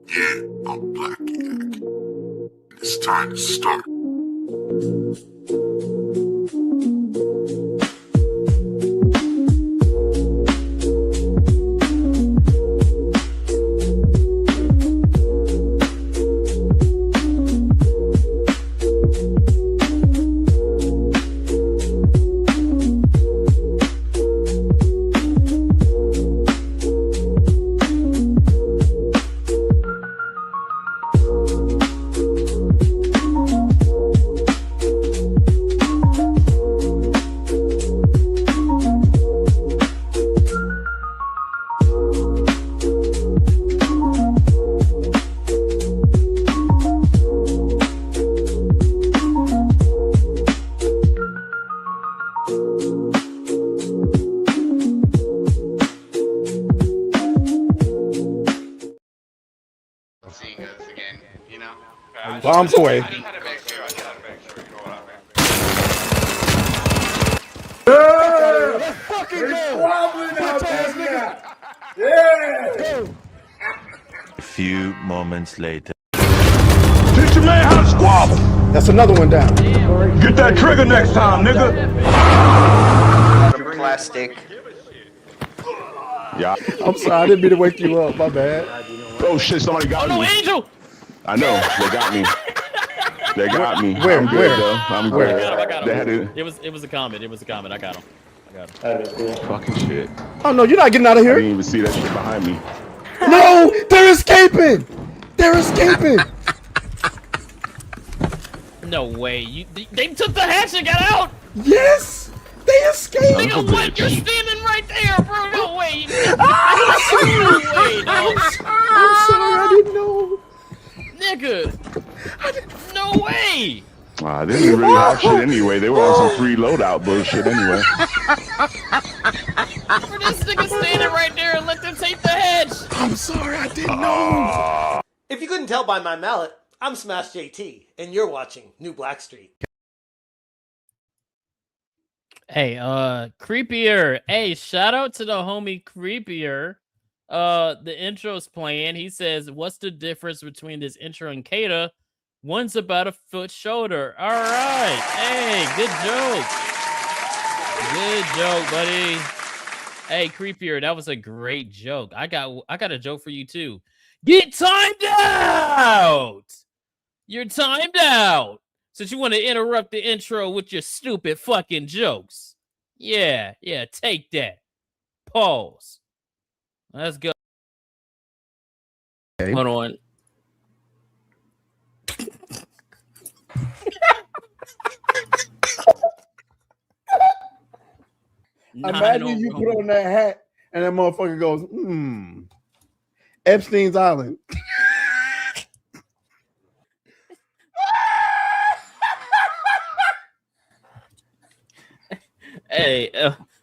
Yeah, I'm Black Yak, and it's time to start. Seeing us again, you know? Bombs away. Let's fucking go! Yeah! A few moments later. Teach your man how to squabble! That's another one down. Get that trigger next time, nigga! Plastic. Yeah. I'm sorry, I didn't mean to wake you up. My bad. Oh shit, somebody got me. Oh no, Angel! I know, they got me. They got me. Where? I'm good, Where? though. I'm Where? good. I got him. They had it. It was a comment. It was a comment. I got him. Fucking shit. Oh no, you're not getting out of I here. didn't even see that shit behind me. No, they're escaping. They're escaping. No way. They took the hatch and got out. Yes, they escaped. Nigga, what? You're standing right there, bro. No way. No way, dog. I'm sorry, I didn't know. Nigga. No way. They didn't really have shit anyway. They were on some free loadout bullshit anyway. For this nigga standing right there and let them take the hedge. I'm sorry, I didn't know. If you couldn't tell by my mallet, I'm Smash JT, and you're watching New Blackstreet. Hey, Creepier. Hey, shout out to the homie Creepier. The intro's playing. He says, what's the difference between this intro and Kata? One's about a foot shoulder. All right. Hey, good joke. Good joke, buddy. Hey, Creepier, that was a great joke. I got a joke for you too. Get timed out. You're timed out. Since you want to interrupt the intro with your stupid fucking jokes. Yeah, take that. Pause. Let's go. Okay. Hold on. Imagine you put on that hat and that motherfucker goes, Epstein's Island. Hey,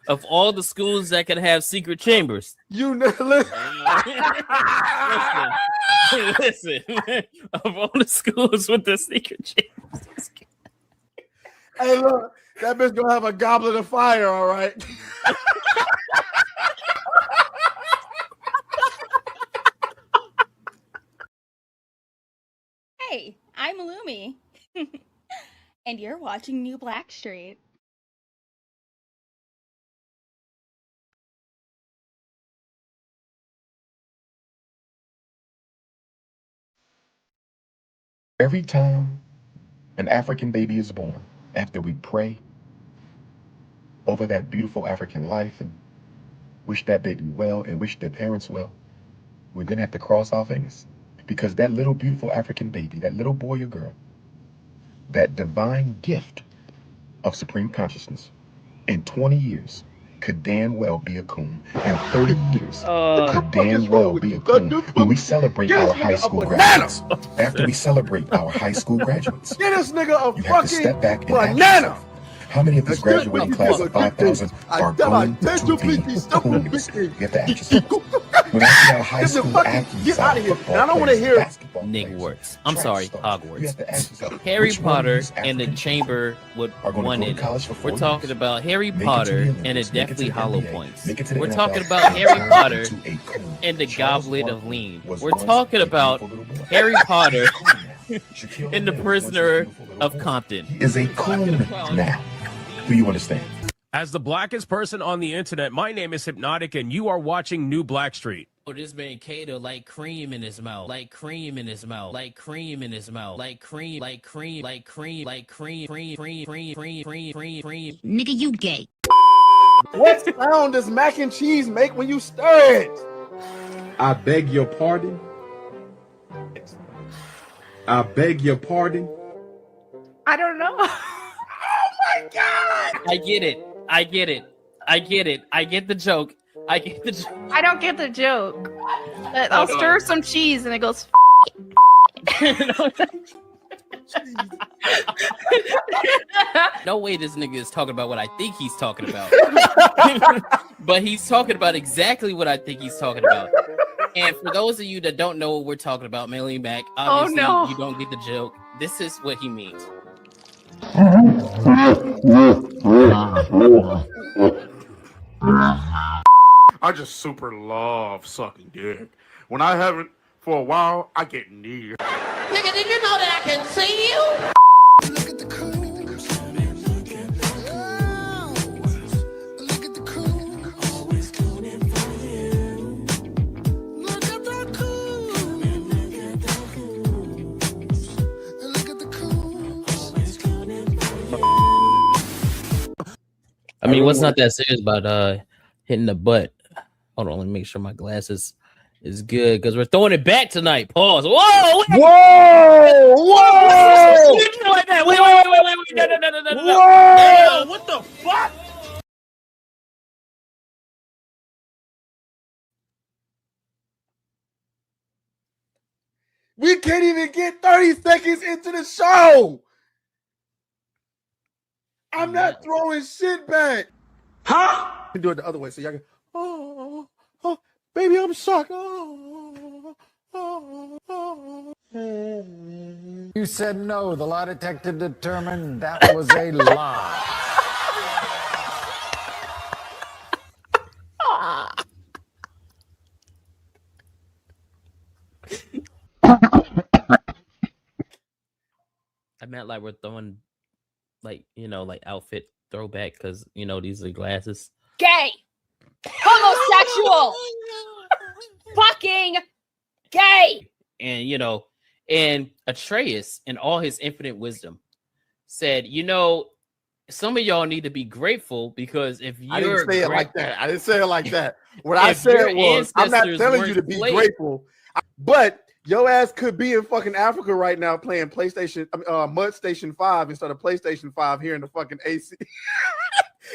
of all the schools that could have secret chambers, You know, listen. listen. Of all the schools with the secret chambers, Hey, look, that bitch gonna have a goblet of fire, all right? Hey, I'm Lumi. And you're watching New Blackstreet. Every time an African baby is born, after we pray over that beautiful African life and wish that baby well and wish their parents well, we then have to cross our fingers. Because that little beautiful African baby, that little boy or girl, that divine gift of supreme consciousness, in 20 years could damn well be a coon. In 30 years could damn well be a coon. When we celebrate our high school graduates, after we celebrate our high school graduates, Get this nigga a you have to step fucking back and ask banana. yourself, how many of this graduating class of 5,000 are going to be coons? You have to ask yourself. When I see our high school athletes Get out of here. And I don't want to hear Nigwarts. I'm sorry, Hogwarts. Harry Potter and the Chamber with one in it. We're talking about Harry Potter and the Deathly Hollow Points. We're talking about Harry Potter and the Goblet of Lean. We're talking about Harry Potter and the Prisoner of Compton. He is a coon now. Do you understand? As the blackest person on the internet, my name is Hypnotic, and you are watching New Blackstreet. Oh, this man Kato like cream in his mouth, like cream in his mouth, like cream in his mouth, like cream, like cream, like cream, like cream, cream, cream, cream, cream, cream, cream, cream. Nigga, you gay. What sound does mac and cheese make when you stir it? I beg your pardon. I beg your pardon. I don't know. Oh my God! I get it. I get it. I get it. I get the joke. I get the joke. I don't get the joke. But I'll stir some cheese and it goes. No way this nigga is talking about what I think he's talking about. But he's talking about exactly what I think he's talking about. And for those of you that don't know what we're talking about, Melly Mac, obviously you don't get the joke. This is what he means. I just super love sucking dick. When I haven't for a while, I get near. Nigga, did you know that I can see you? Look at the cool. Look at the cool. Always cooning for you. Look at the cool. Look at the cool. Always cooning for you. I mean, what's not that serious about hitting the butt? Hold on, let me make sure my glasses is good because we're throwing it back tonight. Pause. Whoa! Wait. Whoa! Whoa! Like that. Wait. No. Whoa! What the fuck? We can't even get 30 seconds into the show. I'm not throwing shit back. Huh? You can do it the other way so y'all can. Oh, baby, I'm shocked. You said no. The lie detector determined that was a lie. I meant like we're throwing, like, you know, like outfit throwback because, you know, these are glasses. Gay. Homosexual. Fucking gay. And, you know, and Atreus, in all his infinite wisdom, said, you know, some of y'all need to be grateful because if you're... I didn't say it like that. I didn't say it like that. What I said was, I'm not telling you to be grateful, but your ass could be in fucking Africa right now playing PlayStation, Mud Station 5 instead of PlayStation 5 here in the fucking AC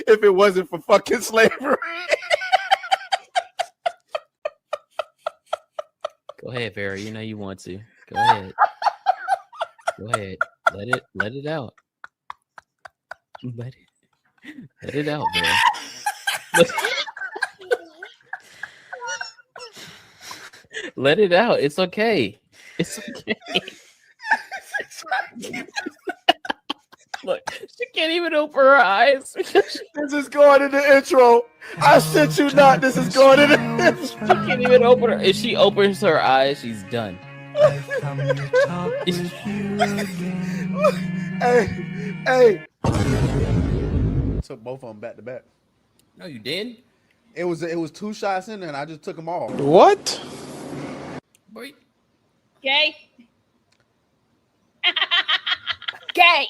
if it wasn't for fucking slavery. Go ahead, Barry. You know you want to. Go ahead. Go ahead. Let it out. Let it out, man. Let it out. It's okay. It's okay. Look, she can't even open her eyes. This is going in the intro. I shit you not. This is going in the intro. She can't even open her. If she opens her eyes, she's done. Hey. Took both of them back to back. No, you didn't. It was 2 shots in there, and I just took them all. What? Boy. Gay. Gay.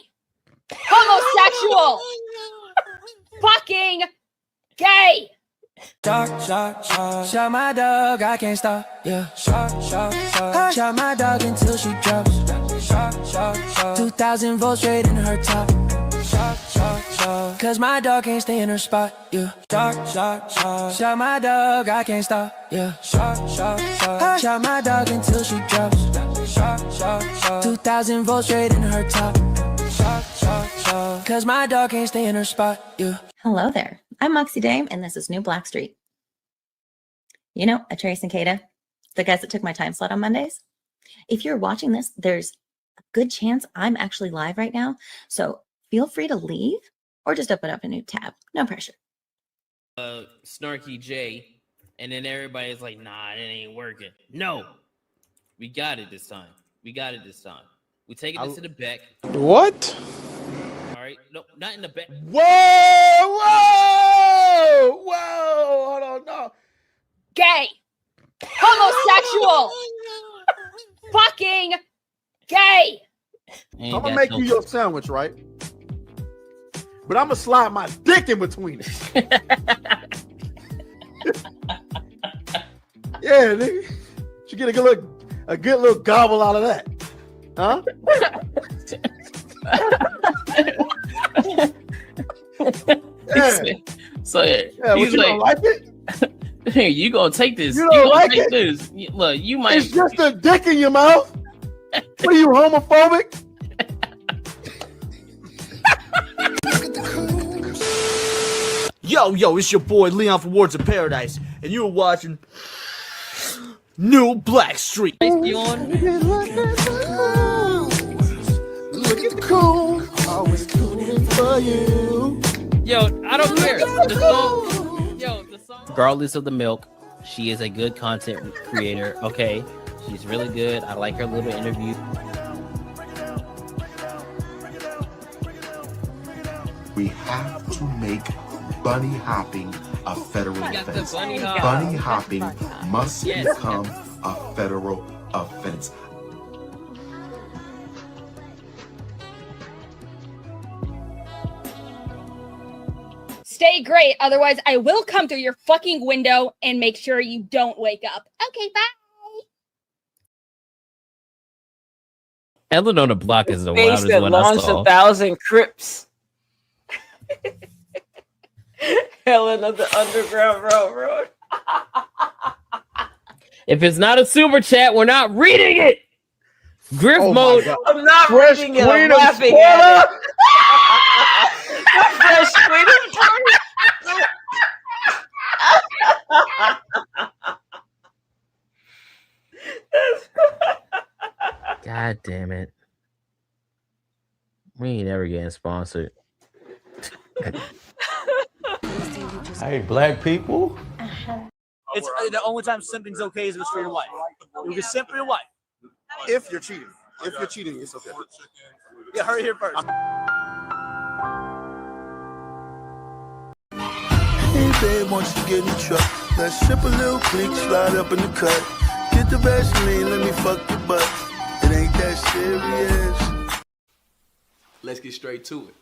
Homosexual. Fucking gay. Shot my dog, I can't stop. Yeah. Shot my dog until she drops. 2,000 volts straight in her top. Cause my dog can't stay in her spot. Yeah. Shot my dog, I can't stop. Yeah. Shot my dog until she drops. 2,000 volts straight in her top. Cause my dog can't stay in her spot. Yeah. Hello there. I'm Moxie Dame, and this is New Blackstreet. You know, Trace and Kata, the guys that took my time slot on Mondays. If you're watching this, there's a good chance I'm actually live right now. So feel free to leave or just open up a new tab. No pressure. Snarky J, and then everybody's like, nah, it ain't working. No, we got it this time. We got it this time. We taking this to the back. What? All right, no, not in the back. Whoa! Hold on, no. Gay. Homosexual. Fucking gay. I'm gonna make you your sandwich, right? But I'm gonna slide my dick in between it. Yeah, nigga. You get a good little gobble out of that, huh? Yeah. So he's you don't like it? Hey, you gonna take this? You don't like it? This. Look, you might. It's just a dick in your mouth. What are you, homophobic? Yo, it's your boy Leon from Words of Paradise, and you're watching New Blackstreet. Look at the cool, always cooling for you. Yo, I don't care. The song. Regardless of the milk, she is a good content creator. Okay, she's really good. I like her little interview. We have to make bunny hopping a federal offense. bunny Hopping must become a federal offense. Stay great. Otherwise, I will come through your fucking window and make sure you don't wake up. Okay, bye. Ellen on the Block is the Face wildest that one I launched saw. 1,000 Crips. Helen of the Underground Railroad. If it's not a super chat, we're not reading it. Griff mode. I'm not Fresh reading it. I'm Queen of laughing Sparta. at it. Fresh Queen of God damn it. We ain't ever getting sponsored. Hey, black people. It's the only time something's okay is if it's for your wife. You can simp for your wife. If you're cheating. If you're cheating, it's okay. Yeah, hurry here first. Hey babe, once you get in the truck, let's ship a little creek, slide up in the cut. Get the Vaseline, let me fuck your butt. It ain't that serious. Let's get straight to it.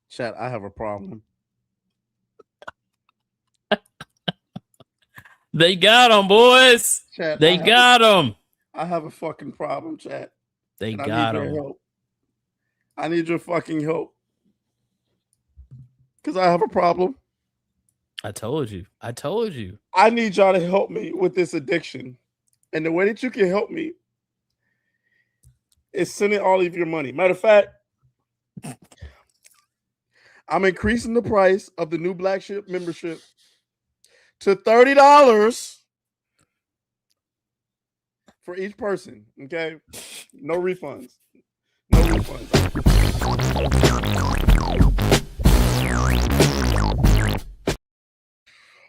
Chat, I have a problem. They got him, boys. Chat, They got him. I have a fucking problem, chat. They And got I need him. your help. I need your fucking help. Because I have a problem. I told you. I told you. I need y'all to help me with this addiction. And the way that you can help me is sending all of your money. Matter of fact, I'm increasing the price of the new Black Ship membership to $30 for each person. Okay? No refunds. No refunds.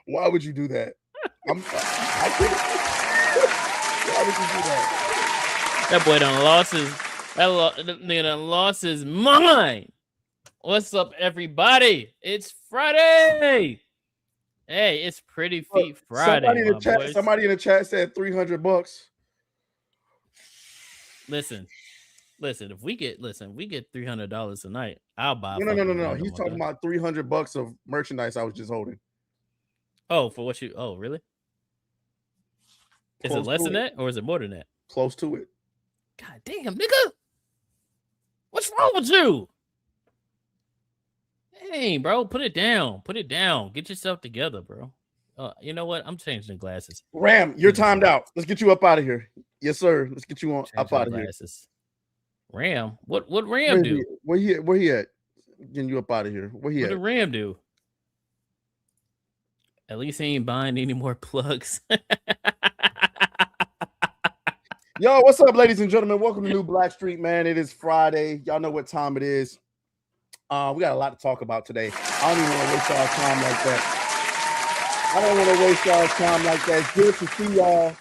Why would you do that? I think. Why would you do that? That boy done lost his. That nigga done lost his mind. What's up, everybody? It's Friday. Hey, it's Pretty Feet Friday. Somebody in the chat said $300. Listen. If we get $300 tonight, I'll buy. No. He's talking about $300 of merchandise I was just holding. Oh, for what you? Oh, really? Is it less than that, or is it more than that? Close to it. God damn, nigga! What's wrong with you? Hey, bro, put it down. Put it down. Get yourself together, bro. You know what? I'm changing the glasses. Ram, you're timed out. Let's get you up out of here. Yes, sir. Let's get you on up out of here. Ram? What Ram do? Where he at? Getting you up out of here. Where he What at? did Ram do? At least he ain't buying any more plugs. Yo, what's up, ladies and gentlemen? Welcome to New Black Street, man. It is Friday. Y'all know what time it is. We got a lot to talk about today. I don't even want to waste y'all's time like that. I don't want to waste y'all's time like that. It's good to see y'all.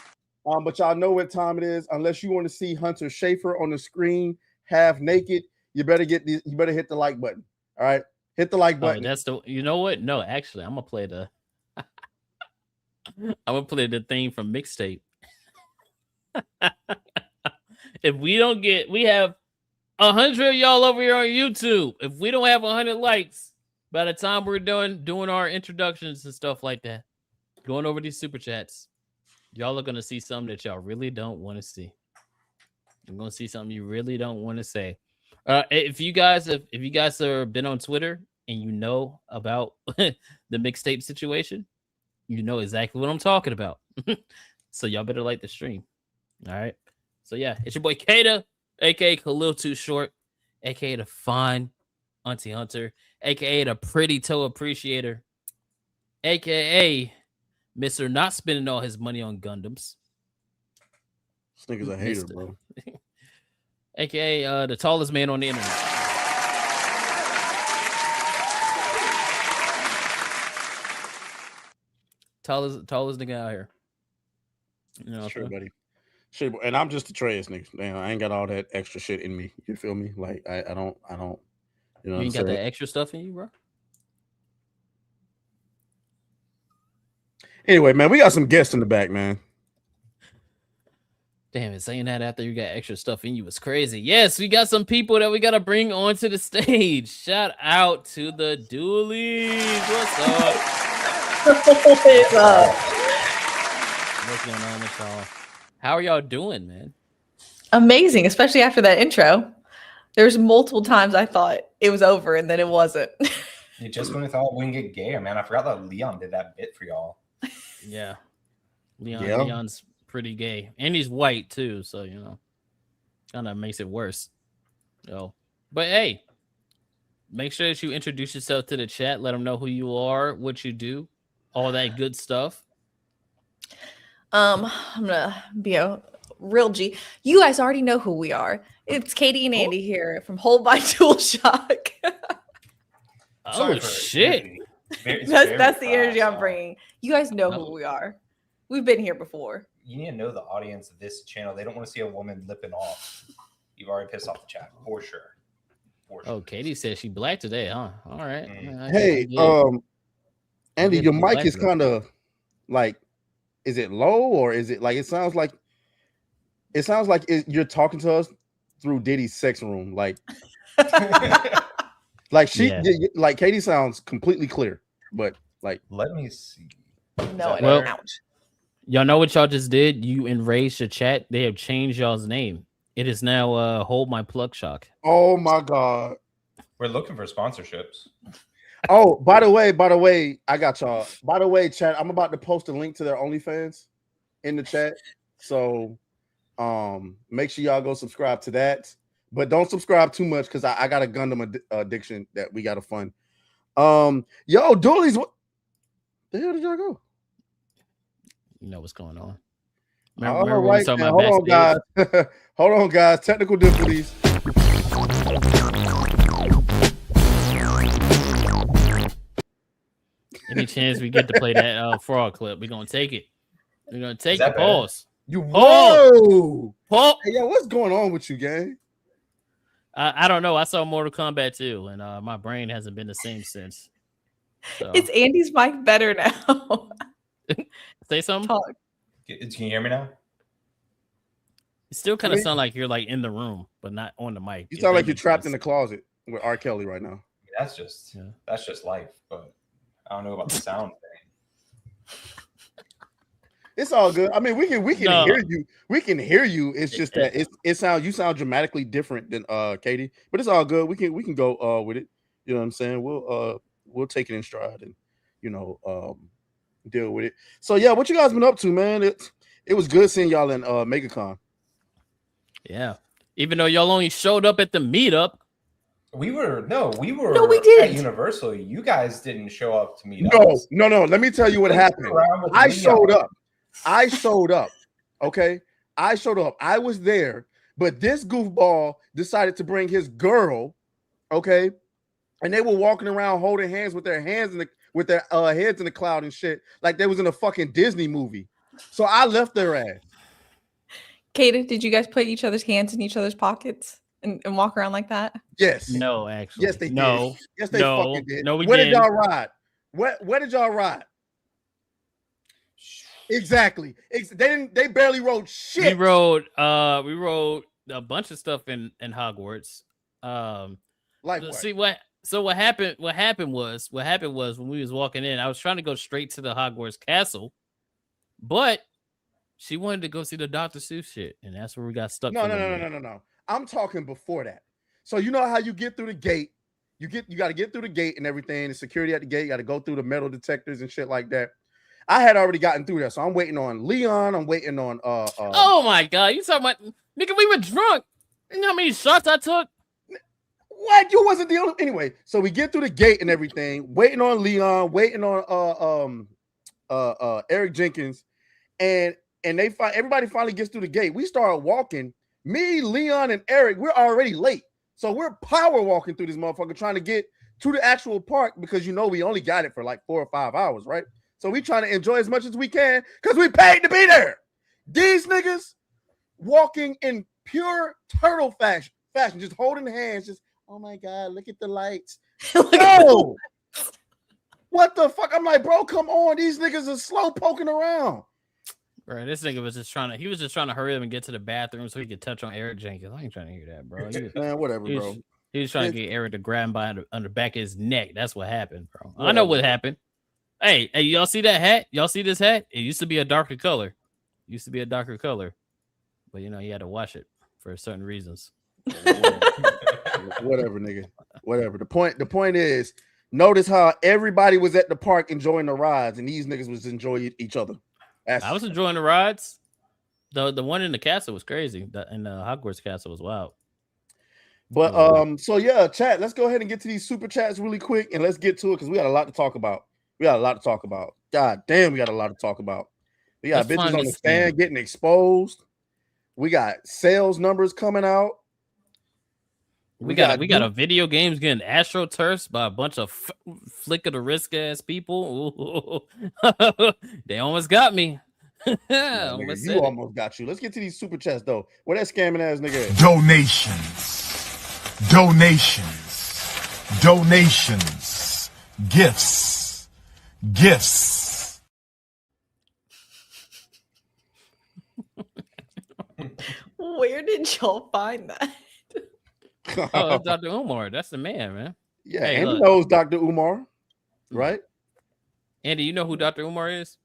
But y'all know what time it is. Unless you want to see Hunter Schafer on the screen half naked, you better hit the like button. All right, hit the like button. That's the. You know what? No, actually, I'm gonna play the. I'm gonna play the thing from Mixtape. If we don't get, we have 100 of y'all over here on YouTube. If we don't have 100 likes by the time we're doing our introductions and stuff like that, going over these super chats, y'all are gonna see something that y'all really don't want to see. You're gonna see something you really don't want to say. If you guys have been on Twitter and you know about the Mixtape situation, you know exactly what I'm talking about. So y'all better like the stream. All right. So yeah, it's your boy Kata, aka Khalil Too Short, aka the fine Auntie Hunter, aka the pretty toe appreciator, aka Mr. Not spending all his money on Gundams. This nigga's a hater, bro. aka the tallest man on the internet. Tallest nigga out here. You know, sure, buddy. Sure, and I'm just the trash nigga. Damn, I ain't got all that extra shit in me. You feel me? Like I don't. You know, you ain't got that extra stuff in you, bro. Anyway, man, we got some guests in the back, man. Damn it, saying that after you got extra stuff in you is crazy. Yes, we got some people that we got to bring onto the stage. Shout out to the Dualies. What's up? What's up? What's going on with y'all? How are y'all doing, man? Amazing, especially after that intro. There's multiple times I thought it was over and then it wasn't. Just when we thought we wouldn't get gayer, man. I forgot that Leon did that bit for y'all. Yeah. Leon's pretty gay. And he's white too, so you know. Kind of makes it worse. So, but hey, make sure that you introduce yourself to the chat. Let them know who you are, what you do, all that good stuff. I'm gonna be a real G. You guys already know who we are. It's Katie and Andy here from HoldMyDualshock. Oh shit! That's the energy I'm bringing. You guys know who we are. We've been here before. You need to know the audience of this channel. They don't want to see a woman lipping off. You've already pissed off the chat for sure. Oh, Katie says she black today, huh? All right. Hey, Andy, your mic is kind of like. Is it low or is it like it sounds like you're talking to us through Diddy's sex room? Like like Katie sounds completely clear, but like let me see. No, well, y'all know what y'all just did? You enraged the chat. They have changed y'all's name. It is now Hold My Plug Shock. Oh my god. We're looking for sponsorships. Oh, by the way, I got y'all. By the way, chat, I'm about to post a link to their OnlyFans in the chat. So make sure y'all go subscribe to that. But don't subscribe too much because I got a Gundam addiction that we got to fund. Yo, Doolies, what the hell did y'all go? You know what's going on. All right, now, hold on, guys. Hold on, guys. Technical difficulties. Any chance we get to play that frog clip, we're gonna take it. We're gonna take the pause. Whoa! Hey, yo, what's going on with you, gang? I don't know. I saw Mortal Kombat 2, and my brain hasn't been the same since. So. It's Andy's mic better now. Say something. Talk. Can you hear me now? It still kind of sound like you're like in the room, but not on the mic. You sound like you're trapped in the closet with R. Kelly right now. That's just life, but I don't know about the sound thing. It's all good. I mean, we can hear you. We can hear you. It's just that you sound dramatically different than Katie, but it's all good. We can go with it. You know what I'm saying? We'll take it in stride and deal with it. So yeah, what you guys been up to, man? It was good seeing y'all in MegaCon. Yeah. Even though y'all only showed up at the meetup. We were No, we at didn't. Universal. You guys didn't show up to meet No, us. no. Let me tell you what happened. I showed up. Okay. I showed up. I was there, but this goofball decided to bring his girl. Okay. And they were walking around holding hands with their hands in the heads in the cloud and shit, like they was in a fucking Disney movie. So I left their ass. Kata, did you guys put each other's hands in each other's pockets and walk around like that? Yes. No, actually. Yes, they did. Yes, they fucking did. No, we Where didn't. did y'all ride? Where did y'all ride? Exactly. They barely rode shit. We rode a bunch of stuff in Hogwarts. Like what? See what? So what happened was when we was walking in, I was trying to go straight to the Hogwarts castle, but she wanted to go see the Dr. Seuss shit, and that's where we got stuck. No. I'm talking before that. So you know how you get through the gate? You got to get through the gate and everything. The security at the gate, you got to go through the metal detectors and shit like that. I had already gotten through there, so I'm waiting on Leon. I'm waiting on oh my god, you talking about nigga? We were drunk. You know how many shots I took? What? You wasn't the only. Anyway, so we get through the gate and everything, waiting on Leon, waiting on Eric Jenkins, and everybody finally gets through the gate. We start walking. Me, Leon, and Eric, we're already late, so we're power walking through this motherfucker trying to get to the actual park because we only got it for like 4 or 5 hours, right? So we trying to enjoy as much as we can because we paid to be there. These niggas walking in pure turtle fashion, just holding hands, just, oh my God, look at the lights. No! What the fuck? I'm like, bro, come on. These niggas are slow poking around. Bro, this nigga was just trying to hurry up and get to the bathroom so he could touch on Eric Jenkins. I ain't trying to hear that, bro. Man, whatever, bro. He was trying to get Eric to grab him by on the back of his neck. That's what happened, bro. Whatever. I know what happened. Hey, y'all see that hat? Y'all see this hat? It used to be a darker color. But you had to wash it for certain reasons. Whatever, nigga. Whatever. The point is, notice how everybody was at the park enjoying the rides, and these niggas was enjoying each other. I was enjoying the rides. The one in the castle was crazy. And the Hogwarts castle was wild. But so yeah, chat. Let's go ahead and get to these super chats really quick, and let's get to it because we got a lot to talk about. God damn, we got a lot to talk about. We got bitches on the stand getting exposed. We got sales numbers coming out. We got a video games getting astroturfed by a bunch of flick of the wrist ass people. They almost got me. You almost got you. Let's get to these super chats though. Where that scamming ass nigga at? Donations, gifts. Where did y'all find that? Oh, it's Dr. Umar. That's the man. Yeah, hey, Andy knows Dr. Umar, right? Andy, you know who Dr. Umar is?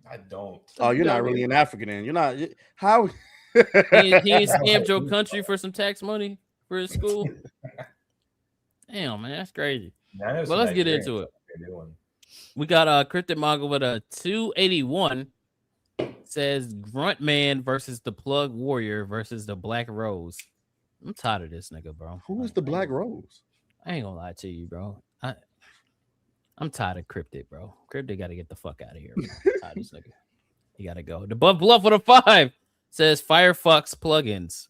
I don't. Oh, you're not really an African, then. You're not. How? he scammed your country for some tax money for his school. Damn, man, that's crazy. But let's get into it. We got Cryptic Manga with a 281. Says Grunt Man versus the Plug Warrior versus the Black Rose. I'm tired of this nigga, bro. Who is the Black Rose? I ain't gonna lie to you, bro. I'm tired of Cryptic, bro. Cryptic got to get the fuck out of here. I'm tired of this nigga. He got to go. The Buff Bluff with a 5 says Firefox plugins.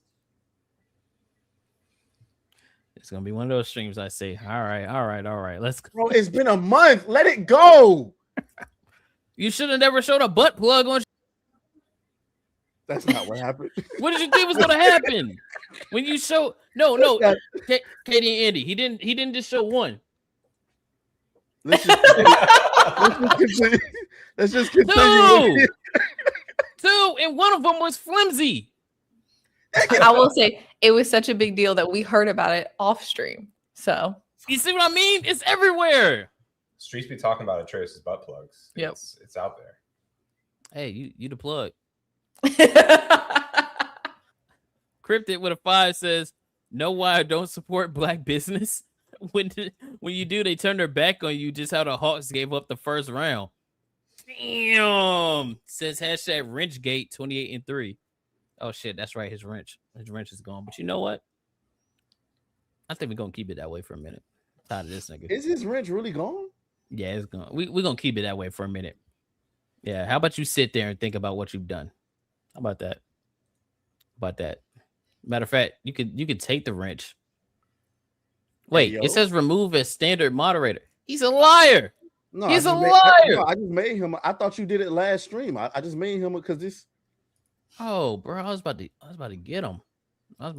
It's gonna be one of those streams. I say, all right. Let's go. Bro, it's been a month. Let it go. You should have never showed a butt plug on. That's not what happened. What did you think was gonna happen when you show? No. Katie and Andy. He didn't just show one. Let's just continue. Two, and one of them was flimsy. I will say it was such a big deal that we heard about it off stream. So you see what I mean? It's everywhere. Streets be talking about Trace's butt plugs. Yep. It's out there. Hey, you the plug. Cryptid with a 5 says, "Know why I don't support black business? When you do, they turn their back on you. Just how the Hawks gave up the first round." Damn. Says hashtag Wrenchgate 28-3. Oh shit, that's right. His wrench is gone. But you know what? I think we're gonna keep it that way for a minute. Tired of this nigga. Is his wrench really gone? Yeah, it's gone. We're gonna keep it that way for a minute. Yeah. How about you sit there and think about what you've done? How about that? Matter of fact, you could take the wrench. Wait, Hey, it says remove as standard moderator. He's a liar. No, He's a liar. I just made him. I thought you did it last stream. I just made him because this. Oh, bro, I was about to get him. But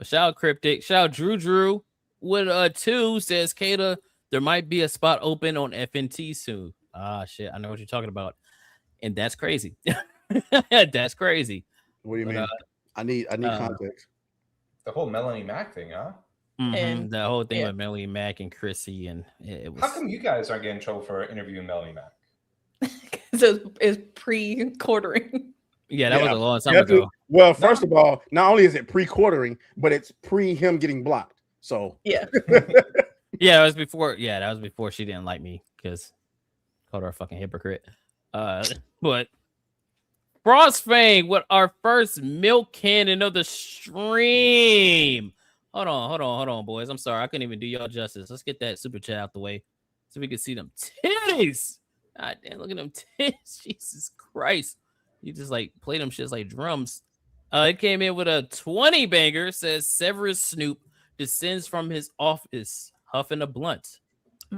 shout out Cryptic. Shout out Drew with 2 says Kata, there might be a spot open on FNT soon. Ah shit, I know what you're talking about. And that's crazy. That's crazy. What do you mean? I need context. The whole Melanie Mac thing, huh? And the whole thing with Melanie Mac and Chrissy, and it was. How come you guys aren't getting in trouble for interviewing Melanie Mac? So it's pre-quartering. Yeah, that was a long time ago. Well, first of all, not only is it pre-quartering, but it's pre him getting blocked. So yeah, yeah, it was before. Yeah, that was before she didn't like me because called her a fucking hypocrite. But Frostfang with our first milk cannon of the stream. Hold on, boys. I'm sorry, I couldn't even do y'all justice. Let's get that super chat out the way so we can see them titties. God damn, look at them titties. Jesus Christ. You just like play them shits like drums. It came in with a 20 banger. Says Severus Snoop descends from his office, huffing a blunt.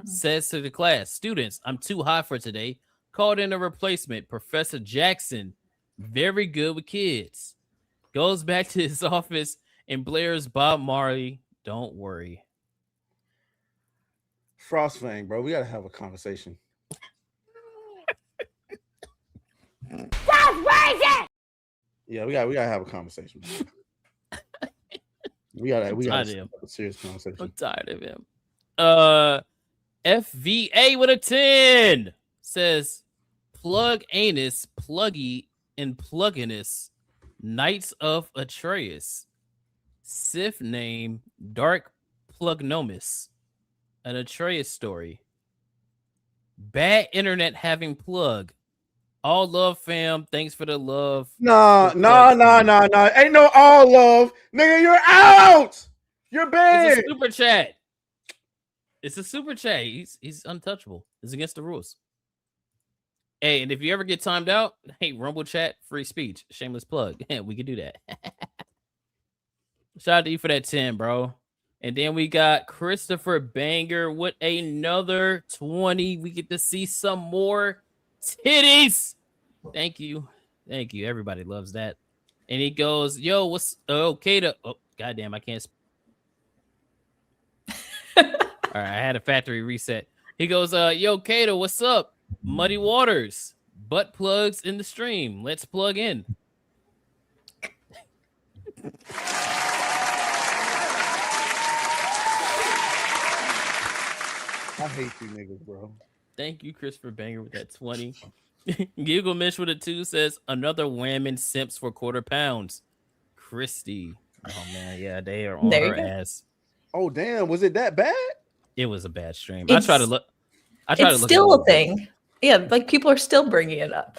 Says to the class, students, I'm too high for today. Called in a replacement, Professor Jackson. Very good with kids. Goes back to his office and blares Bob Marley. Don't worry. Frostfang, bro, we gotta have a conversation. Yeah, we gotta have a conversation. we gotta have a serious conversation. I'm tired of him. FVA with a 10 says plug anus, pluggy, and plugginus, Knights of Atreus. Sith name Dark Plugnomus. An Atreus story. Bad internet having plug. All love, fam. Thanks for the love. No. Ain't no all love. Nigga, you're out. You're banned. It's a super chat. It's a super chat. He's untouchable. It's against the rules. Hey, and if you ever get timed out, hey, Rumble chat, free speech, shameless plug. We could do that. Shout out to you for that 10, bro. And then we got Christopher Banger with another 20. We get to see some more titties. Thank you. Everybody loves that. And he goes, yo, what's okay to goddamn, I can't. All right, I had a factory reset. He goes, yo, Kato, what's up? Muddy Waters, butt plugs in the stream. Let's plug in. I hate you niggas, bro. Thank you, Christopher Banger, with that 20. Giggle Mish with a 2 says another whammon simps for quarter pounds. Christy. Oh man, yeah, they are on her ass. Oh damn, was it that bad? It was a bad stream. I try to look. It's still a thing. Yeah, like people are still bringing it up.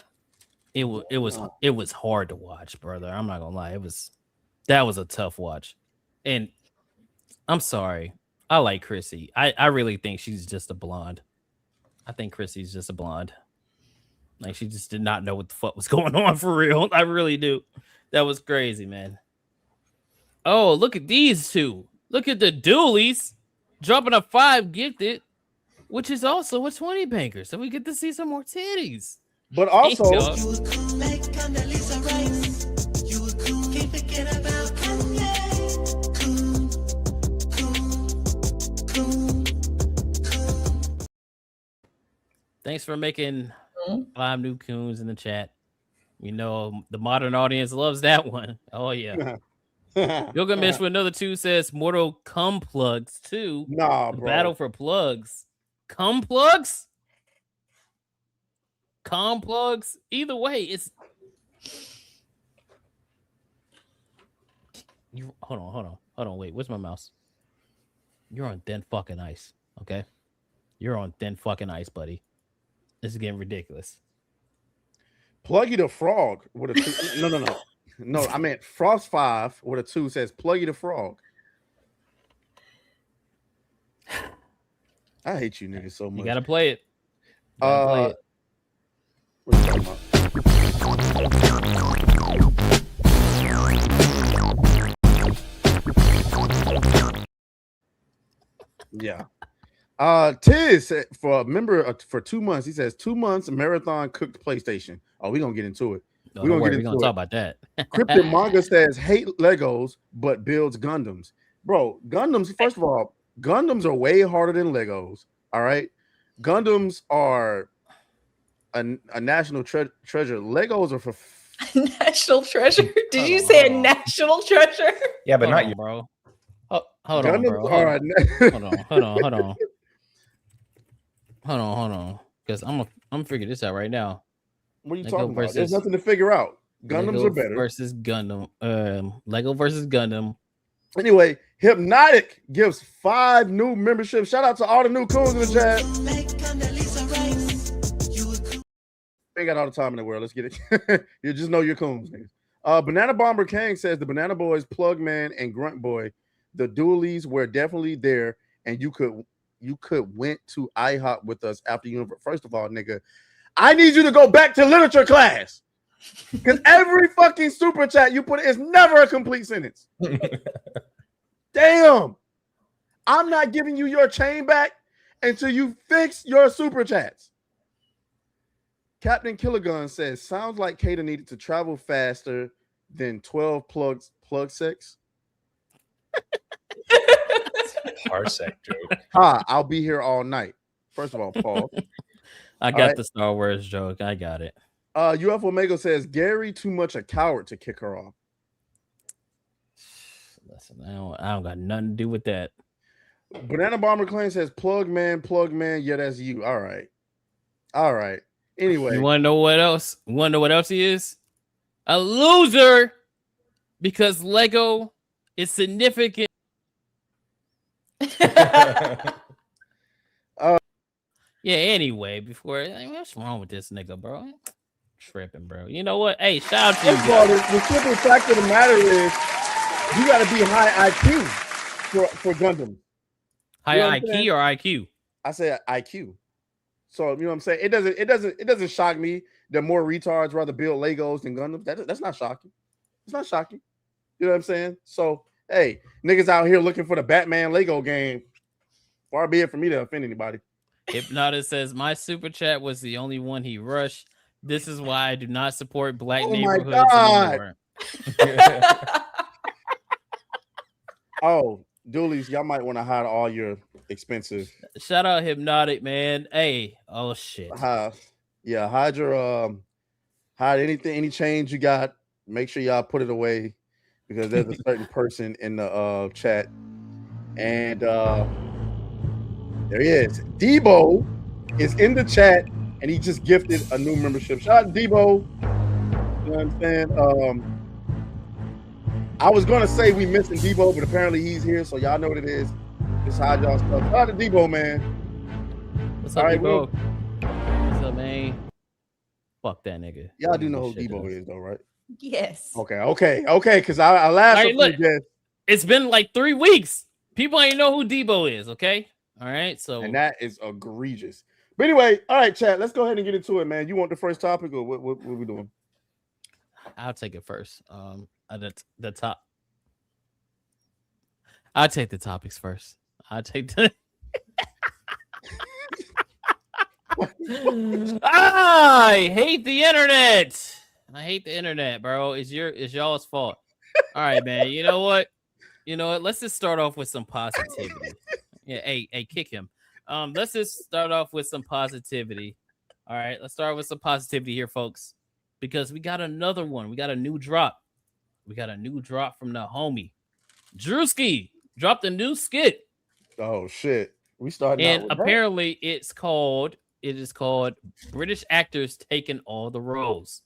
It was hard to watch, brother. I'm not gonna lie. That was a tough watch. And I'm sorry. I like Chrissy. I really think she's just a blonde. I think Chrissy's just a blonde. Like she just did not know what the fuck was going on for real. I really do. That was crazy, man. Oh, look at these two. Look at the dualies dropping a 5 gifted, which is also a 20 banker. So we get to see some more titties. But also, thanks for making 5 new coons in the chat. You know, the modern audience loves that one. Oh, yeah. Yoga Mish with another 2 says Mortal Cum Plugs 2. Nah, the bro. Battle for Plugs. Cum Plugs? Com Plugs? Either way, it's... Hold on. Wait, where's my mouse? You're on thin fucking ice, okay? You're on thin fucking ice, buddy. This is getting ridiculous. Pluggy the Frog with a 2. No. I meant Frost 5 with a 2 says Pluggy the Frog. I hate you niggas so much. You gotta play it. Play it. What are you talking about? Yeah. Tiz said for a member for 2 months. He says 2 months marathon cooked PlayStation. Oh, we're gonna get into it. We're gonna talk about that. Cryptid Manga says hate Legos but builds Gundams. Bro, Gundams, first of all, Gundams are way harder than Legos. All right. Gundams are a national treasure. Legos are for national treasure. Did you say a national treasure? Yeah, but not you, you, bro. Oh, hold on, Gundams bro. are Hold on. Because I'm gonna figure this out right now. What are you talking about? There's nothing to figure out. Gundams Lego are better. Versus Gundam. Lego versus Gundam. Anyway, Hypnotic gives 5 new memberships. Shout out to all the new coons in the chat. Ain't got all the time in the world. Let's get it. You just know your coons, niggas. Banana Bomber Kang says the Banana Boys, Plug Man, and Grunt Boy, the dualies were definitely there, and you could went to IHOP with us after university. First of all, nigga, I need you to go back to literature class. Because every fucking super chat you put is never a complete sentence. Damn. I'm not giving you your chain back until you fix your super chats. Captain Killagun says, sounds like Kata needed to travel faster than 12 plug sex. Parsec joke. I'll be here all night. First of all, Paul. I got the Star Wars joke. I got it. UFO Omega says Gary too much a coward to kick her off. Listen, I don't got nothing to do with that. Banana Bomber Clan says plug man. Yeah, that's you. All right. Anyway, you want to know what else? He is? A loser because Lego is significant. Yeah, anyway, what's wrong with this nigga, bro? Tripping, bro. You know what? Hey, shout out to you. First of all, the simple fact of the matter is you got to be high IQ for Gundam. High IQ or IQ? I say IQ. So you know what I'm saying? It doesn't shock me that more retards rather build Legos than Gundams. That's not shocking. It's not shocking. You know what I'm saying? So hey, niggas out here looking for the Batman Lego game. Far be it for me to offend anybody. Hypnotic says my super chat was the only one he rushed. This is why I do not support black neighborhoods anymore. Oh, Doolies, y'all might want to hide all your expensive. Shout out Hypnotic, man. Hey, oh shit. Hide your hide anything, any change you got. Make sure y'all put it away because there's a certain person in the chat, and there he is. Debo is in the chat, and he just gifted a new membership. Shout out to Debo. You know what I'm saying? I was gonna say we missing Debo, but apparently he's here, so y'all know what it is. Just hide y'all stuff. Shout out to Debo, man. What's up, Debo? What's up, man? Fuck that nigga. Y'all do know who Debo is, though, right? Yes. Okay. Because I laughed. Right, look, it's been like 3 weeks. People ain't know who Debo is. Okay. All right. So and that is egregious. But anyway, all right, chat. Let's go ahead and get into it, man. You want the first topic or what we doing? I'll take it first. The top. I'll take the topics first. I'll take the. I hate the internet. I hate the internet, bro. It's y'all's fault. All right, man. You know what? Let's just start off with some positivity. Yeah, hey, kick him. Let's just start off with some positivity. All right, let's start with some positivity here, folks, because we got another one. We got a new drop. We got a new drop from the homie Drewski. Dropped a new skit. Oh shit, we started. And apparently, it is called British Actors Taking All the Roles.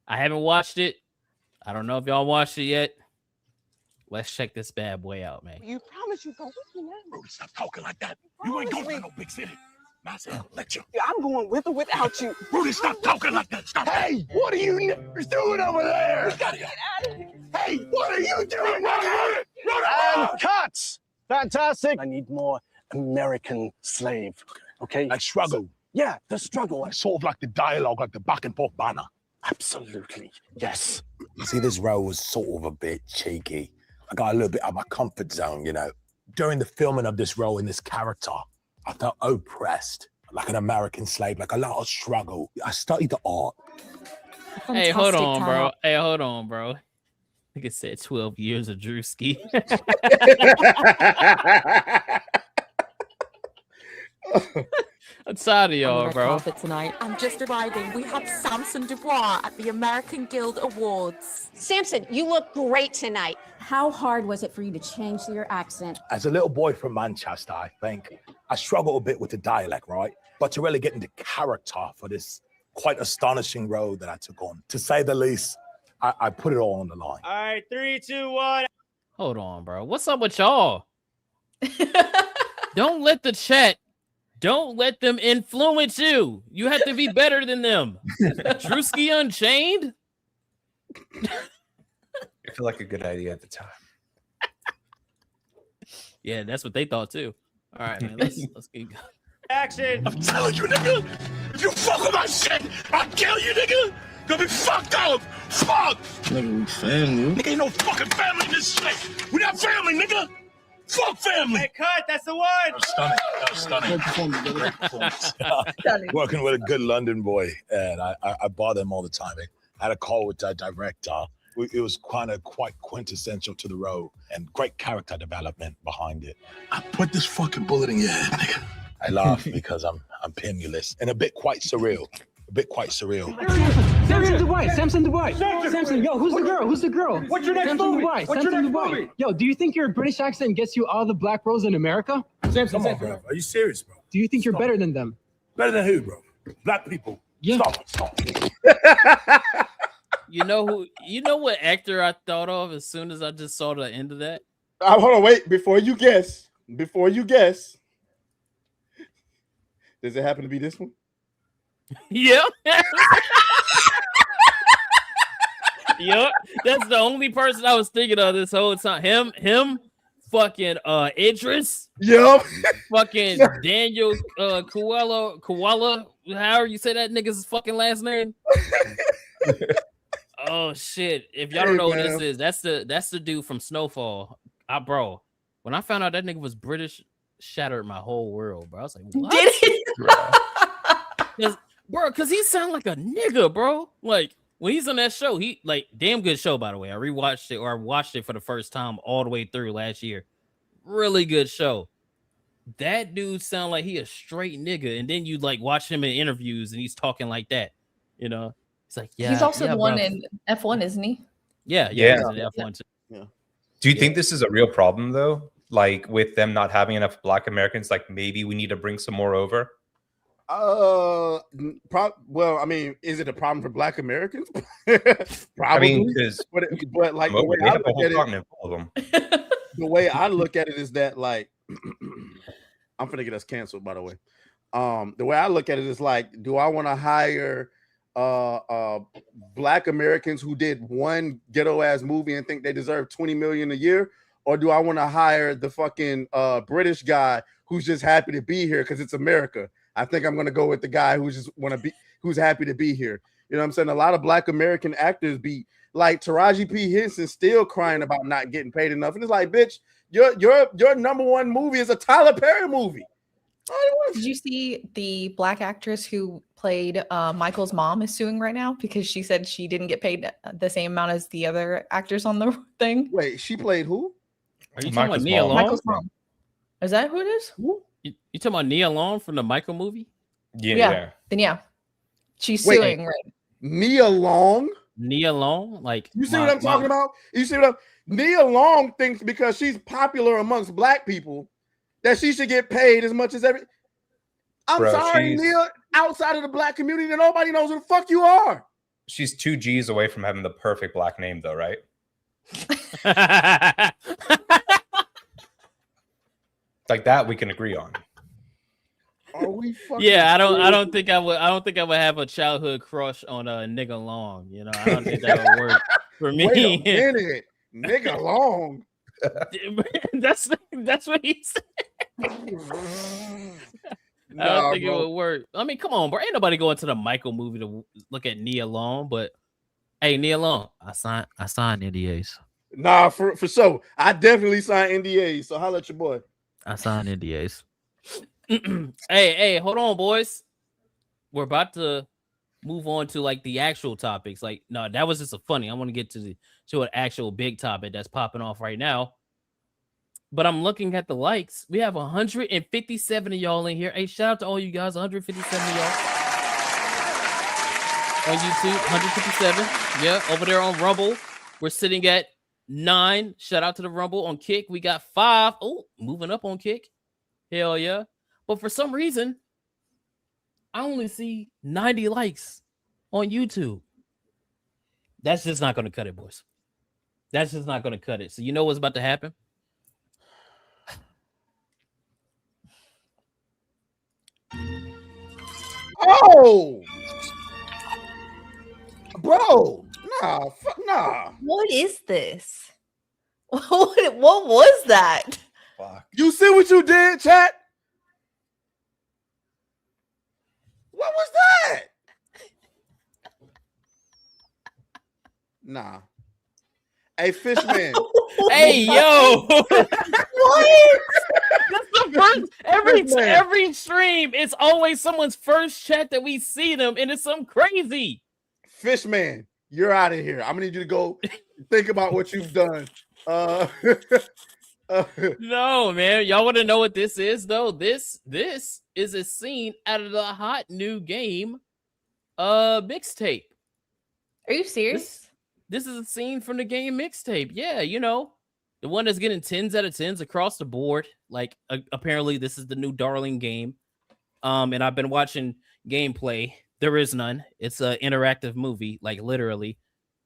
I haven't watched it. I don't know if y'all watched it yet. Let's check this bad boy out, man. You promise you go with me now? Bro, stop talking like that. You ain't going to no big city. Massive lecture. I'm going with or without you. Rudy, stop talking like that. Stop. Hey, what are you niggers doing over there? We gotta get out of here. Hey, what are you doing? And cuts. Fantastic. I need more American slave. Okay. Like struggle. Yeah, the struggle. Like sort of like the dialogue, like the back and forth banner. Absolutely. Yes. See, this role was sort of a bit cheeky. I got a little bit out of my comfort zone, you know. During the filming of this role in this character, I felt oppressed, like an American slave, like a lot of struggle. I studied the art. Hey, hold on, bro. Hey, hold on, bro. Like I said, 12 years of Drewski. I'm tired of y'all, bro. Tonight. I'm just arriving. We have Samson Dubois at the American Guild Awards. Samson, you look great tonight. How hard was it for you to change your accent? As a little boy from Manchester, I think, I struggled a bit with the dialect, right? But to really get into character for this quite astonishing role that I took on, to say the least, I put it all on the line. All right, 3, 2, 1. Hold on, bro. What's up with y'all? Don't let the chat, don't let them influence you. You have to be better than them. Drewski Unchained? I feel like a good idea at the time. Yeah, that's what they thought too. All right, man. Let's keep going. Action! I'm telling you, nigga. If you fuck with my shit, I'll kill you, nigga. You'll be fucked up. Fuck. Nigga, we family. Nigga, ain't no fucking family in this shit. We not family, nigga. Fuck family. Hey, cut. That's the one. Stunning. That was stunning. Great performance. Working with a good London boy, and I bother him all the time. I had a call with the director. It was quite quintessential to the role and great character development behind it. I put this fucking bullet in your head, nigga. I laugh because I'm penniless and a bit quite surreal. Samson Dubois. Samson, yo, who's the girl? Who's the girl? What's your next Samson movie? Dubois. What's your Samson next Dubois. movie? Yo, do you think your British accent gets you all the black roles in America? Come on, bro. Are you serious, bro? Do you think you're better than them? Better than who, bro? Black people. Yeah. Stop. You know what actor I thought of as soon as I just saw the end of that? Hold on, wait. Before you guess. Does it happen to be this one? Yep. Yep. That's the only person I was thinking of this whole time. Him, fucking Idris. Yep. Fucking Daniel Koala. However you say that nigga's fucking last name. Oh shit. If y'all don't know what this is, that's the dude from Snowfall. Bro, when I found out that nigga was British, shattered my whole world, bro. I was like, what? Did it? Because he sound like a nigga, bro. Like when he's on that show, he like damn good show, by the way. I watched it for the first time all the way through last year. Really good show. That dude sound like he a straight nigga, and then you like watch him in interviews and he's talking like that, you know. It's like, yeah, he's also the one bro. in F1, isn't he? Yeah. Yeah. He's in F1 too. Yeah. Do you think this is a real problem though? Like with them not having enough Black Americans, like maybe we need to bring some more over? Well, I mean, is it a problem for Black Americans? Probably. I mean, but like the way I look at it, the way I look at it is that like I'm finna get us canceled, by the way. The way I look at it is like, do I want to hire Black Americans who did one ghetto ass movie and think they deserve 20 million a year, or do I want to hire the fucking British guy who's just happy to be here because it's America? I think I'm gonna go with the guy who's happy to be here. You know what I'm saying? A lot of Black American actors be like Taraji P. Henson still crying about not getting paid enough, and it's like, bitch, your number one movie is a Tyler Perry movie. Did you see the Black actress who played Michael's mom is suing right now because she said she didn't get paid the same amount as the other actors on the thing? Wait, she played who? Are you talking about Nia Long? Michael's mom. Is that who it is? You talking about Nia Long from the Michael movie? Yeah. Then yeah, she's suing, right? Nia Long. Like you see what I'm talking about? You see what Nia Long thinks because she's popular amongst Black people that she should get paid as much as every. I'm sorry, Nia. Outside of the Black community, that nobody knows who the fuck you are. She's 2 G's away from having the perfect Black name, though, right? Like that, we can agree on. Are we? Yeah, I don't think I would have a childhood crush on a nigga long. You know, I don't think that would work for me. Wait a minute, nigga long. That's what he said. I don't think it would work. I mean, come on, bro. Ain't nobody going to the Michael movie to look at Nia Long, but hey, Nia Long, I signed NDAs. Nah, for sure. I definitely signed NDAs. So holla at your boy. I signed NDAs. Hey, hold on, boys. We're about to move on to like the actual topics. Like, no, that was just a funny. I want to get to an actual big topic that's popping off right now. But I'm looking at the likes. We have 157 of y'all in here. Hey, shout out to all you guys. 157 of y'all on YouTube. 157. Yeah, over there on Rumble, we're sitting at 9. Shout out to the Rumble. On Kick, we got 5. Oh, moving up on Kick. Hell yeah. But for some reason, I only see 90 likes on YouTube. That's just not going to cut it, boys. That's just not going to cut it. So you know what's about to happen? Oh, bro, nah. What is this? What was that? Fuck. You see what you did, chat? What was that? Nah. Hey, Fishman. Hey, yo. What? That's the first every stream. It's always someone's first chat that we see them, and it's something crazy. Fishman, you're out of here. I'm gonna need you to go think about what you've done. No, man. Y'all want to know what this is, though? This is a scene out of the hot new game, Mixtape. Are you serious? This is a scene from the game Mixtape. Yeah, you know, the one that's getting 10s out of 10s across the board. Like, apparently, this is the new darling game. And I've been watching gameplay. There is none. It's an interactive movie, like literally,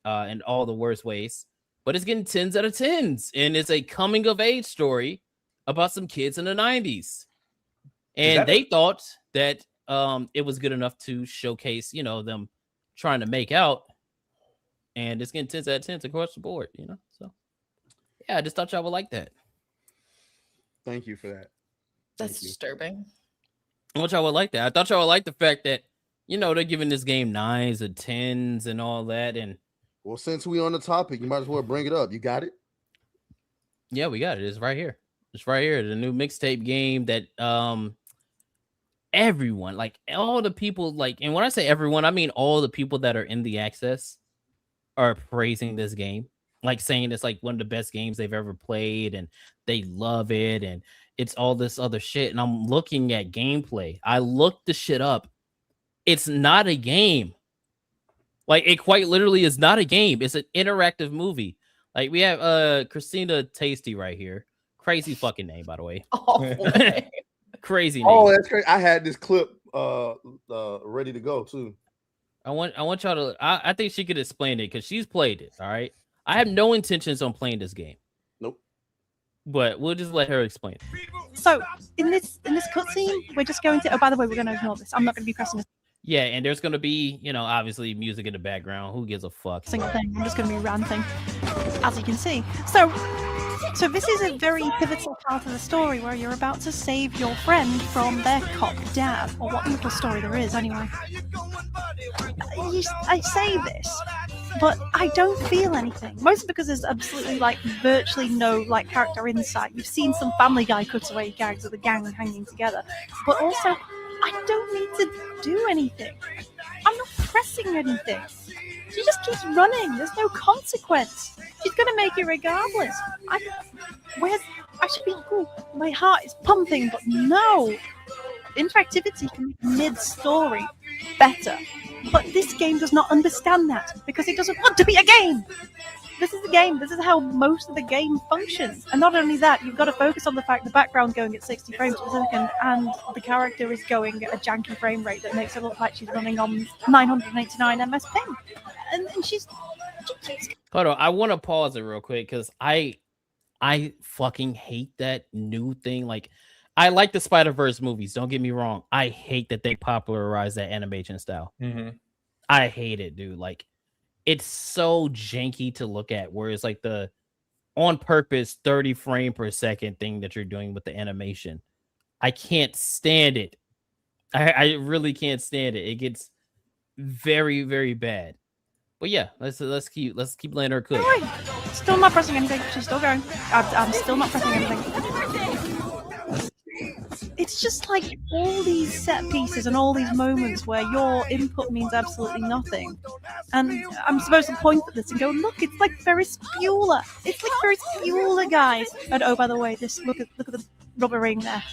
in all the worst ways. But it's getting 10s out of 10s, and it's a coming of age story about some kids in the 90s. And they thought that it was good enough to showcase, you know, them trying to make out. And it's getting 10s out of 10s across the board, you know. So yeah, I just thought y'all would like that. Thank you for that. That's disturbing. I thought y'all would like that. I thought y'all would like the fact that, you know, they're giving this game 9s and 10s and all that. And well, since we on the topic, you might as well bring it up. You got it? Yeah, we got it. It's right here. It's right here. The new Mixtape game that everyone, like all the people, like, and when I say everyone, I mean all the people that are in the access are praising this game, like saying it's like one of the best games they've ever played, and they love it, and it's all this other shit. And I'm looking at gameplay. I looked the shit up. It's not a game. Like, it quite literally is not a game. It's an interactive movie. Like, we have Christina Tasty right here. Crazy fucking name, by the way. Oh, crazy name. Oh, that's crazy. I had this clip ready to go too. I want y'all to. I think she could explain it because she's played it. All right. I have no intentions on playing this game. Nope. But we'll just let her explain it. So in this cutscene, we're just going to. Oh, by the way, we're going to ignore this. I'm not going to be pressing this. Yeah, and there's going to be, you know, obviously music in the background. Who gives a fuck? Single thing. I'm just going to be ranting, as you can see. So this is a very pivotal part of the story where you're about to save your friend from their cop dad, or what little story there is, anyway. I say this, but I don't feel anything. Mostly because there's absolutely, like, virtually no, like, character insight. You've seen some Family Guy cutaway gags of the gang hanging together, but also, I don't need to do anything. I'm not pressing anything. She just keeps running. There's no consequence. She's gonna make it regardless. I should be cool. My heart is pumping, but no. Interactivity can make mid-story better. But this game does not understand that because it doesn't want to be a game. This is the game. This is how most of the game functions. And not only that, you've got to focus on the fact the background going at 60 frames per second and the character is going at a janky frame rate that makes it look like she's running on 989 ms ping. And she keeps... Hold on, I want to pause it real quick because I fucking hate that new thing. Like, I like the Spider-Verse movies. Don't get me wrong. I hate that they popularized that animation style. I hate it, dude. Like, it's so janky to look at, where it's like the on purpose 30 frame per second thing that you're doing with the animation. I can't stand it. I really can't stand it. It gets very, very bad. But yeah, let's keep letting her cook. Still not pressing anything. She's still going. I'm still not pressing anything. It's just like all these set pieces and all these moments where your input means absolutely nothing. And I'm supposed to point at this and go, look, it's like Ferris Bueller. It's like Ferris Bueller, guys. And oh, by the way, look at the rubber ring there.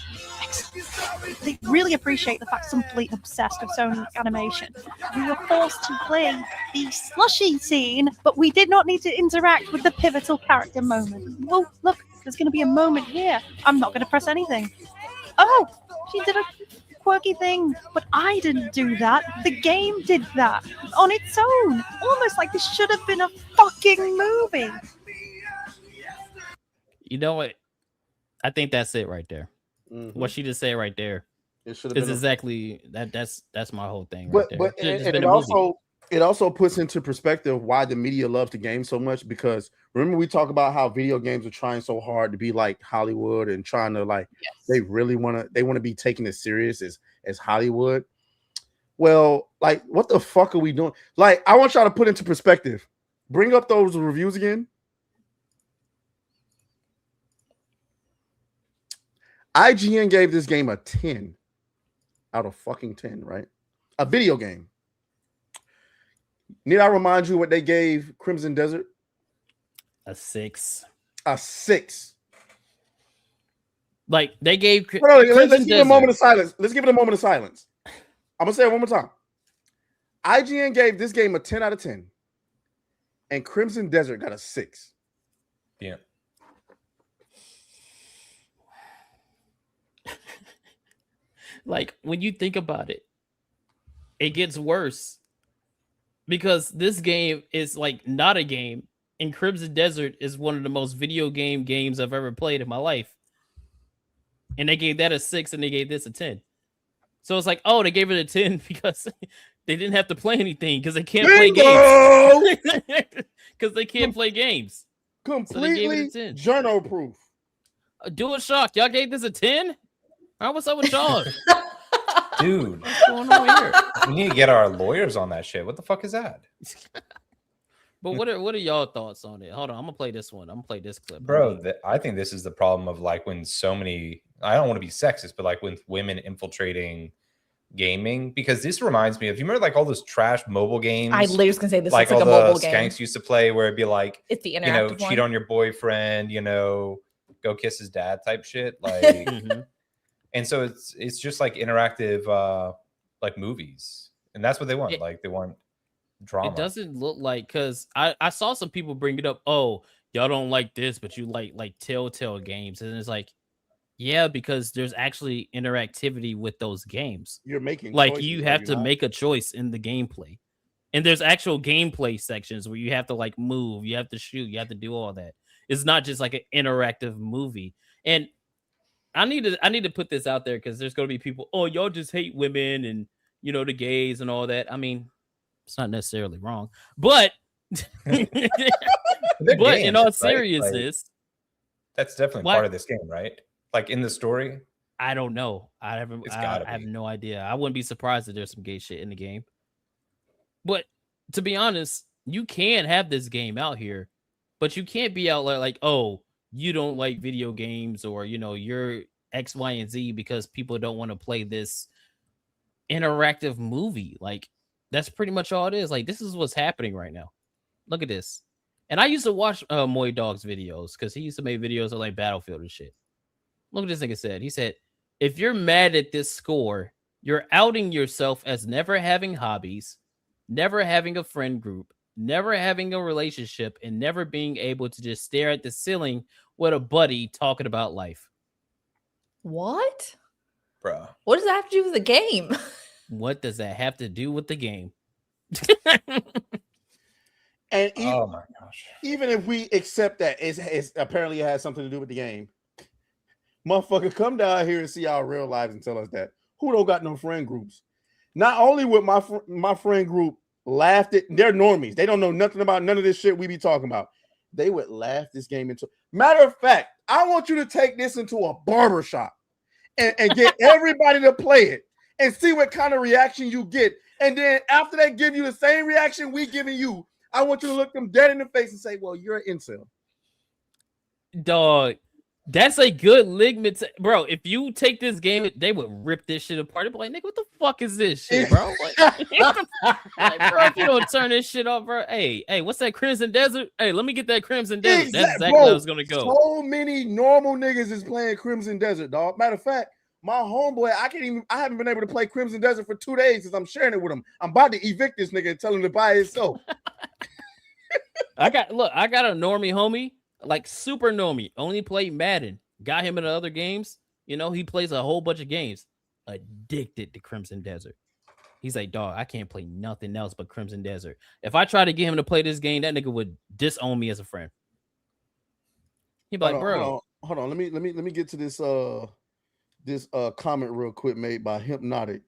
Excellent. They really appreciate the fact somebody obsessed with Sony animation. We were forced to play the slushy scene, but we did not need to interact with the pivotal character moment. Well, look, there's going to be a moment here. I'm not going to press anything. Oh, she did a quirky thing, but I didn't do that. The game did that on its own. Almost like this should have been a fucking movie. You know what? I think that's it right there. What she just said right there is exactly that. That's my whole thing right there. But it also puts into perspective why the media loves the game so much, because remember we talk about how video games are trying so hard to be like Hollywood and trying to like they want to be taken as serious as Hollywood. Well, like what the fuck are we doing? Like I want y'all to put into perspective. Bring up those reviews again. IGN gave this game a 10 out of fucking 10, right? A video game. Need I remind you what they gave Crimson Desert? A 6. A 6. Like they gave. Let's give it a moment of silence. Let's give it a moment of silence. I'm gonna say it one more time. IGN gave this game a 10 out of 10, and Crimson Desert got a 6. Yeah. Like when you think about it, it gets worse. Because this game is like not a game, and Crimson Desert is one of the most video games I've ever played in my life. And they gave that a 6, and they gave this a 10. So it's like, oh, they gave it a 10 because they didn't have to play anything because they can't play games. Because they can't play games. Completely so journal proof. DualShock, y'all gave this a 10? What's up with y'all? Dude, what's going on here? We need to get our lawyers on that shit. What the fuck is that? But what are y'all thoughts on it? Hold on, I'm gonna play this one. I'm gonna play this clip. Bro, I think this is the problem of like when so many, I don't want to be sexist, but like with women infiltrating gaming, because this reminds me of, you remember like all those trash mobile games? I literally was gonna say this like looks all like a mobile the game. skanks used to play where it'd be like, it's the interactive cheat on your boyfriend, go kiss his dad type shit. Like and so it's just like interactive like movies. And that's what they want. Like they want drama. It doesn't look like, because I saw some people bring it up. Oh, y'all don't like this, but you like Telltale games. And it's like, yeah, because there's actually interactivity with those games. You're making like you have to make a choice in the gameplay. And there's actual gameplay sections where you have to like move, you have to shoot, you have to do all that. It's not just like an interactive movie. And I need to put this out there because there's going to be people, oh, y'all just hate women and, the gays and all that. I mean, it's not necessarily wrong, but but in all seriousness, that's definitely part of this game, right? Like in the story. I don't know. I have no idea. I wouldn't be surprised if there's some gay shit in the game. But to be honest, you can have this game out here, but you can't be out like, oh, you don't like video games, or you're X, Y, and Z because people don't want to play this interactive movie. Like that's pretty much all it is. Like this is what's happening right now. Look at this. And I used to watch Moy Dog's videos because he used to make videos of like Battlefield and shit. Look what this nigga said. He said, if you're mad at this score, you're outing yourself as never having hobbies, never having a friend group, never having a relationship, and never being able to just stare at the ceiling with a buddy talking about life. What? Bro. What does that have to do with the game? What does that have to do with the game? And oh my gosh. Even if we accept that it's apparently it has something to do with the game, Motherfucker, come down here and see our real lives and tell us that. Who don't got no friend groups? Not only would my friend group laughed at, they're normies. They don't know nothing about none of this shit we be talking about. They would laugh this game into. Matter of fact, I want you to take this into a barbershop and get everybody to play it and see what kind of reaction you get. And then after they give you the same reaction we giving you, I want you to look them dead in the face and say, well, you're an incel. Dog, that's a good ligament, bro. If you take this game, they would rip this shit apart. They'd be like, nigga, what the fuck is this shit, bro? Like, bro, if you don't turn this shit off, bro. Hey, what's that Crimson Desert? Hey, let me get that Crimson Desert. That's exactly bro, where I was gonna go. So many normal niggas is playing Crimson Desert, dog. Matter of fact, my homeboy, I haven't been able to play Crimson Desert for 2 days since I'm sharing it with him. I'm about to evict this nigga and tell him to buy himself. I got a normie homie, like super normie, only played Madden. Got him in other games. You know, he plays a whole bunch of games. Addicted to Crimson Desert. He's like, dog, I can't play nothing else but Crimson Desert. If I try to get him to play this game, that nigga would disown me as a friend. He'd be like, bro. Hold on. Let me get to this comment real quick made by Hypnotic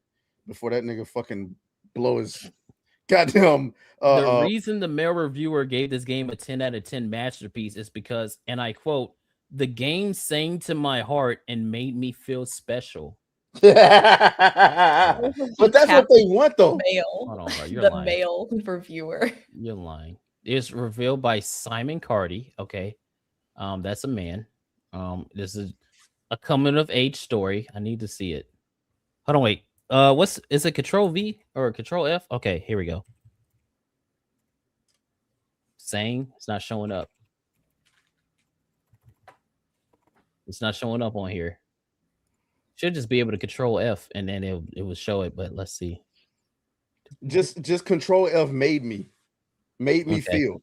before that nigga fucking blow his goddamn. The reason the male reviewer gave this game a 10 out of 10 masterpiece is because, and I quote, the game sang to my heart and made me feel special. But that's what they want, though. Hold on, bro. You're the lying. male reviewer. You're lying. It's revealed by Simon Cardy. Okay, that's a man. This is a coming of age story. I need to see it. Hold on, wait. Is it Control V or Control F? Okay, here we go. Saying it's not showing up. It's not showing up on here. Should just be able to Control F and then it will show it. But let's see. Just Control F made me feel.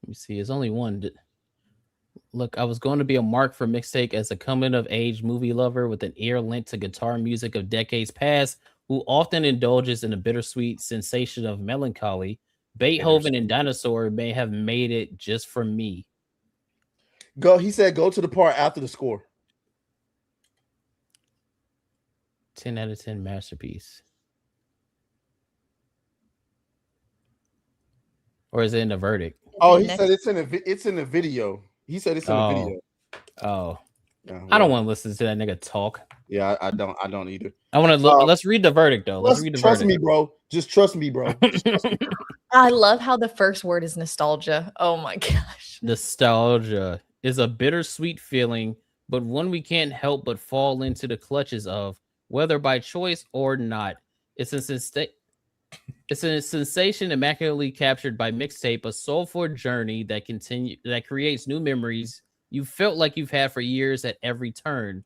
Let me see. It's only one. Look, I was going to be a mark for Mixtape as a coming of age movie lover with an ear linked to guitar music of decades past, who often indulges in a bittersweet sensation of melancholy. Beethoven and Dinosaur may have made it just for me. He said go to the part after the score. 10 out of 10 masterpiece. Or is it in the verdict? Oh, he said it's in the video. He said it's in the video. Oh. Yeah, I don't want to listen to that nigga talk. Yeah, I don't either. I want to look. Let's read the verdict though. Let's read the trust verdict. me, bro. Just trust me, bro. I love how the first word is nostalgia. Oh my gosh. Nostalgia is a bittersweet feeling, but one we can't help but fall into the clutches of, whether by choice or not. It's a sensation immaculately captured by Mixtape, a soulful journey that creates new memories you felt like you've had for years at every turn.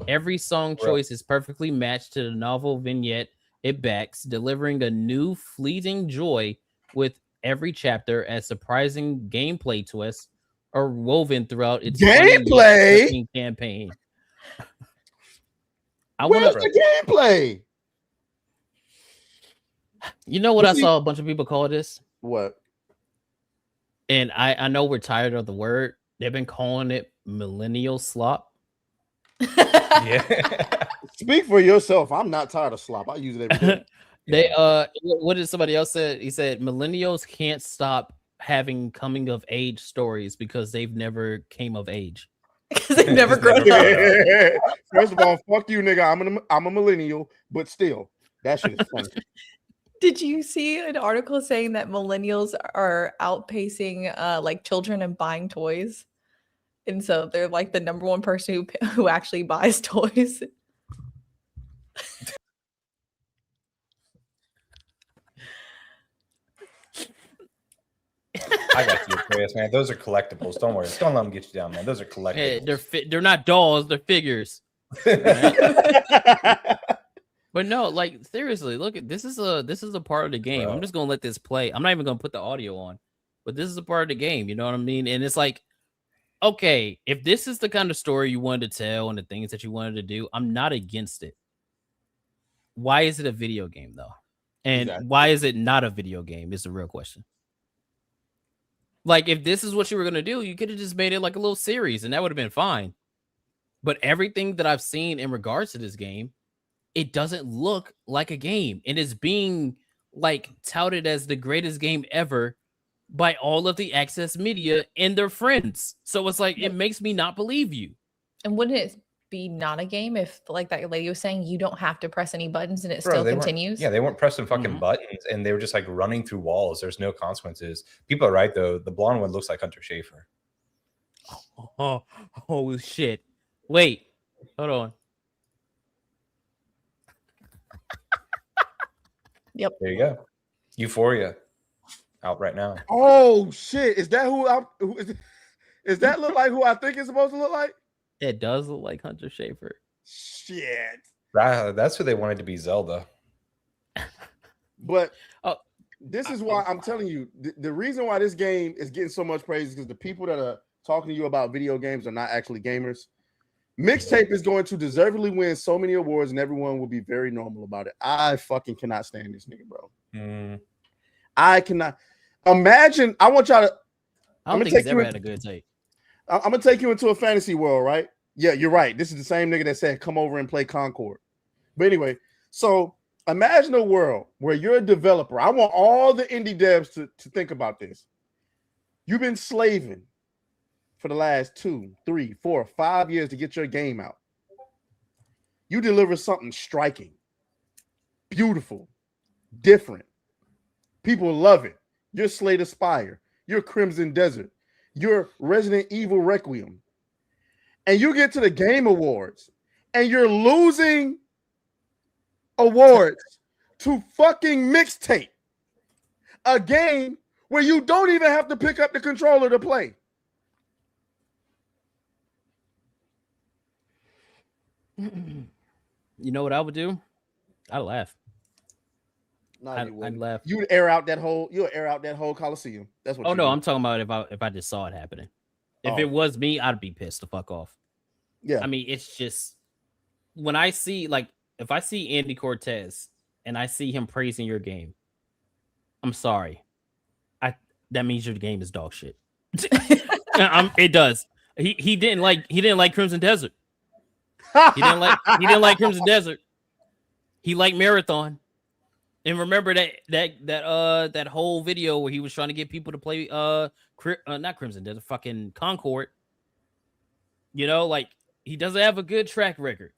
Every song choice is perfectly matched to the novel vignette it backs, delivering a new fleeting joy with every chapter as surprising gameplay twists are woven throughout its gameplay campaign. Where's the gameplay? You know what I saw a bunch of people call this? What? And I know we're tired of the word. They've been calling it millennial slop. Yeah. Speak for yourself. I'm not tired of slop. I use it every day. What did somebody else say? He said millennials can't stop having coming of age stories because they've never came of age. Because they've never grown up. First of all, fuck you, nigga. I'm a millennial, but still, that shit is funny. Did you see an article saying that millennials are outpacing like children in buying toys? And so they're like the number one person who actually buys toys. I got you, Chris, man. Those are collectibles. Don't worry. Don't let them get you down, man. Those are collectibles. Hey, they're not dolls. They're figures. But no, like seriously, look at this is a part of the game. Bro. I'm just gonna let this play. I'm not even gonna put the audio on, but this is a part of the game. You know what I mean? And it's like, okay, if this is the kind of story you wanted to tell and the things that you wanted to do, I'm not against it. Why is it a video game though? And why is it not a video game? Is the real question. Like, if this is what you were gonna do, you could have just made it like a little series, and that would have been fine. But everything that I've seen in regards to this game, it doesn't look like a game, and it's being like touted as the greatest game ever by all of the access media and their friends. So it's like, it makes me not believe you. And wouldn't it be not a game if, like that lady was saying, you don't have to press any buttons and it Bro, still they weren't- continues? Yeah, they weren't pressing fucking buttons, and they were just like running through walls. There's no consequences. People are right though. The blonde one looks like Hunter Schafer. Oh shit! Wait, hold on. Yep. There you go. Euphoria, out right now. Oh shit! Is that is that look like who I think it's supposed to look like? It does look like Hunter Schafer. Shit. That's who they wanted to be Zelda. But this is why I'm telling you, the reason why this game is getting so much praise is because the people that are talking to you about video games are not actually gamers. Mixtape is going to deservedly win so many awards, and everyone will be very normal about it. I fucking cannot stand this nigga, bro. I cannot imagine. I want y'all to. I don't think he's ever had a good take. I'm gonna take you into a fantasy world, right? Yeah, you're right. This is the same nigga that said, "Come over and play Concord." But anyway, so imagine a world where you're a developer. I want all the indie devs to think about this. You've been slaving for the last 2, 3, 4, 5 years to get your game out. You deliver something striking, beautiful, different. People love it. You're Slay Spire. You're Crimson Desert. You're Resident Evil Requiem. And you get to the Game Awards and you're losing awards to fucking Mixtape, a game where you don't even have to pick up the controller to play. You know what I would do? I'd laugh. No, I'd laugh. You'd air out that whole Coliseum. That's what. Oh no, I'm talking about if I just saw it happening. If it was me, I'd be pissed the fuck off. Yeah. I mean, it's just when I see, like, if I see Andy Cortez and I see him praising your game, I'm sorry. That means your game is dog shit. It does. He didn't like Crimson Desert. He didn't like Crimson Desert. He liked Marathon. And remember that whole video where he was trying to get people to play not Crimson Desert, fucking Concord. You know, like, he doesn't have a good track record.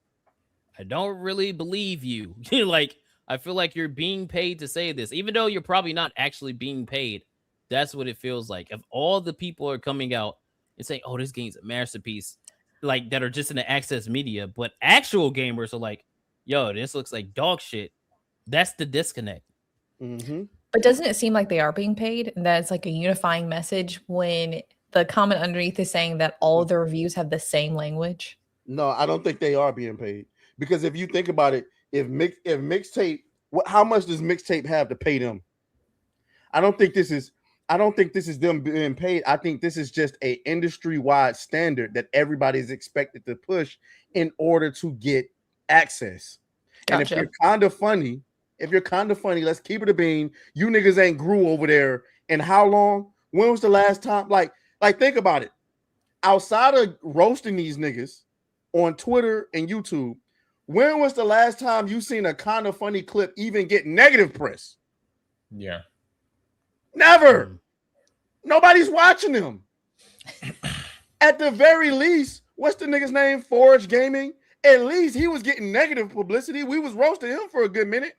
I don't really believe you. Like, I feel like you're being paid to say this, even though you're probably not actually being paid. That's what it feels like. If all the people are coming out and saying, "Oh, this game's a masterpiece," like, that are just in the access media, but actual gamers are like, "Yo, this looks like dog shit." That's the disconnect. Mm-hmm. But doesn't it seem like they are being paid, and that it's like a unifying message when the comment underneath is saying that all of the reviews have the same language? No, I don't think they are being paid, because if you think about it, if Mixtape, how much does Mixtape have to pay them? I don't think this is them being paid. I think this is just a industry-wide standard that everybody is expected to push in order to get access. Gotcha. And if you're kind of funny, let's keep it a bean. You niggas ain't grew over there in how long? When was the last time? Like think about it. Outside of roasting these niggas on Twitter and YouTube, when was the last time you seen a kind of funny clip even get negative press? Yeah. Never. Nobody's watching them. At the very least, what's the nigga's name? Forge Gaming. At least he was getting negative publicity. We was roasting him for a good minute.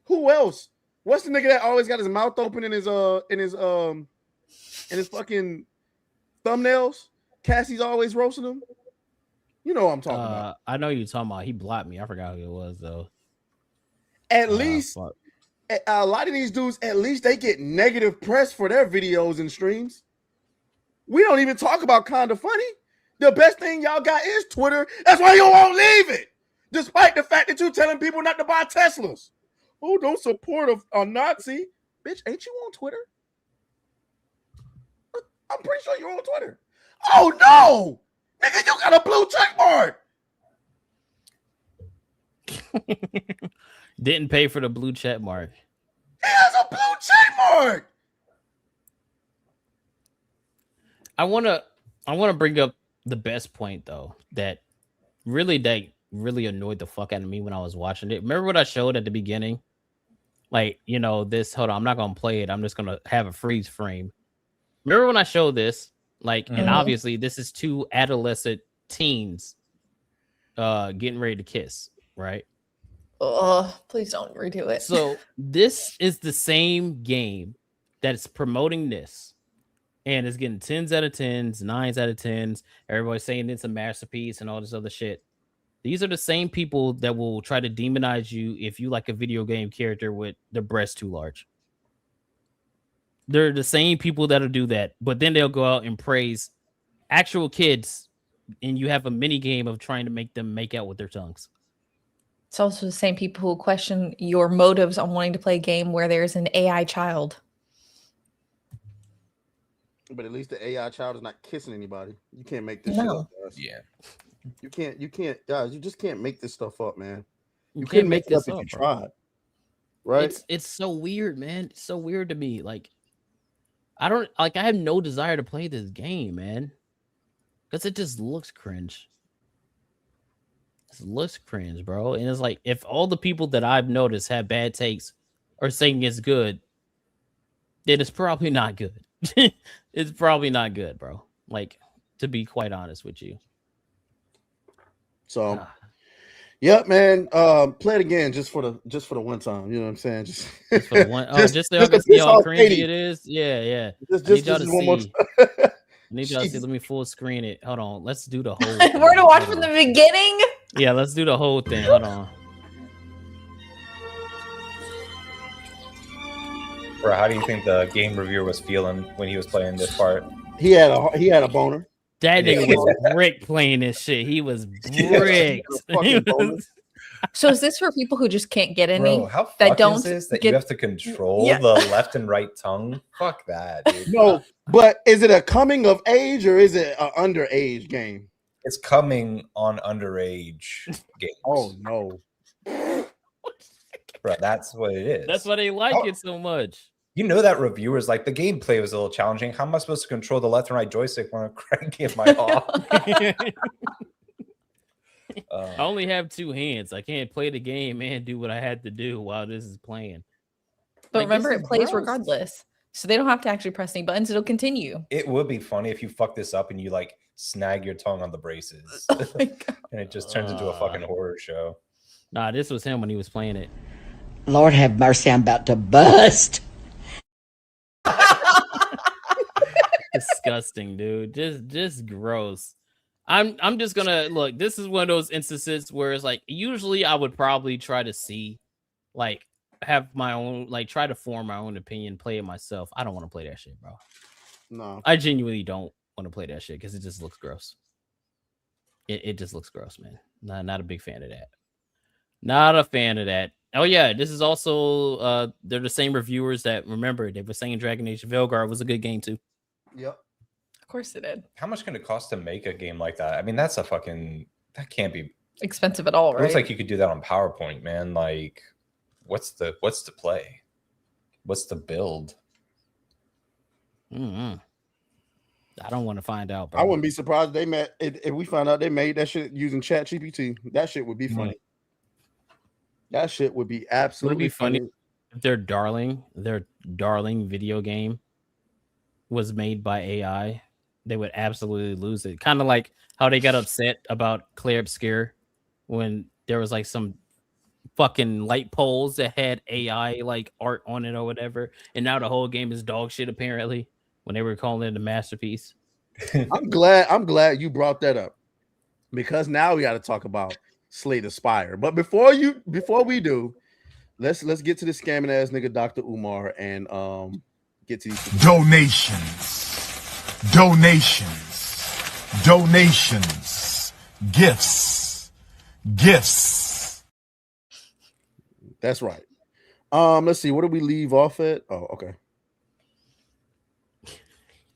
Who else? What's the nigga that always got his mouth open in his fucking thumbnails? Cassie's always roasting him. You know what I'm talking about. I know you're talking about. He blocked me. I forgot who it was though. At least a lot of these dudes, at least they get negative press for their videos and streams. We don't even talk about kind of funny. The best thing y'all got is Twitter. That's why you won't leave it, despite the fact that you're telling people not to buy Teslas. Oh, don't support a Nazi. Bitch, ain't you on Twitter? I'm pretty sure you're on Twitter. Oh, no. Nigga, you got a blue check mark. Didn't pay for the blue check mark. He has a blue check mark. I wanna bring up the best point though that really annoyed the fuck out of me when I was watching it. Remember what I showed at the beginning? Like, this, hold on, I'm not gonna play it. I'm just gonna have a freeze frame. Remember when I showed this? Like, and obviously this is two adolescent teens getting ready to kiss, right? Oh, please don't redo it. So this is the same game that's promoting this. And it's getting 10s out of 10s, 9s out of 10s. Everybody's saying it's a masterpiece and all this other shit. These are the same people that will try to demonize you if you like a video game character with the breast too large. They're the same people that'll do that, but then they'll go out and praise actual kids, and you have a mini game of trying to make them make out with their tongues. It's also the same people who question your motives on wanting to play a game where there's an AI child. But at least the AI child is not kissing anybody. You can't make this shit up, guys. Yeah. You can't, guys. You just can't make this stuff up, man. You can't make it up this if up, you bro. tried. Right? It's so weird, man. It's so weird to me. Like, I have no desire to play this game, man. Because it just looks cringe. It looks cringe, bro. And it's like, if all the people that I've noticed have bad takes or saying it's good, then it's probably not good. It's probably not good, bro. Like, to be quite honest with you. So, yeah, man. Play it again just for the one time. You know what I'm saying? Just for the one. Just so y'all can see how cringy it is. Yeah. Just one more time. I need y'all to see. Let me full screen it. Hold on. Let's do the whole thing. We're gonna watch from the beginning. Yeah, let's do the whole thing. Hold on. Bro, how do you think the game reviewer was feeling when he was playing this part? He had a boner. That nigga was brick playing this shit. He was bricked. So is this for people who just can't get any? Bro, how that don't is this that get... you have to control the left and right tongue? Fuck that, dude. No, but is it a coming of age or is it an underage game? It's coming on underage games. Oh no. Bro, that's what it is. That's why they like it so much. You know that reviewers like the gameplay was a little challenging. How am I supposed to control the left and right joystick when I'm cranking my off? I only have two hands. I can't play the game and do what I had to do while this is playing. But remember, it plays regardless. So they don't have to actually press any buttons. It'll continue. It would be funny if you fuck this up and you like snag your tongue on the braces. And it just turns into a fucking horror show. Nah, this was him when he was playing it. Lord have mercy, I'm about to bust. Disgusting, dude. Just gross. I'm just gonna look. This is one of those instances where it's like usually I would probably try to see, like, have my own, like, try to form my own opinion, play it myself. I don't want to play that shit, bro. No, I genuinely don't want to play that shit because it just looks gross. It just looks gross, man. Not a big fan of that. Not a fan of that. Oh yeah, this is also they're the same reviewers that, remember, they were saying Dragon Age Veilguard was a good game too. Yep. Of course it did. How much can it cost to make a game like that? I mean, that can't be expensive at all, right? It looks like you could do that on PowerPoint, man. Like, what's the play? What's the build? I don't want to find out, bro. I wouldn't be surprised if we found out they made that shit using ChatGPT. That shit would be funny. That shit would be absolutely funny. If their darling video game was made by AI. They would absolutely lose it. Kind of like how they got upset about Claire Obscure when there was like some fucking light poles that had AI like art on it or whatever, and now the whole game is dog shit apparently when they were calling it a masterpiece. I'm glad you brought that up because now we got to talk about Slay the Spire. But before we do, let's get to the scamming ass nigga Dr. Umar and get to these donations, gifts. That's right. Let's see. What did we leave off at? Oh, okay.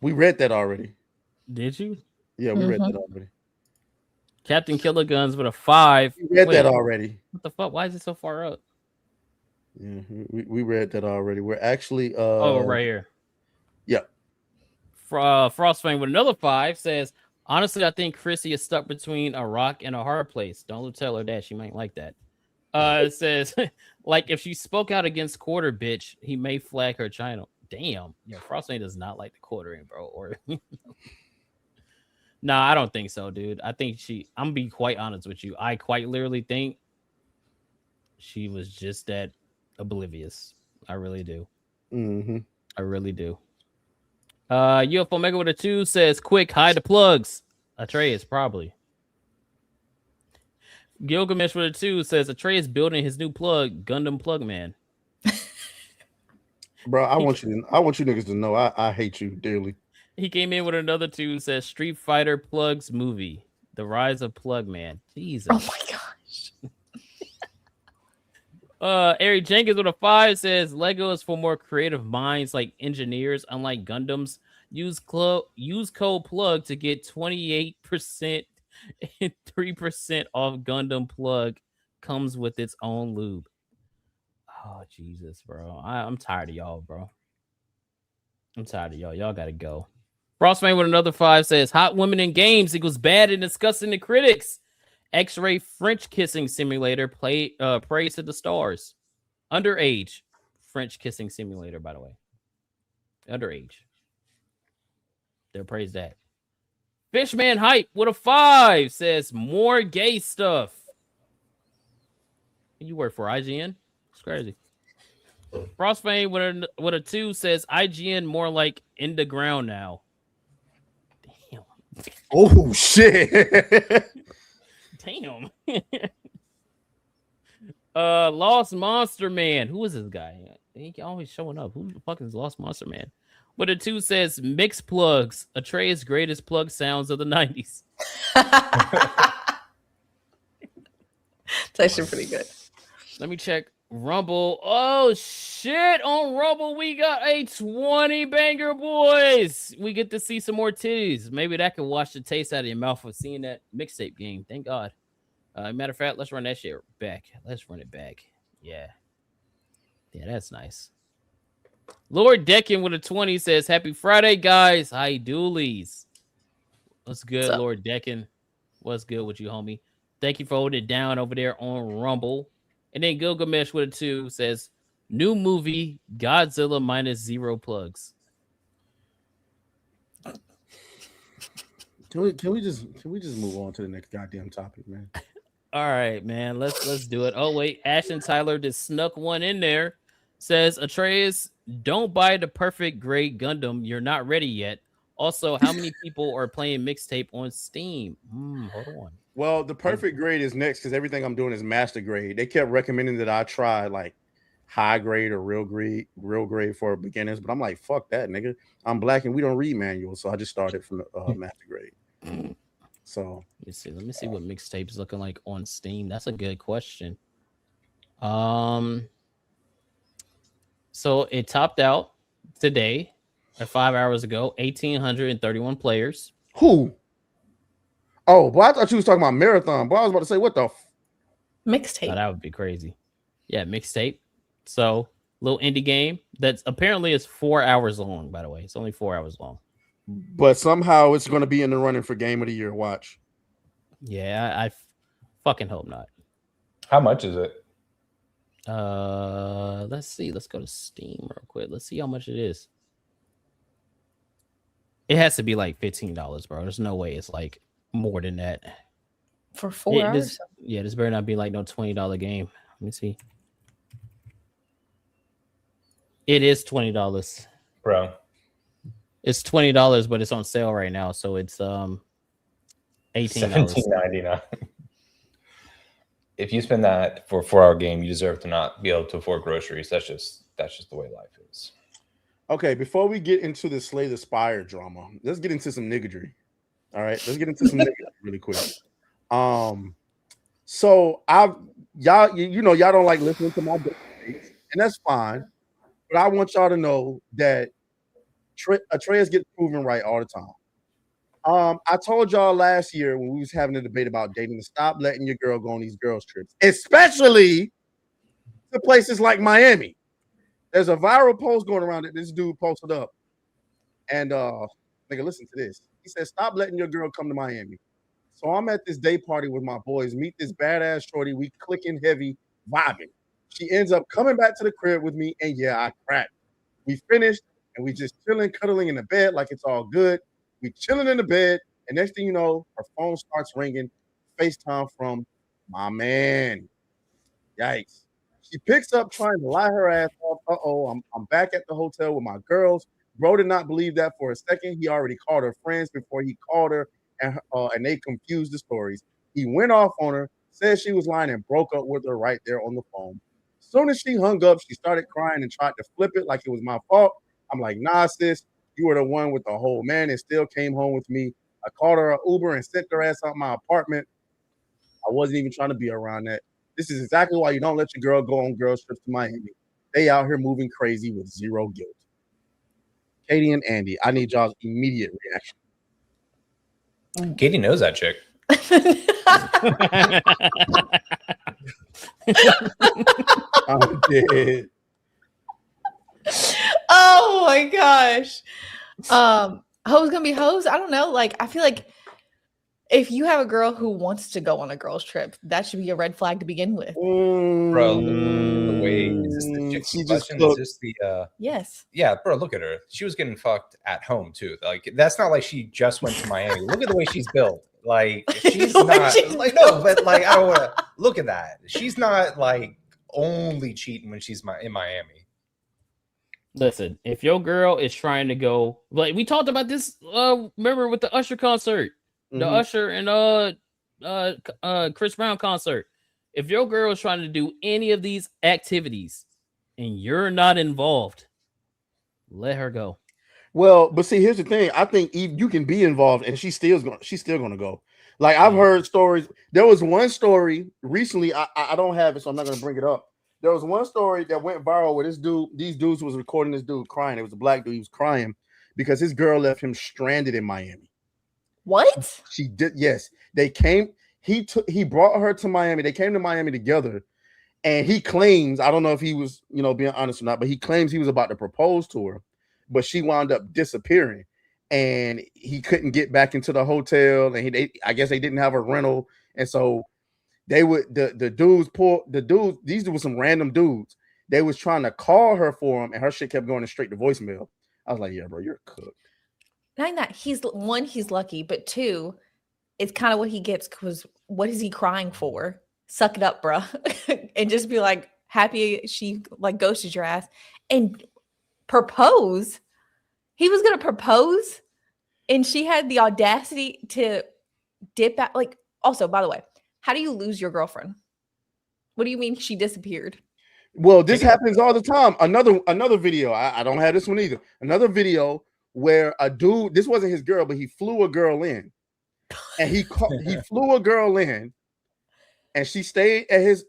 We read that already. Did you? Yeah, we read that already. Captain Killer Guns with a 5. We read that already. What the fuck? Why is it so far up? Yeah, we read that already. We're actually right here. Yep. Frostfang with another 5 says, honestly, I think Chrissy is stuck between a rock and a hard place. Don't tell her that. She might like that. It says, like, if she spoke out against Quarter Bitch, he may flag her channel. Damn. Yeah, Frostfang does not like the quartering, bro. Or nah, I don't think so, dude. I think I'm gonna be quite honest with you. I quite literally think she was just that oblivious. I really do. Mm-hmm. I really do. UFO Mega with a 2 says, quick, hide the plugs. Atreus, probably. Gilgamesh with a 2 says, Atreus building his new plug, Gundam Plug Man. Bro, I want you niggas to know I hate you dearly. He came in with another 2 says, Street Fighter Plugs movie, The Rise of Plug Man. Jesus. Oh my gosh. Eric Jenkins with a 5 says, Lego is for more creative minds like engineers, unlike Gundams. Use code plug to get 28% and 3% off Gundam Plug. Comes with its own lube. Oh, Jesus, bro. I'm tired of y'all, bro. I'm tired of y'all. Y'all gotta go. Frostman with another 5 says, hot women in games equals bad and disgusting to critics. X-ray French kissing simulator praise to the stars. Underage French kissing simulator, by the way. Underage. They'll praise that. Fishman Hype with a 5 says, more gay stuff. You work for IGN? It's crazy. Frostfang with a 2 says, IGN more like in the ground now. Damn. Oh, shit. Damn. Lost Monster Man. Who is this guy? He always showing up. Who the fuck is Lost Monster Man? But a 2 says, mix plugs. Atreus' greatest plug sounds of the 90s. It's actually pretty good. Let me check Rumble. Oh, shit. On Rumble, we got a 20 banger, boys. We get to see some more titties. Maybe that can wash the taste out of your mouth of seeing that mixtape game. Thank God. Matter of fact, let's run that shit back. Let's run it back. Yeah. Yeah, that's nice. Lord Deccan with a 20 says, happy Friday, guys. Hi, doolies. What's good, Lord Deccan? What's good with you, homie? Thank you for holding it down over there on Rumble. And then Gilgamesh with a 2 says, new movie, Godzilla minus 0 plugs. Can we just move on to the next goddamn topic, man? All right, man. Let's do it. Oh, wait. Ashton Tyler just snuck one in there. Says, Atreus, don't buy the perfect grade Gundam. You're not ready yet. Also, how many people are playing mixtape on Steam? Hold on. Well, the perfect grade is next because everything I'm doing is master grade. They kept recommending that I try like high grade or real grade for beginners, but I'm like, fuck that, nigga. I'm black and we don't read manuals, so I just started from the master grade. So let me see what mixtape is looking like on Steam. That's a good question. So it topped out today, 5 hours ago, 1,831 players. Who? Oh, boy, I thought you was talking about marathon. Boy, I was about to say, what the mixtape? Oh, that would be crazy. Yeah, mixtape. So little indie game that's apparently is 4 hours long, by the way. It's only 4 hours long. But somehow it's going to be in the running for game of the year. Watch. Yeah, I fucking hope not. How much is it? Let's see. Let's go to Steam real quick. Let's see how much it is. It has to be like $15, bro. There's no way it's like more than that. For 4 hours? This better not be like no $20 game. Let me see. It is $20. Bro. It's $20, but it's on sale right now, so it's $18. $17.99. If you spend that for a 4-hour game, you deserve to not be able to afford groceries. That's just the way life is. Okay, before we get into the Slay the Spire drama, let's get into some niggery. All right, let's get into some niggery really quick. So y'all don't like listening to my debates, and that's fine. But I want y'all to know that Atreus gets proven right all the time. I told y'all last year when we was having a debate about dating to stop letting your girl go on these girls trips, especially to places like Miami. There's a viral post going around that this dude posted up, and let nigga, listen to this. He said, stop letting your girl come to Miami. So I'm at this day party with my boys, meet this badass shorty, we clicking heavy, vibing. She ends up coming back to the crib with me, and yeah, I cracked. We finished, and we just chilling, cuddling in the bed like it's all good. We chilling in the bed, and next thing you know, her phone starts ringing, FaceTime from my man. Yikes. She picks up trying to lie her ass off. I'm back at the hotel with my girls. Bro did not believe that for a second. He already called her friends before he called her, and they confused the stories. He went off on her, said she was lying, and broke up with her right there on the phone. As soon as she hung up, she started crying and tried to flip it like it was my fault. I'm like, nah, sis, you were the one with the whole man and still came home with me. I called her an Uber and sent her ass out my apartment. I wasn't even trying to be around that. This is exactly why you don't let your girl go on girl trips to Miami. They out here moving crazy with zero guilt. Katie and Andy, I need y'all's immediate reaction. Katie knows that chick. I'm dead. Oh my gosh. Hoes gonna be hoes? I don't know. Like, I feel like if you have a girl who wants to go on a girl's trip, that should be a red flag to begin with. Bro, the way is this the chick's question? Is this the Yes. Yeah, bro, look at her. She was getting fucked at home too. Like, that's not like she just went to Miami. Look at the way she's built. Like, she's not like, no, but like, I don't want to look at that. She's not like only cheating when she's in Miami. Listen, if your girl is trying to go, like we talked about this, remember with the Usher concert, the Usher and Chris Brown concert. If your girl is trying to do any of these activities and you're not involved, let her go. Well, but see, here's the thing. I think you can be involved, and she's still gonna go. Like, I've heard stories. There was one story recently. I don't have it, so I'm not gonna bring it up. There was one story that went viral where these dudes was recording this dude crying. It was a black dude. He was crying because his girl left him stranded in Miami. What? She did. Yes, they came. He brought her to Miami. They came to Miami together, and he claims, I don't know if he was, being honest or not, but he claims he was about to propose to her, but she wound up disappearing, and he couldn't get back into the hotel, and I guess they didn't have a rental, and so they would the dudes. These were some random dudes. They was trying to call her for him, and her shit kept going straight to voicemail. I was like, yeah, bro, you're cooked. Not that he's lucky, but two, it's kind of what he gets, because what is he crying for? Suck it up, bro. And just be like happy she like ghosted your ass and propose. He was gonna propose, and she had the audacity to dip out. Like, also, by the way, how do you lose your girlfriend? What do you mean she disappeared? Well, this happens all the time. Another video. I don't have this one either. Another video where a dude, this wasn't his girl, but he flew a girl in, and he flew a girl in, and she stayed at his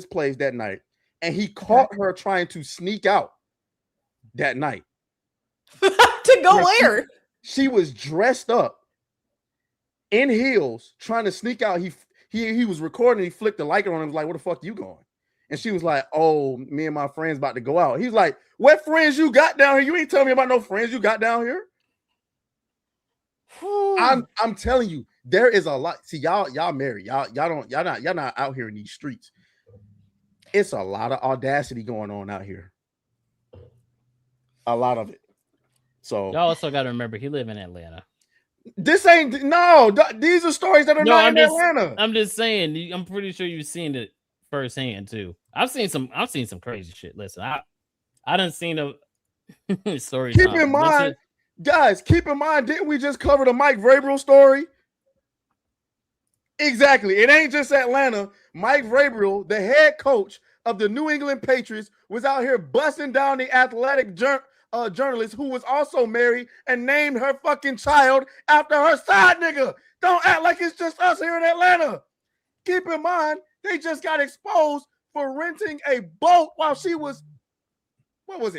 place that night, and he caught her trying to sneak out that night. To go where? She was dressed up in heels trying to sneak out. He was recording. He flicked the lighter on him. Was like, "Where the fuck you going?" And she was like, "Oh, me and my friends about to go out." He's like, "What friends you got down here? You ain't telling me about no friends you got down here." I'm telling you, there is a lot. See, y'all married. Y'all not out here in these streets. It's a lot of audacity going on out here. A lot of it. So y'all also got to remember he live in Atlanta. This ain't these are stories that are not in Atlanta. I'm just saying, I'm pretty sure you've seen it firsthand too. I've seen some crazy shit. Listen, I done seen a story. Keep in mind, guys, didn't we just cover the Mike Vrabel story? Exactly. It ain't just Atlanta. Mike Vrabel, the head coach of the New England Patriots, was out here busting down the athletic journalist who was also married and named her fucking child after her side nigga. Don't act like it's just us here in Atlanta. Keep in mind, they just got exposed for renting a boat while she was,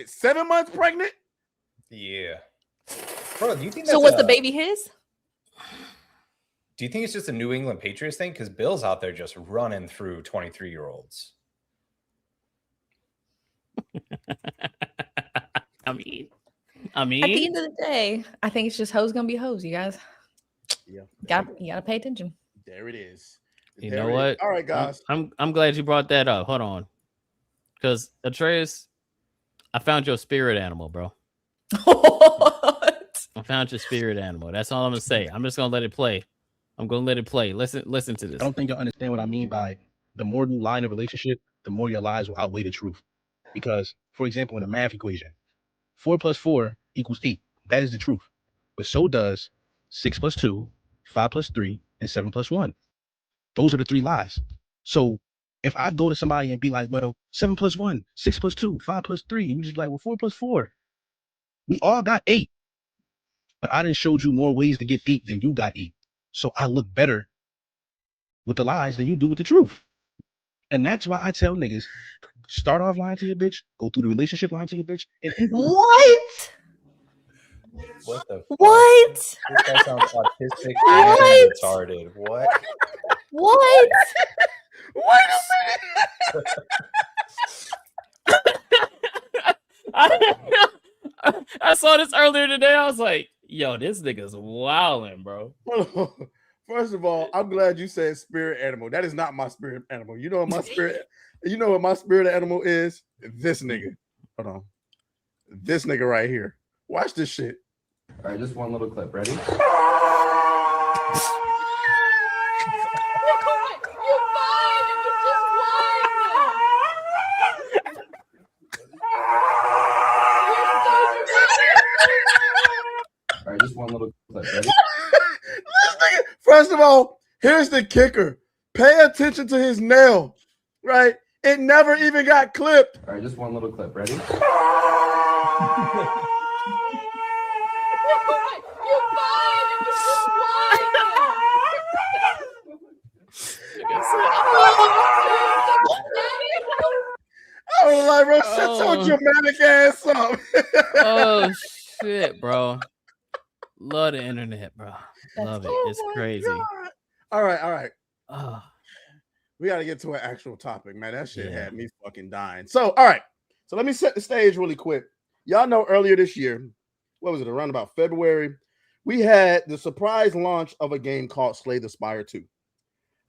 7 months pregnant? Yeah. Bro, do you think so? Was the baby his? Do you think it's just a New England Patriots thing? Because Bill's out there just running through 23-year-olds. I mean, I mean, at the end of the day, I think it's just hoes gonna be hoes, you guys. Yeah. You gotta pay attention. There it is. you There know it what? is. All right, guys. I'm glad you brought that up. Hold on, because Atreus, I found your spirit animal, bro. I found your spirit animal. That's all I'm gonna say. I'm just gonna let it play. I'm gonna let it play. Listen to this. I don't think y'all understand what I mean by the more you lie in a relationship, the more your lies will outweigh the truth. Because, for example, in a math equation, 4 plus 4 equals 8. That is the truth. But so does 6 plus 2, 5 plus 3, and 7 plus 1. Those are the 3 lies. So if I go to somebody and be like, well, 7 plus 1, 6 plus 2, 5 plus 3, and you just be like, well, 4 plus 4. We all got 8. But I done showed you more ways to get 8 than you got 8. So I look better with the lies than you do with the truth. And that's why I tell niggas, start off lying to your bitch, go through the relationship lying to your bitch, and What? What the fuck? What? This guy sounds autistic What? and retarded. What? What? Wait a minute. I saw this earlier today. I was like, yo, this nigga's wilding, bro. First of all, I'm glad you said spirit animal. That is not my spirit animal. You know what my spirit animal is? This nigga. Hold on. This nigga right here. Watch this shit. All right, just one little clip. Ready? All right, just one little clip. Ready? First of all, here's the kicker. Pay attention to his nail, right? It never even got clipped. All right, just one little clip. Ready? I was like, bro, shut your dramatic ass up. Oh shit, bro. Love the internet, bro. Love it. It's crazy. God. All right. Oh. We got to get to an actual topic, man. That shit had me fucking dying. So, all right. So let me set the stage really quick. Y'all know earlier this year, what was it, around about February, we had the surprise launch of a game called Slay the Spire 2.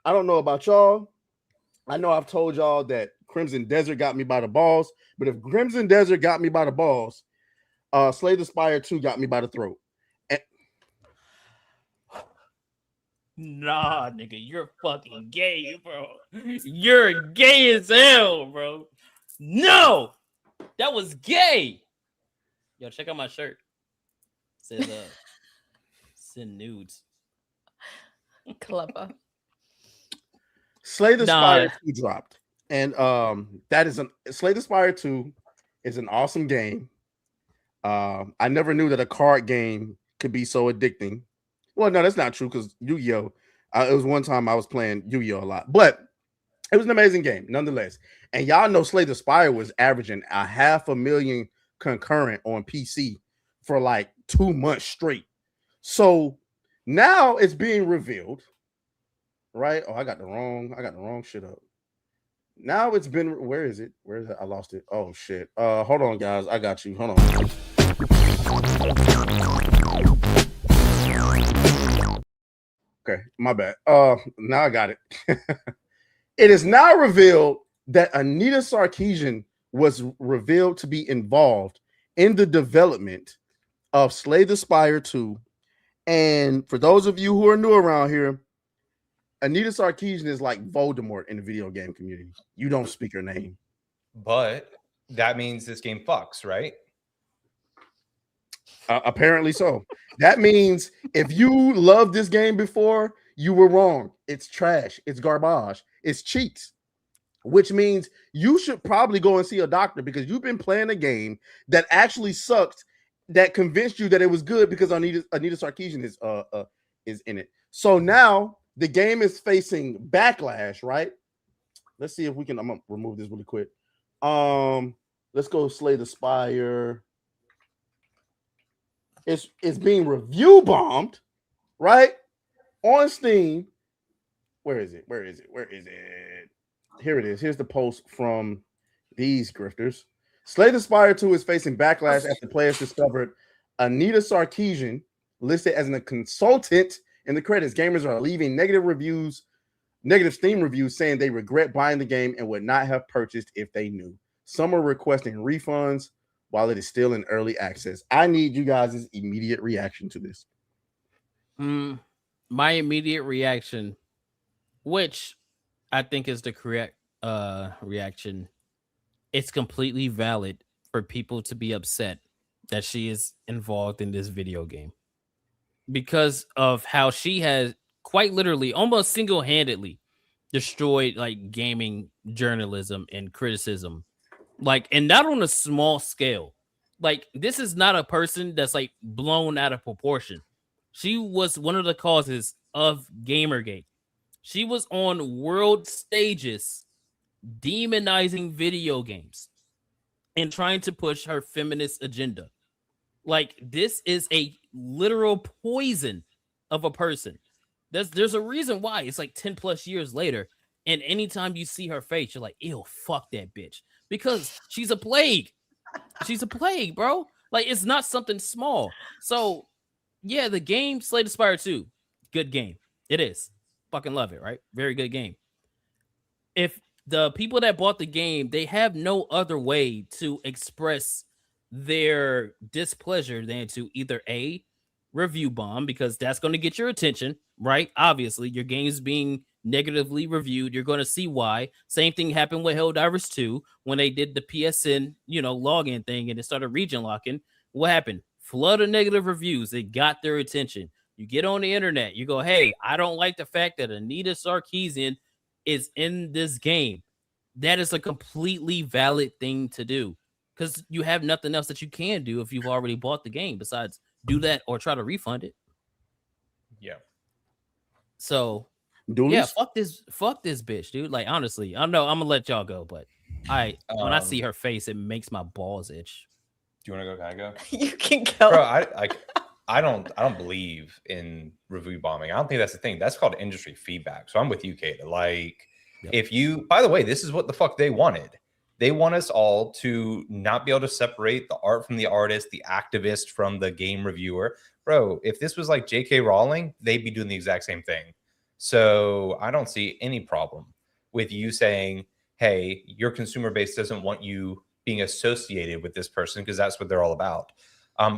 I don't know about y'all. I know I've told y'all that Crimson Desert got me by the balls, but if Crimson Desert got me by the balls, Slay the Spire 2 got me by the throat. Nah, nigga, you're fucking gay, bro. You're gay as hell, bro. No, that was gay. Yo, check out my shirt. It says send nudes. Clever. Slay the Spire 2 dropped, and that is Slay the Spire 2 is an awesome game. I never knew that a card game could be so addicting. Well, no, that's not true because Yu-Gi-Oh! It was one time I was playing Yu-Gi-Oh! A lot, but it was an amazing game nonetheless. And y'all know Slay the Spire was averaging 500,000 concurrent on PC for like 2 months straight. So now it's being revealed, right? Oh, I got the wrong shit up. Now it's been, where is it? I lost it. Oh shit. Hold on, guys. I got you. Hold on. Okay, my bad. Now I got it. It is now revealed that Anita Sarkeesian was revealed to be involved in the development of Slay the Spire 2. And for those of you who are new around here, Anita Sarkeesian is like Voldemort in the video game community. You don't speak her name. But that means this game fucks, right? Apparently so. That means if you loved this game before, you were wrong. It's trash. It's garbage. It's cheats. Which means you should probably go and see a doctor because you've been playing a game that actually sucked, that convinced you that it was good because Anita Sarkeesian is in it. So now the game is facing backlash, right? Let's see if we can. I'm gonna remove this really quick. Let's go Slay the Spire. It's being review bombed, right? On Steam. Where is it? Here it is. Here's the post from these grifters. Slay the Spire 2 is facing backlash after players discovered Anita Sarkeesian listed as a consultant in the credits. Gamers are leaving negative Steam reviews saying they regret buying the game and would not have purchased if they knew. Some are requesting refunds while it is still in early access. I need you guys' immediate reaction to this. My immediate reaction, which I think is the correct reaction, it's completely valid for people to be upset that she is involved in this video game because of how she has quite literally almost single-handedly destroyed like gaming journalism and criticism, like, and not on a small scale. Like, this is not a person that's like blown out of proportion. She was one of the causes of Gamergate. She was on world stages demonizing video games and trying to push her feminist agenda. Like, this is a literal poison of a person. There's a reason why it's like 10 plus years later, and anytime you see her face, you're like, ew, fuck that bitch. Because she's a plague. She's a plague, bro. Like, it's not something small. So, yeah, the game Slay the Spire 2, good game. It is. Fucking love it, right? Very good game. If the people that bought the game, they have no other way to express their displeasure than to either A, review bomb, because that's going to get your attention, right? Obviously, your game's being negatively reviewed. You're going to see why. Same thing happened with Helldivers 2 when they did the PSN, login thing and it started region locking. What happened? Flood of negative reviews. It got their attention. You get on the internet. You go, hey, I don't like the fact that Anita Sarkeesian is in this game. That is a completely valid thing to do because you have nothing else that you can do if you've already bought the game besides do that or try to refund it. Yeah. So, Duelist? yeah, fuck this bitch, dude. Like, honestly, I know I'm gonna let y'all go, but when I see her face, it makes my balls itch. Do you want to go? Can I go? You can go. Bro, I don't believe in review bombing. I don't think that's the thing. That's called industry feedback. So I'm with you, Kate. Like, if you, by the way, this is what the fuck they wanted. They want us all to not be able to separate the art from the artist, the activist from the game reviewer. Bro, if this was like J.K. Rowling, they'd be doing the exact same thing. So I don't see any problem with you saying, hey, your consumer base doesn't want you being associated with this person because that's what they're all about.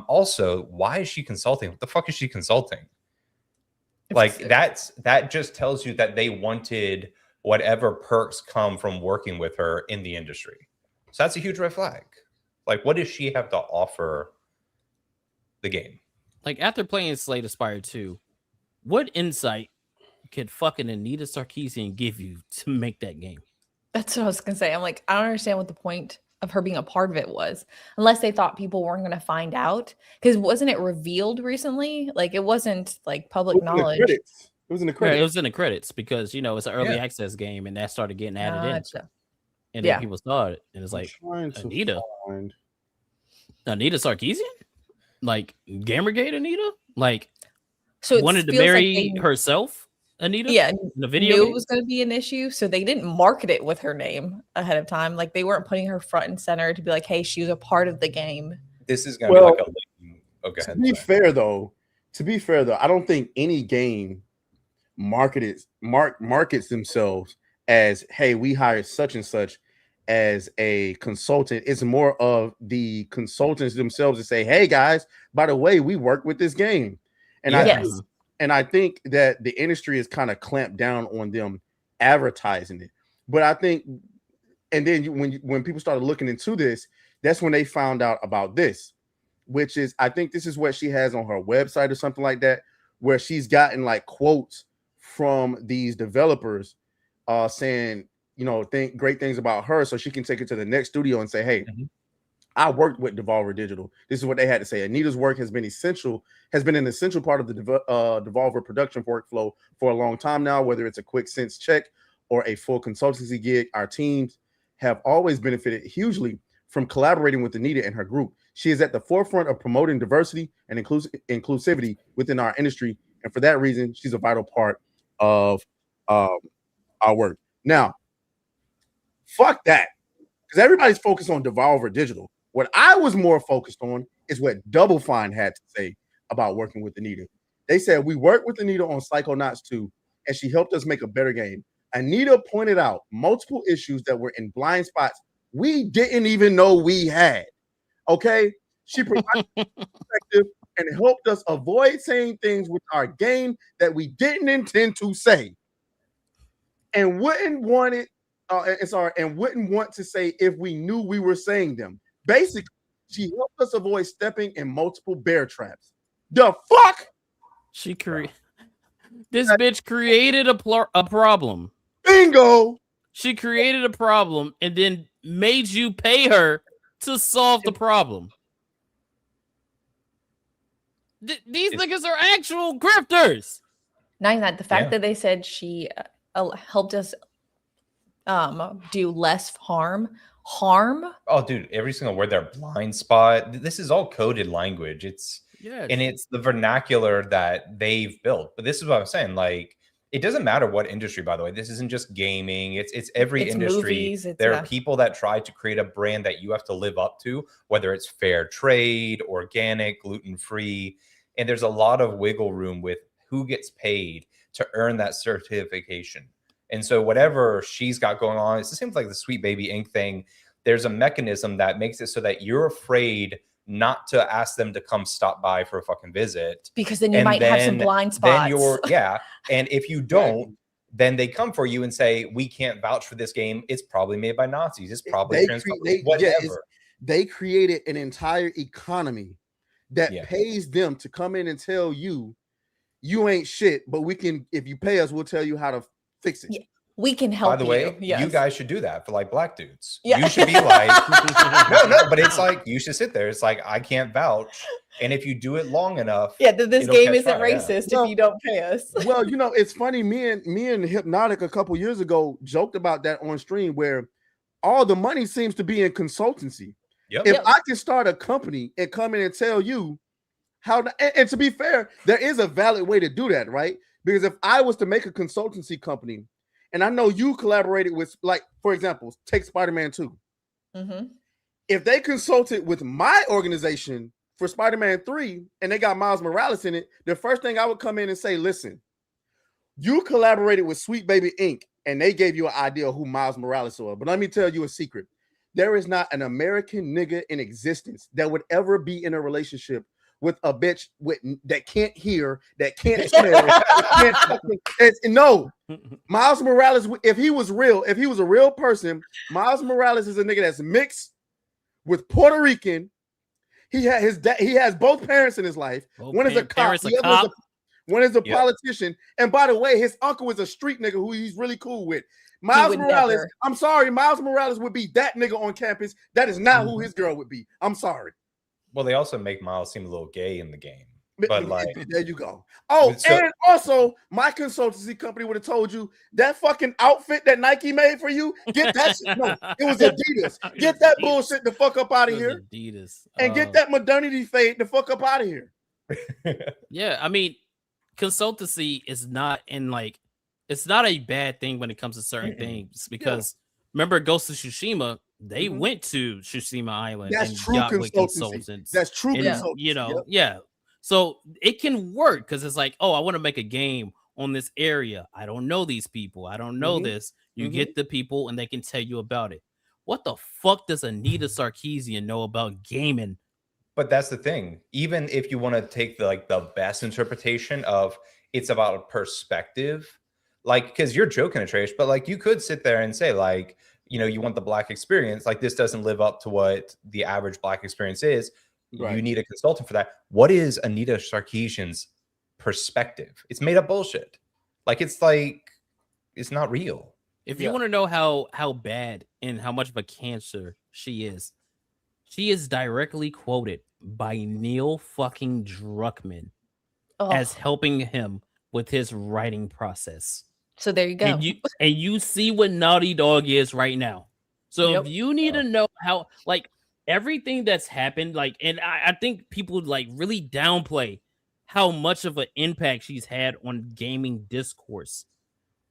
Also, why is she consulting? What the fuck is she consulting? Like, that just tells you that they wanted whatever perks come from working with her in the industry. So that's a huge red flag. Like, what does she have to offer the game? Like, after playing Slay the Spire 2, what insight could fucking Anita Sarkeesian give you to make that game? That's what I was gonna say. I'm like, I don't understand what the point of her being a part of it was, unless they thought people weren't going to find out. Because wasn't it revealed recently? Like, it wasn't like public knowledge. It was in the credits. Yeah, it was in the credits because it's an early access game and that started getting added in. And then people saw it and it's like, Anita Sarkeesian? Like, Gamergate Anita? Like, so wanted to marry herself? Anita? Yeah, in the video knew game? it was going to be an issue, so they didn't market it with her name ahead of time. Like, they weren't putting her front and center to be like, "Hey, she was a part of the game." This is going to be like a. Okay. To be fair though, I don't think any game markets themselves as, "Hey, we hired such and such as a consultant." It's more of the consultants themselves to say, "Hey guys, by the way, we work with this game," and I think that the industry is kind of clamped down on them advertising it. But I think, and then when people started looking into this, that's when they found out about this, which is, I think this is what she has on her website or something like that, where she's gotten like quotes from these developers saying, great things about her, so she can take it to the next studio and say, hey, I worked with Devolver Digital. This is what they had to say. Anita's work has been an essential part of the Devolver production workflow for a long time now, whether it's a quick sense check or a full consultancy gig. Our teams have always benefited hugely from collaborating with Anita and her group. She is at the forefront of promoting diversity and inclusivity within our industry. And for that reason, she's a vital part of our work. Now, fuck that. Because everybody's focused on Devolver Digital. What I was more focused on is what Double Fine had to say about working with Anita. They said, we worked with Anita on Psychonauts 2, and she helped us make a better game. Anita pointed out multiple issues that were in blind spots we didn't even know we had. Okay? She provided perspective and helped us avoid saying things with our game that we didn't intend to say. And wouldn't want to say if we knew we were saying them. Basically, she helped us avoid stepping in multiple bear traps. The fuck? This bitch created a problem. Bingo. She created a problem and then made you pay her to solve the problem. These niggas are actual grifters. Not even that. The fact that they said she helped us do less harm. Oh, dude, every single word there, blind spot. This is all coded language. It's the vernacular that they've built. But this is what I'm saying. Like, it doesn't matter what industry, by the way. This isn't just gaming. It's every industry. Movies, there are people that try to create a brand that you have to live up to, whether it's fair trade, organic, gluten-free. And there's a lot of wiggle room with who gets paid to earn that certification. And so whatever she's got going on, it's the same like the Sweet Baby Inc. thing. There's a mechanism that makes it so that you're afraid not to ask them to come stop by for a fucking visit. Because then you might have some blind spots. And if you don't, then they come for you and say, we can't vouch for this game. It's probably made by Nazis. It's probably whatever. They created an entire economy that pays them to come in and tell you, you ain't shit, but we can, if you pay us, we'll tell you how to fix it. Yeah, we can help you. By the way, you guys should do that for like black dudes. Yeah. You should be like, no, but it's like, you should sit there. It's like, I can't vouch. And if you do it long enough. Yeah, this game isn't racist if you don't pay us. Well, you know, it's funny. Me and Hypnotic a couple years ago joked about that on stream where all the money seems to be in consultancy. If I can start a company and come in and tell you how to, and to be fair, there is a valid way to do that, right? Because if I was to make a consultancy company, and I know you collaborated with, like, for example, take Spider-Man 2. Mm-hmm. If they consulted with my organization for Spider-Man 3 and they got Miles Morales in it, the first thing I would come in and say, listen, you collaborated with Sweet Baby Inc. and they gave you an idea of who Miles Morales was. But let me tell you a secret. There is not an American nigga in existence that would ever be in a relationship with a bitch that can't hear, that can't smell, no. Miles Morales, if he was a real person, Miles Morales is a nigga that's mixed with Puerto Rican. He has both parents in his life. One is a cop, one is a politician. And by the way, his uncle is a street nigga who he's really cool with. Miles Morales, I'm sorry, Miles Morales would be that nigga on campus. That is not who his girl would be. I'm sorry. Well, they also make Miles seem a little gay in the game. But like, there you go. Oh, and also my consultancy company would have told you that fucking outfit that Nike made for you. Get that shit. No, it was Adidas. Get that bullshit the fuck up out of here. Adidas. And get that modernity fade the fuck up out of here. Yeah, I mean, consultancy is not it's not a bad thing when it comes to certain things, because remember Ghost of Tsushima, they went to Tsushima Island. That's and true got with consultancy. consultants. That's true and, consultancy. You know, so it can work because it's like, oh, I want to make a game on this area. I don't know these people. I don't know this. You get the people and they can tell you about it. What the fuck does Anita Sarkeesian know about gaming? But that's the thing. Even if you want to take the best interpretation of it's about a perspective, like, because you're joking, Atreus, but like you could sit there and say, like, you know, you want the black experience, like this doesn't live up to what the average black experience is. Right. You need a consultant for that. What is Anita Sarkeesian's perspective? It's made up bullshit. Like it's not real. If you want to know how bad and how much of a cancer she is directly quoted by Neil fucking Druckmann as helping him with his writing process. So there you go. And you see what Naughty Dog is right now. So if you need to know how, like, everything that's happened, like, and I think people like really downplay how much of an impact she's had on gaming discourse.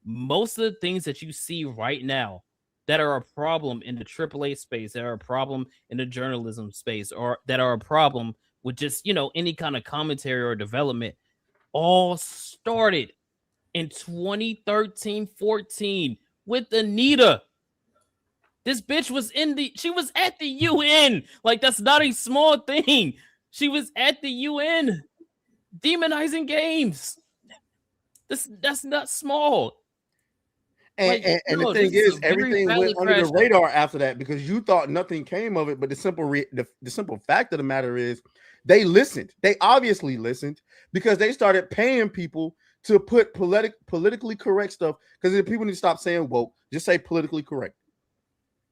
Most of the things that you see right now that are a problem in the AAA space, that are a problem in the journalism space, or that are a problem with just, any kind of commentary or development, all started in 2013-14 with Anita. This bitch was she was at the UN. Like, that's not a small thing. She was at the UN demonizing games. That's not small. And the thing is, everything went under the radar after that because you thought nothing came of it. But the simple fact of the matter is, they listened. They obviously listened because they started paying people to put politically correct stuff. Because people need to stop saying woke, just say politically correct.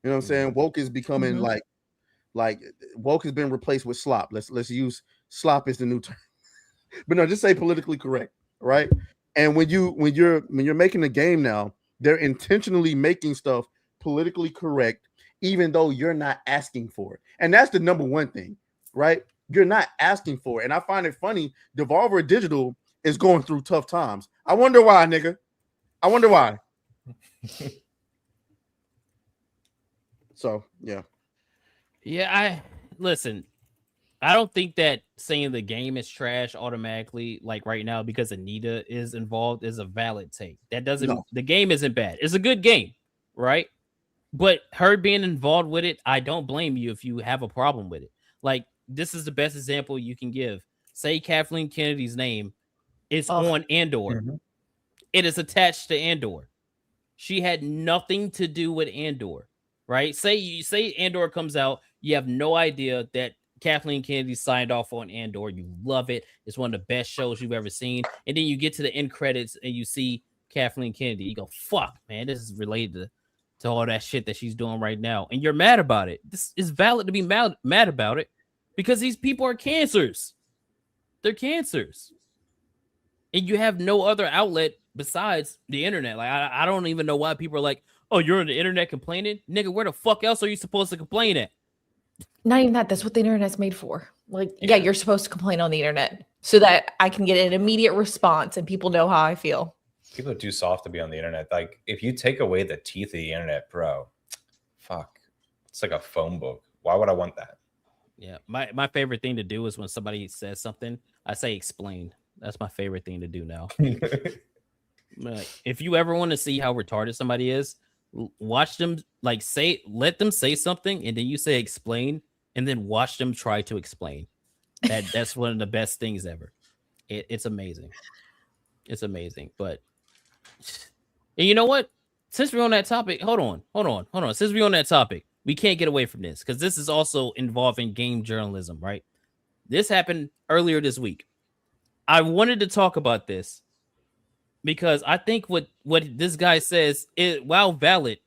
You know what I'm saying? Woke is becoming like woke has been replaced with slop. Let's use slop as the new term. But no, just say politically correct, right? And when you're making a game now, they're intentionally making stuff politically correct, even though you're not asking for it. And that's the number one thing, right? You're not asking for it. And I find it funny, Devolver Digital is going through tough times. I wonder why, nigga. I wonder why. So, yeah. Yeah, listen, I don't think that saying the game is trash automatically, like right now, because Anita is involved, is a valid take. That doesn't, the game isn't bad. It's a good game, right? But her being involved with it, I don't blame you if you have a problem with it. Like, this is the best example you can give. Say Kathleen Kennedy's name is on Andor. It is attached to Andor. She had nothing to do with Andor, right? Say Andor comes out, you have no idea that Kathleen Kennedy signed off on Andor. You love it. It's one of the best shows you've ever seen. And then you get to the end credits and you see Kathleen Kennedy. You go, fuck, man, this is related to all that shit that she's doing right now. And you're mad about it. This is valid to be mad about it because these people are cancers. They're cancers. And you have no other outlet besides the internet. Like, I don't even know why people are like, oh, you're on the internet complaining? Nigga, where the fuck else are you supposed to complain at? Not even that. That's what the internet's made for. Like, yeah, you're supposed to complain on the internet so that I can get an immediate response and people know how I feel. People are too soft to be on the internet. Like, if you take away the teeth of the internet, bro, fuck. It's like a phone book. Why would I want that? Yeah, my favorite thing to do is when somebody says something, I say explain. That's my favorite thing to do now. Like, if you ever want to see how retarded somebody is, watch them let them say something and then you say explain and then watch them try to explain. That's one of the best things ever. It's amazing. It's amazing. But and you know what? Since we're on that topic, hold on. Since we're on that topic, we can't get away from this because this is also involving game journalism, right? This happened earlier this week. I wanted to talk about this because I think what this guy says is, while valid,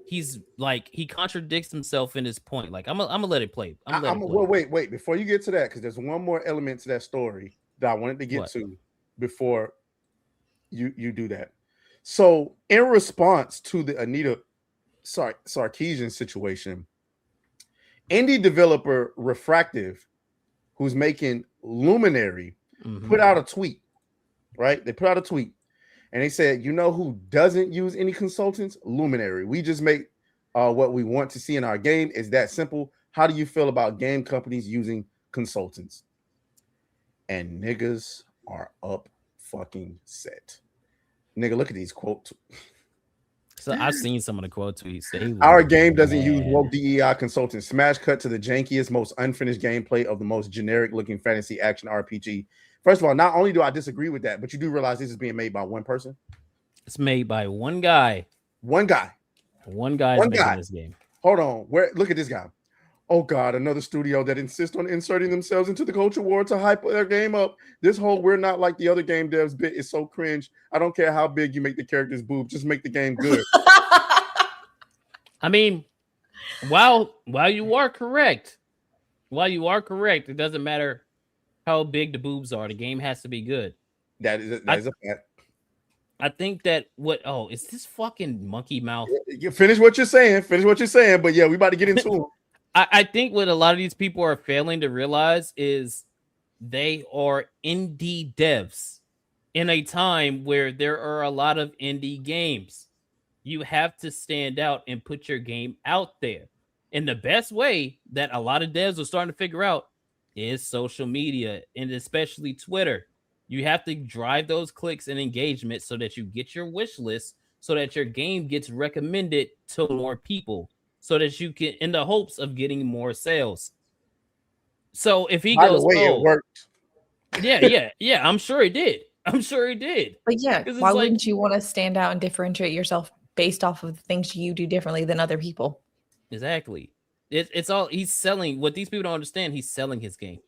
he's like, he contradicts himself in his point. Like, I'm gonna let it play. Well, wait. Before you get to that, because there's one more element to that story that I wanted to get to before you do that. So, in response to the Anita Sarkeesian situation, indie developer Refractive, who's making Luminary, put out a tweet, right? They put out a tweet and they said, you know who doesn't use any consultants? Luminary. We just make what we want to see in our game. Is that simple. How do you feel about game companies using consultants? And niggas are up fucking set. Nigga, look at these quotes. So I've seen some of the quote tweets. Our game doesn't use woke DEI consultants. Smash cut to the jankiest, most unfinished gameplay of the most generic looking fantasy action RPG. First of all, not only do I disagree with that, but you do realize this is being made by one person. It's made by one guy. One guy is making this game. Hold on. Look at this guy. Oh God, another studio that insists on inserting themselves into the culture war to hype their game up. This whole "we're not like the other game devs" bit is so cringe. I don't care how big you make the characters' boobs, just make the game good. I mean, while you are correct, it doesn't matter how big the boobs are. The game has to be good. That is a fact. I think that is this fucking monkey mouth? You finish what you're saying. But yeah, we about to get into it. I think what a lot of these people are failing to realize is they are indie devs in a time where there are a lot of indie games. You have to stand out and put your game out there. And the best way that a lot of devs are starting to figure out is social media, and especially Twitter. You have to drive those clicks and engagement so that you get your wish list, so that your game gets recommended to more people, so that you can, in the hopes of getting more sales. So if he goes, it worked. Yeah, I'm sure he did. But yeah, 'Cause it's why like- wouldn't you want to stand out and differentiate yourself based off of the things you do differently than other people? Exactly. It's all he's selling. What these people don't understand, he's selling his game.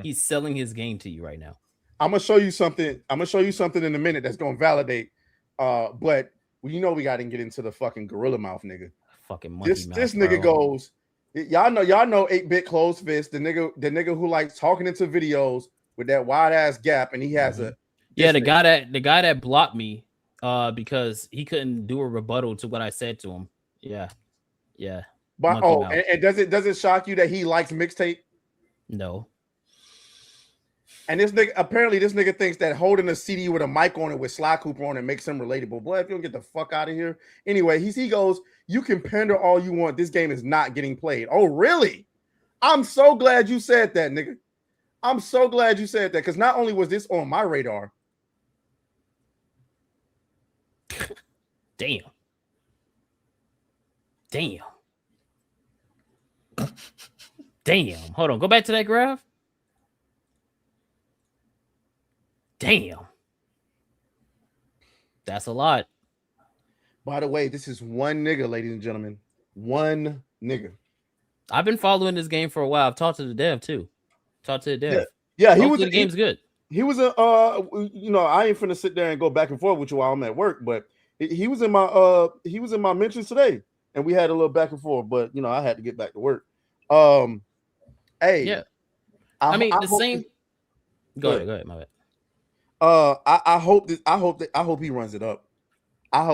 He's selling his game to you right now. I'm gonna show you something. I'm gonna show you something in a minute that's gonna validate. But you know we gotta get into the fucking gorilla mouth nigga. Fucking monkey This mouth, nigga bro. goes. Y'all know 8-bit closed fist. The nigga who likes talking into videos with that wide ass gap, and he has a the guy that blocked me because he couldn't do a rebuttal to what I said to him. Yeah. But Monkey mouth. and does it shock you that he likes mixtape? No. And this nigga thinks that holding a CD with a mic on it with Sly Cooper on it makes him relatable. Boy, if you don't get the fuck out of here. Anyway, he goes, you can pander all you want. This game is not getting played. Oh, really? I'm so glad you said that, nigga. I'm so glad you said that, because not only was this on my radar. Damn. Hold on. Go back to that graph. Damn. That's a lot. By the way, this is one nigga, ladies and gentlemen. One nigga. I've been following this game for a while. I've talked to the dev too. Yeah, the game's good. He was I ain't finna sit there and go back and forth with you while I'm at work, but he was in my mentions today, and we had a little back and forth, but I had to get back to work. Hey, yeah. Go ahead, my bad. I hope he runs it up. I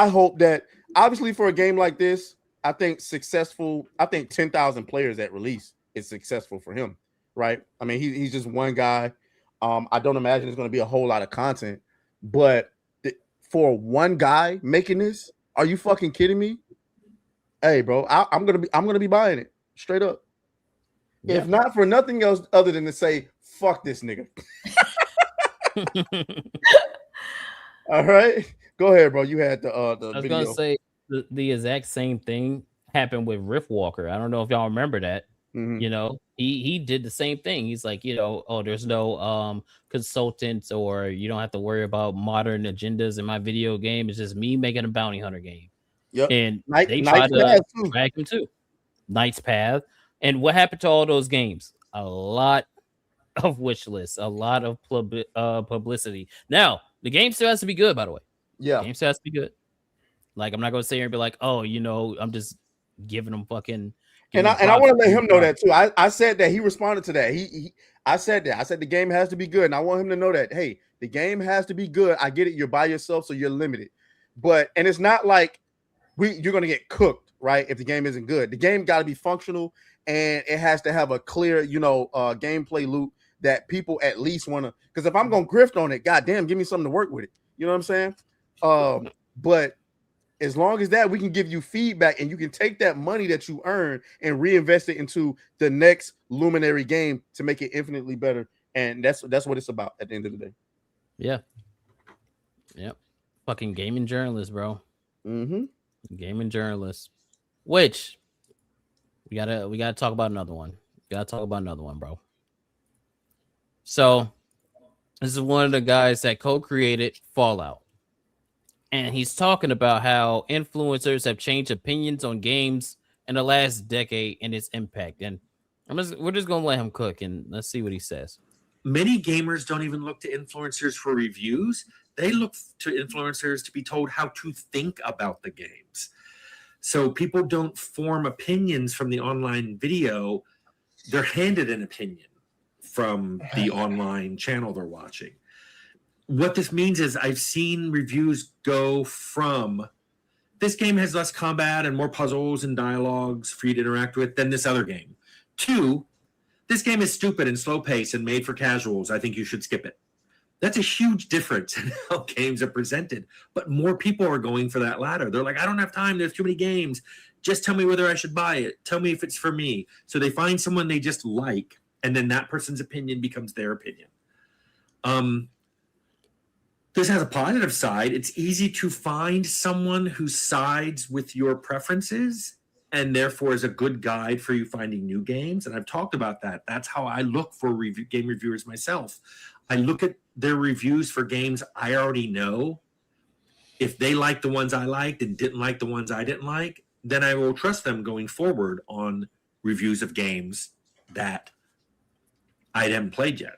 hope that, obviously, for a game like this, I think 10,000 players at release is successful for him, right? I mean, he's just one guy. I don't imagine there's going to be a whole lot of content, but for one guy making this, are you fucking kidding me? Hey, bro, I'm gonna be buying it straight up. Yeah. If not for nothing else other than to say, fuck this nigga. All right, go ahead, bro. You had the I was video. gonna say the exact same thing happened with Rift Walker. I don't know if y'all remember that. Mm-hmm. He did the same thing. He's like, there's no consultants, or you don't have to worry about modern agendas in my video game. It's just me making a bounty hunter game. Yep. And they tried to drag him too. Knight's Path. And what happened to all those games? A lot of wish lists, a lot of publicity. Now, the game still has to be good, by the way. Yeah. The game still has to be good. Like, I'm not going to sit here and be like, I'm just giving them fucking. And I want to let him know that too. I said that he responded to that. I said that. I said the game has to be good. And I want him to know that, hey, the game has to be good. I get it. You're by yourself, so you're limited. And it's not like you're going to get cooked, right? If the game isn't good. The game got to be functional, and it has to have a clear, gameplay loop that people at least want to. Because if I'm going to grift on it, goddamn, give me something to work with it. You know what I'm saying? But as long as that, we can give you feedback, and you can take that money that you earn and reinvest it into the next Luminary game to make it infinitely better. And that's what it's about at the end of the day. Yeah. Yep. Fucking gaming journalist, bro. Mm-hmm. Gaming journalist. Which we gotta talk about another one. Bro. So this is one of the guys that co-created Fallout. And he's talking about how influencers have changed opinions on games in the last decade and its impact. And we're just going to let him cook, and let's see what he says. Many gamers don't even look to influencers for reviews. They look to influencers to be told how to think about the games. So people don't form opinions from the online video. They're handed an opinion from the online channel they're watching. What this means is I've seen reviews go from this game has less combat and more puzzles and dialogues for you to interact with than this other game, to this game is stupid and slow paced and made for casuals. I think you should skip it. That's a huge difference in how games are presented. But more people are going for that latter. They're like, I don't have time. There's too many games. Just tell me whether I should buy it. Tell me if it's for me. So they find someone they just like, and then that person's opinion becomes their opinion. This has a positive side. It's easy to find someone who sides with your preferences and therefore is a good guide for you finding new games. And I've talked about that. That's how I look for game reviewers myself. I look at their reviews for games I already know. If they like the ones I liked and didn't like the ones I didn't like, then I will trust them going forward on reviews of games that I haven't played yet.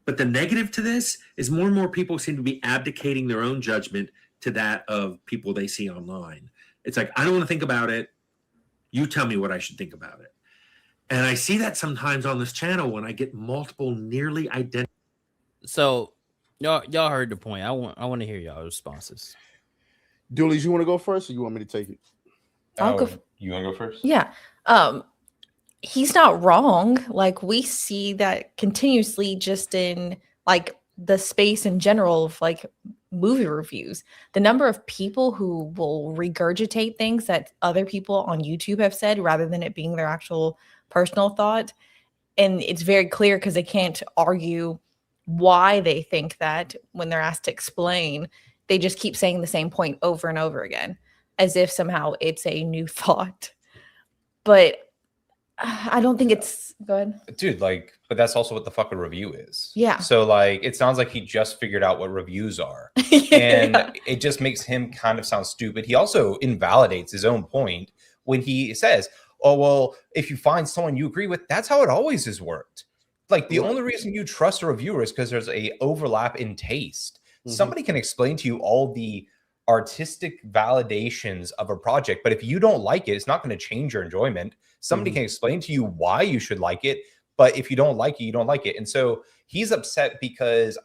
But the negative to this is more and more people seem to be abdicating their own judgment to that of people they see online. It's like, I don't want to think about it. You tell me what I should think about it. And I see that sometimes on this channel when I get multiple nearly identical. So y'all heard the point. I want to hear y'all responses. Doolies, you want to go first, or you want me to take it? I'll go. You want to go first? Yeah. He's not wrong. Like, we see that continuously just in like the space in general of like movie reviews. The number of people who will regurgitate things that other people on YouTube have said rather than it being their actual personal thought. And it's very clear because they can't argue why they think that when they're asked to explain. They just keep saying the same point over and over again as if somehow it's a new thought. But I don't think it's good. Dude, like, but that's also what the fuck a review is. Yeah. So, like, it sounds like he just figured out what reviews are. Yeah. And it just makes him kind of sound stupid. He also invalidates his own point when he says, oh, well, if you find someone you agree with, that's how it always has worked. Like, the only reason you trust a reviewer is because there's a overlap in taste. Somebody can explain to you all the artistic validations of a project, but if you don't like it, it's not going to change your enjoyment. Somebody can explain to you why you should like it, but if you don't like it, you don't like it. And so he's upset because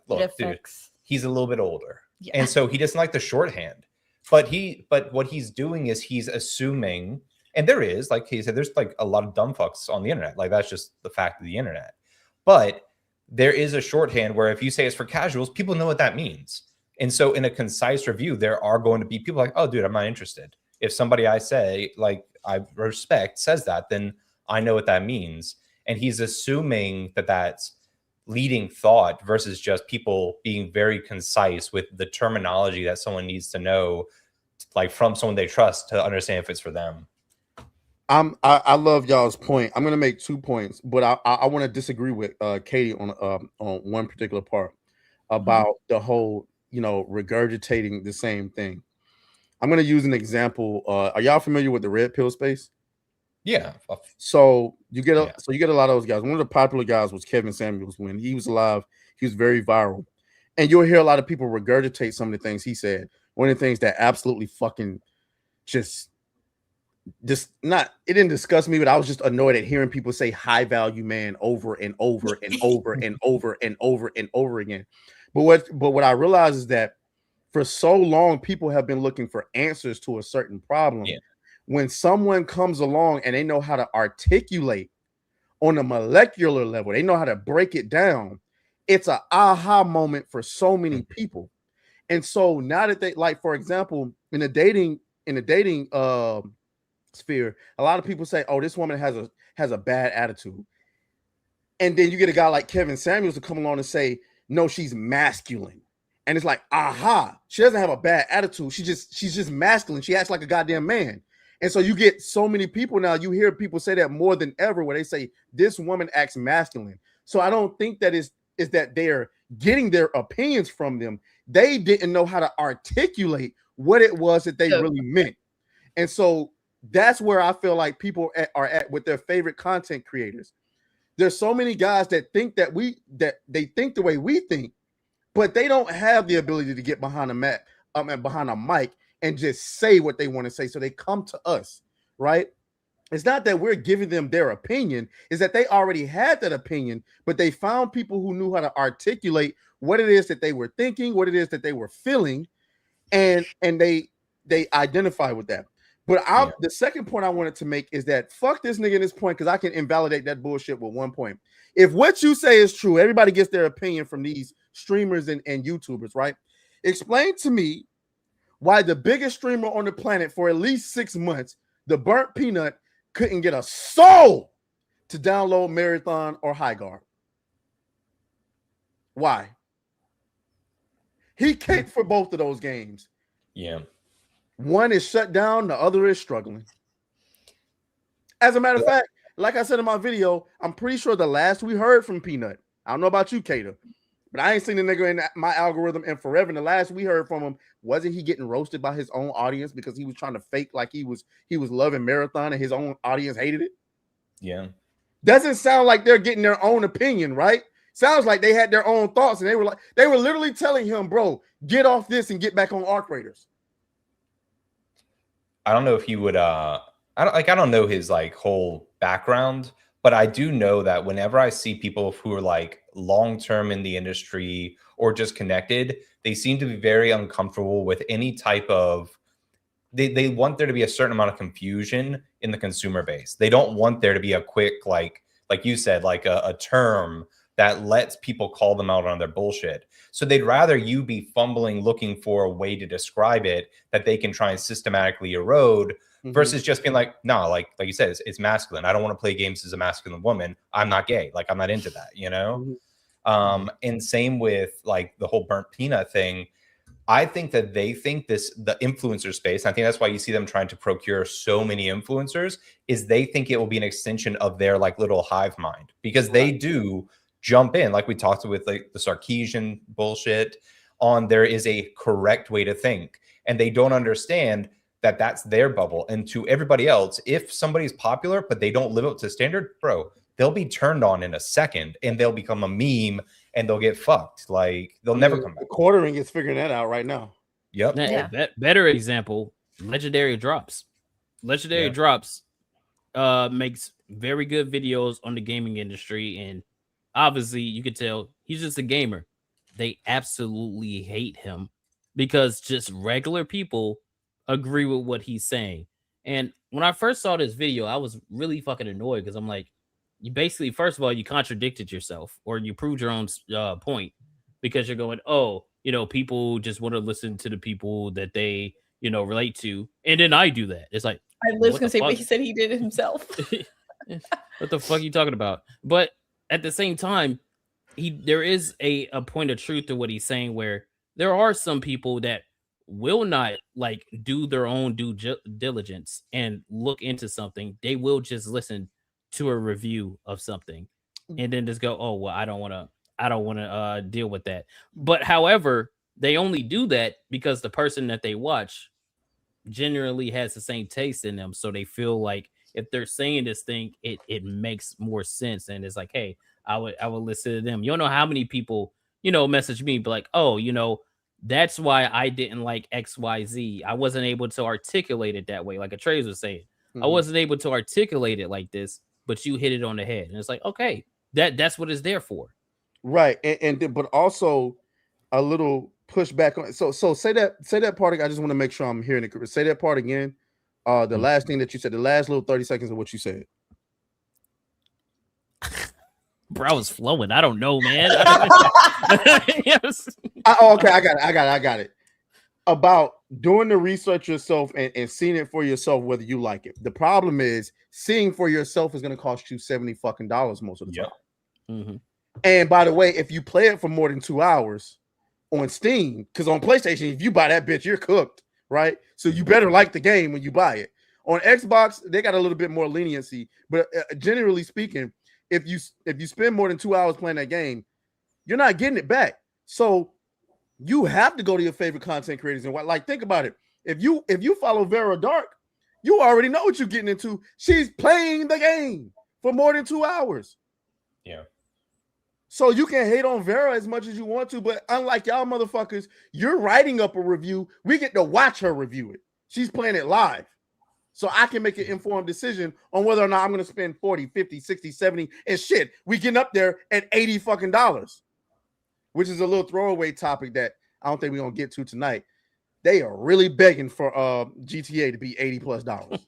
look, dude, he's a little bit older. Yeah. And so he doesn't like the shorthand. But what he's doing is he's assuming, and there is, like he said, there's like a lot of dumb fucks on the internet. Like, that's just the fact of the internet. But there is a shorthand where if you say it's for casuals, people know what that means. And so in a concise review, there are going to be people like, oh, dude, I'm not interested. If somebody I say, like, I respect says that, then I know what that means. And he's assuming that that's leading thought versus just people being very concise with the terminology that someone needs to know, like from someone they trust to understand if it's for them. I love y'all's point. I'm going to make 2 points, but I want to disagree with Katie on one particular part about the whole, regurgitating the same thing. I'm going to use an example. Are y'all familiar with the red pill space? Yeah. So you get a lot of those guys. One of the popular guys was Kevin Samuels. When he was alive, he was very viral. And you'll hear a lot of people regurgitate some of the things he said. One of the things that absolutely fucking it didn't disgust me, but I was just annoyed at hearing people say high value man over and over and over and over and over and over again. But what I realized is that for so long, people have been looking for answers to a certain problem. Yeah. When someone comes along and they know how to articulate on a molecular level, they know how to break it down. It's an aha moment for so many people. And so now that they, like, for example, in the dating sphere, a lot of people say, oh, this woman has a bad attitude. And then you get a guy like Kevin Samuels to come along and say, no, she's masculine. And it's like, aha, she doesn't have a bad attitude. She's just masculine. She acts like a goddamn man. And so you get so many people now, you hear people say that more than ever, where they say this woman acts masculine. So I don't think that is that they're getting their opinions from them. They didn't know how to articulate what it was that they really meant. And so that's where I feel like people are at with their favorite content creators. There's so many guys that think that they think the way we think, but they don't have the ability to get behind a mic and just say what they want to say. So they come to us, right? It's not that we're giving them their opinion, it's that they already had that opinion, but they found people who knew how to articulate what it is that they were thinking, what it is that they were feeling, and they identify with that. But the second point I wanted to make is that fuck this nigga in this point, because I can invalidate that bullshit with one point. If what you say is true, everybody gets their opinion from these streamers and YouTubers, right? Explain to me why the biggest streamer on the planet for at least 6 months, the Burnt Peanut, couldn't get a soul to download Marathon or High Guard. Why? He caked for both of those games. Yeah. One is shut down, the other is struggling. As a matter of fact, like I said in my video, I'm pretty sure the last we heard from Peanut, I don't know about you, Kato, but I ain't seen the nigga in my algorithm in forever. And the last we heard from him, wasn't he getting roasted by his own audience because he was trying to fake like he was loving Marathon and his own audience hated it? Yeah. Doesn't sound like they're getting their own opinion, right? Sounds like they had their own thoughts and they were literally telling him, bro, get off this and get back on Arc Raiders. I don't know if he would I don't know his like whole background, but I do know that whenever I see people who are like long-term in the industry or just connected, they seem to be very uncomfortable with any type of they want there to be a certain amount of confusion in the consumer base. They don't want there to be a quick like you said, like a term that lets people call them out on their bullshit. So they'd rather you be fumbling, looking for a way to describe it that they can try and systematically erode versus just being like, no, like you said, it's masculine. I don't want to play games as a masculine woman. I'm not gay. Like, I'm not into that, you know? And same with like the whole Burnt Peanut thing. I think that they think the influencer space, I think that's why you see them trying to procure so many influencers, is they think it will be an extension of their like little hive mind, because they do jump in, like we talked with like the Sarkeesian bullshit on there is a correct way to think, and they don't understand that that's their bubble. And to everybody else, if somebody's popular but they don't live up to standard, bro, they'll be turned on in a second and they'll become a meme and they'll get fucked. Like they'll never come back. The quartering is figuring that out right now. Yep. Better example, Legendary Drops. Legendary Drops makes very good videos on the gaming industry, and obviously you could tell he's just a gamer. They absolutely hate him because just regular people agree with what he's saying. And when I first saw this video, I was really fucking annoyed because I'm like, you basically, first of all, you contradicted yourself, or you proved your own point, because you're going, oh, you know, people just want to listen to the people that they, you know, relate to. And then I do that. It's like, I was going to say, but he said he did it himself. What the fuck are you talking about? But at the same time, there is a point of truth to what he's saying, where there are some people that will not like do their own due diligence and look into something. They will just listen to a review of something and then just go, oh, well, I don't want to deal with that. But however, they only do that because the person that they watch generally has the same taste in them. So they feel like if they're saying this thing, it makes more sense. And it's like, hey, I would listen to them. You don't know how many people, you know, message me, but like, oh, you know, that's why I didn't like XYZ. I wasn't able to articulate it that way. Like Atreus was saying, I wasn't able to articulate it like this, but you hit it on the head. And it's like, okay, that's what it's there for. Right. And but also a little pushback on. So say that part again. I just want to make sure I'm hearing it. Say that part again. The last thing that you said, the last little 30 seconds of what you said. Bro, I was flowing. I don't know, man. Yes. Okay, I got it. About doing the research yourself and seeing it for yourself, whether you like it. The problem is seeing for yourself is going to cost you $70 fucking most of the time. And by the way, if you play it for more than 2 hours on Steam, because on PlayStation, if you buy that bitch, you're cooked, right? So you better like the game when you buy it. On Xbox, they got a little bit more leniency, but generally speaking, if you spend more than 2 hours playing that game, you're not getting it back. So you have to go to your favorite content creators and like think about it. If you follow Vera Dark, you already know what you're getting into. She's playing the game for more than 2 hours. Yeah. So you can hate on Vera as much as you want to, but unlike y'all motherfuckers, you're writing up a review. We get to watch her review it. She's playing it live. So I can make an informed decision on whether or not I'm going to spend 40, 50, 60, 70, and shit. We getting up there at $80 fucking, which is a little throwaway topic that I don't think we're going to get to tonight. they are really begging for GTA to be $80+.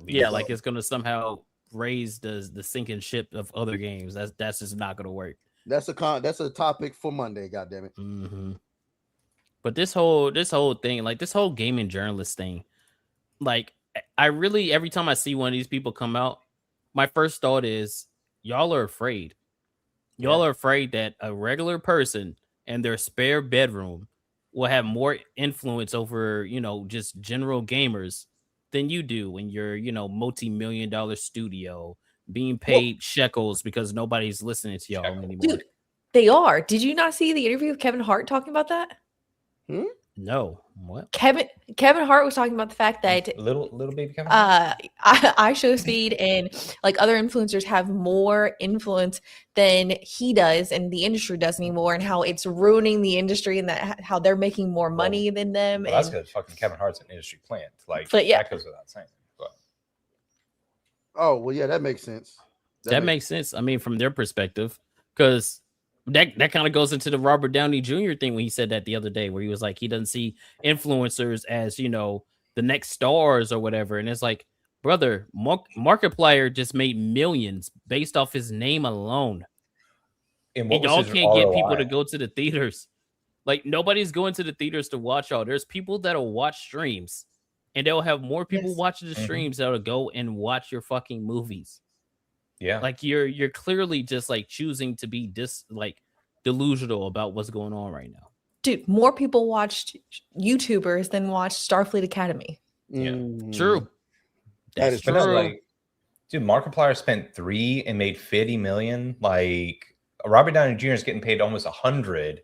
Yeah, like it's gonna somehow raise the sinking ship of other games. That's just not gonna work. That's a topic for Monday. God damn it. Mm-hmm. But this whole thing, like this whole gaming journalist thing, like I really every time I see one of these people come out, my first thought is y'all are afraid. Y'all are afraid that a regular person in their spare bedroom will have more influence over, just general gamers than you do when you're, multi-million-dollar studio being paid shekels because nobody's listening to y'all anymore. Dude, they are. Did you not see the interview with Kevin Hart talking about that? No. What? Kevin Hart was talking about the fact that little baby Kevin iShowSpeed and like other influencers have more influence than he does and the industry does anymore, and how it's ruining the industry, and that how they're making more money than them. Well, that's because fucking Kevin Hart's an industry plant. Like, but yeah, that goes without saying. But. Oh well, yeah, that makes sense. That makes sense. I mean, from their perspective, because that kind of goes into the Robert Downey Jr. thing when he said that the other day, where he was like, he doesn't see influencers as, the next stars or whatever. And it's like, brother, Markiplier just made millions based off his name alone. And y'all can't get people to go to the theaters. Like, nobody's going to the theaters to watch y'all. There's people that'll watch streams, and they'll have more people watching the streams that'll go and watch your fucking movies. Yeah, like you're clearly just like choosing to be delusional about what's going on right now. Dude, more people watched YouTubers than watched Starfleet Academy. Yeah, True. That is true. Like, dude, Markiplier spent 3 and made 50 million. Like, Robert Downey Jr. is getting paid almost 100,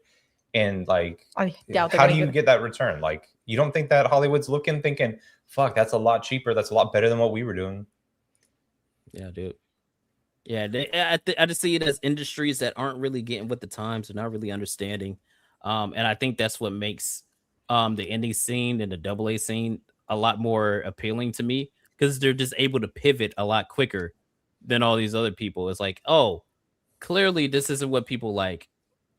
and like, I doubt how do you get that return? Like, you don't think that Hollywood's thinking, fuck, that's a lot cheaper. That's a lot better than what we were doing. Yeah, dude. Yeah, I just see it as industries that aren't really getting with the times and not really understanding. And I think that's what makes the indie scene and the AA scene a lot more appealing to me, because they're just able to pivot a lot quicker than all these other people. It's like, oh, clearly this isn't what people like.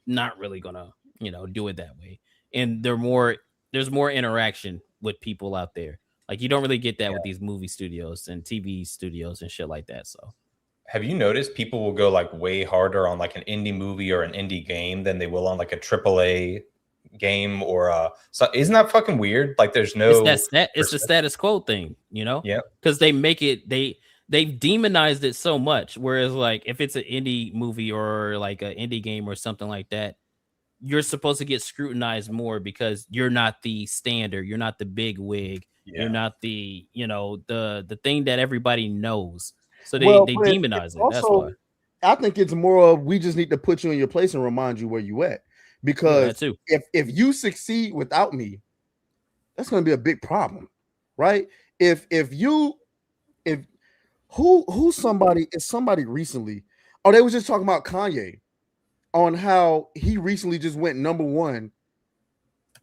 Not really gonna, do it that way. And there's more interaction with people out there. Like, you don't really get that with these movie studios and TV studios and shit like that. So. Have you noticed people will go like way harder on like an indie movie or an indie game than they will on like a AAA game or so isn't that fucking weird? Like, there's no it's the status quo thing, Yeah, because they make it they've demonized it so much, whereas like if it's an indie movie or like an indie game or something like that, you're supposed to get scrutinized more because you're not the standard, you're not the big wig, you're not the the thing that everybody knows. So they demonize it. Also, that's why. I think it's more of, we just need to put you in your place and remind you where you at. Because if you succeed without me, that's going to be a big problem, right? If somebody recently, they was just talking about Kanye on how he recently just went #1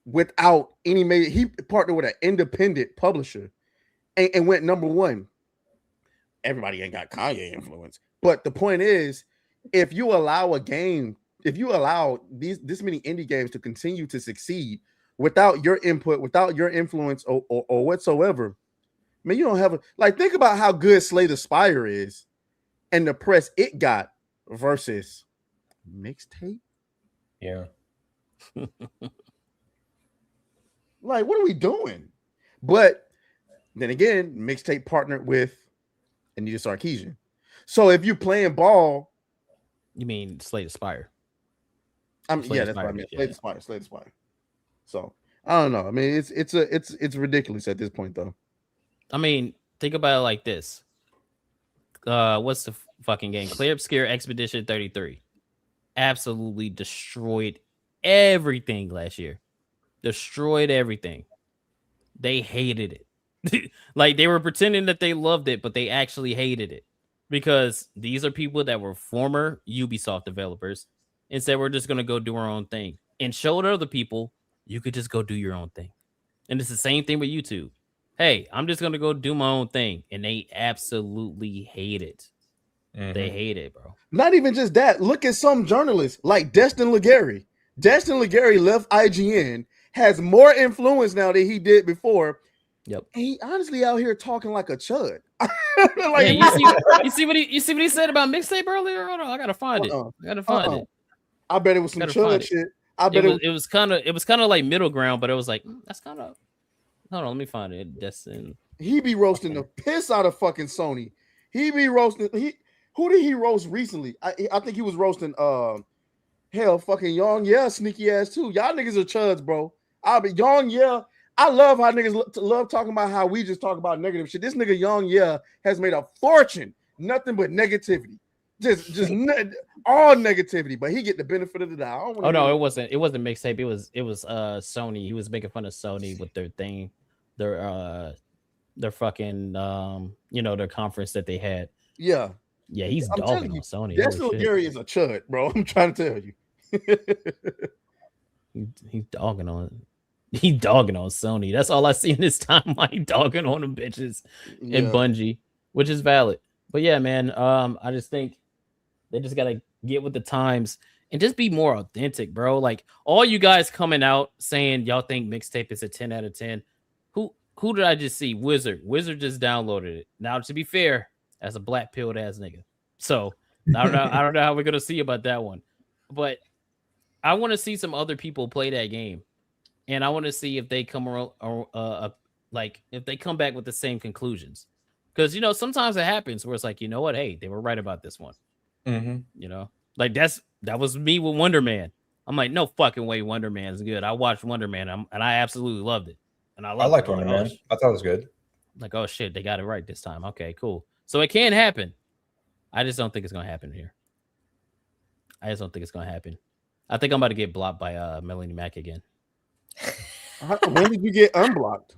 without any major. He partnered with an independent publisher and went #1. Everybody ain't got Kanye influence, but the point is, if you allow this many indie games to continue to succeed without your input, without your influence or whatsoever, man, you don't have think about how good Slay the Spire is and the press it got versus Mixtape. Yeah. Like, what are we doing? But then again, Mixtape partnered with Anita Sarkeesian. So if you're playing ball, you mean Slay the Spire? That's what I mean. Slay the Spire. So I don't know. I mean, it's ridiculous at this point, though. I mean, think about it like this. What's the fucking game? Clear Obscure Expedition 33 absolutely destroyed everything last year. Destroyed everything. They hated it. Like, they were pretending that they loved it, but they actually hated it, because these are people that were former Ubisoft developers and said, we're just going to go do our own thing, and showed other people you could just go do your own thing. And it's the same thing with YouTube. Hey, I'm just going to go do my own thing. And they absolutely hate it. Mm-hmm. They hate it, bro. Not even just that. Look at some journalists like Destin Legary. Destin Legary left IGN has more influence now than he did before. Yep. And he honestly out here talking like a chud. Like, you see what he said about mixtape earlier? Hold on, I gotta find it. I gotta find it. I bet it was some chud shit. I bet it was kind of like middle ground, but it was like that's kind of. Hold on, let me find it. That's in. He be roasting the piss out of fucking Sony. He be roasting. Who did he roast recently? I think he was roasting fucking Young sneaky ass too. Y'all niggas are chuds, bro. I love how niggas love talking about how we just talk about negative shit. This nigga Young has made a fortune, nothing but negativity. Just all negativity, but he get the benefit of the doubt. Oh no, it wasn't mixtape. It was Sony. He was making fun of Sony with their thing, their fucking their conference that they had. Yeah, he's dogging on Sony. Dexter Gary is a chud, bro. I'm trying to tell you. He's dogging on Sony. That's all I see in this time. Like dogging on them bitches and Bungie, which is valid. But yeah, man, I just think they just gotta get with the times and just be more authentic, bro. Like all you guys coming out saying y'all think mixtape is a 10 out of 10. Who did I just see? Wizard just downloaded it. Now, to be fair, as a black pilled ass nigga. So I don't know how we're gonna see about that one. But I want to see some other people play that game. And I want to see if they come around if they come back with the same conclusions. Because sometimes it happens where it's like, you know what, hey, they were right about this one. Like that was me with Wonder Man. I'm like, no fucking way, Wonder Man's good. I watched Wonder Man and I absolutely loved it. And I liked Wonder Man. I thought it was good. Like, oh shit, they got it right this time. Okay, cool. So it can happen. I just don't think it's gonna happen here. I just don't think it's gonna happen. I think I'm about to get blocked by Melanie Mack again. When did you get unblocked?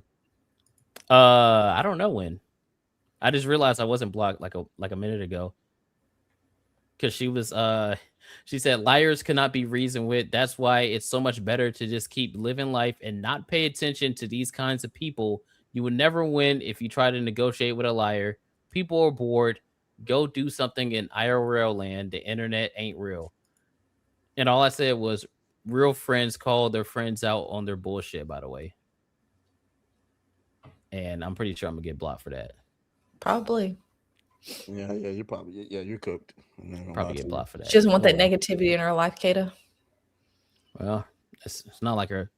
I don't know when. I just realized I wasn't blocked like a minute ago. Because she said liars cannot be reasoned with. That's why it's so much better to just keep living life and not pay attention to these kinds of people. You will never win if you try to negotiate with a liar. People are bored. Go do something in IRL land. The internet ain't real. And all I said was real friends call their friends out on their bullshit, by the way. And I'm pretty sure I'm gonna get blocked for that. Probably. Yeah, you're probably you're cooked. Probably get blocked for that. She doesn't want that negativity in her life, Kata. Well, it's not like her.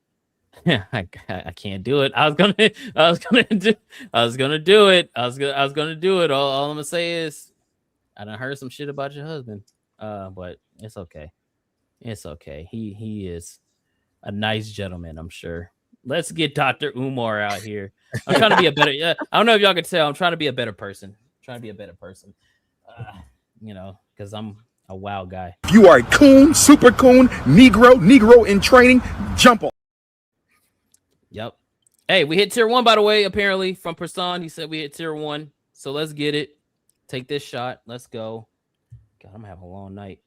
Yeah, I can't do it. I was gonna do it. I was gonna do it. All I'm gonna say is I done heard some shit about your husband. But it's okay. It's okay. He is a nice gentleman, I'm sure. Let's get Dr. Umar out here. I'm trying to be a better. I don't know if y'all can tell. I'm trying to be a better person. Because I'm a wild guy. You are a coon, super coon, Negro in training. Jump on. Yep. Hey, we hit tier 1, by the way, apparently, from Person. He said we hit tier 1. So let's get it. Take this shot. Let's go. God, I'm having a long night.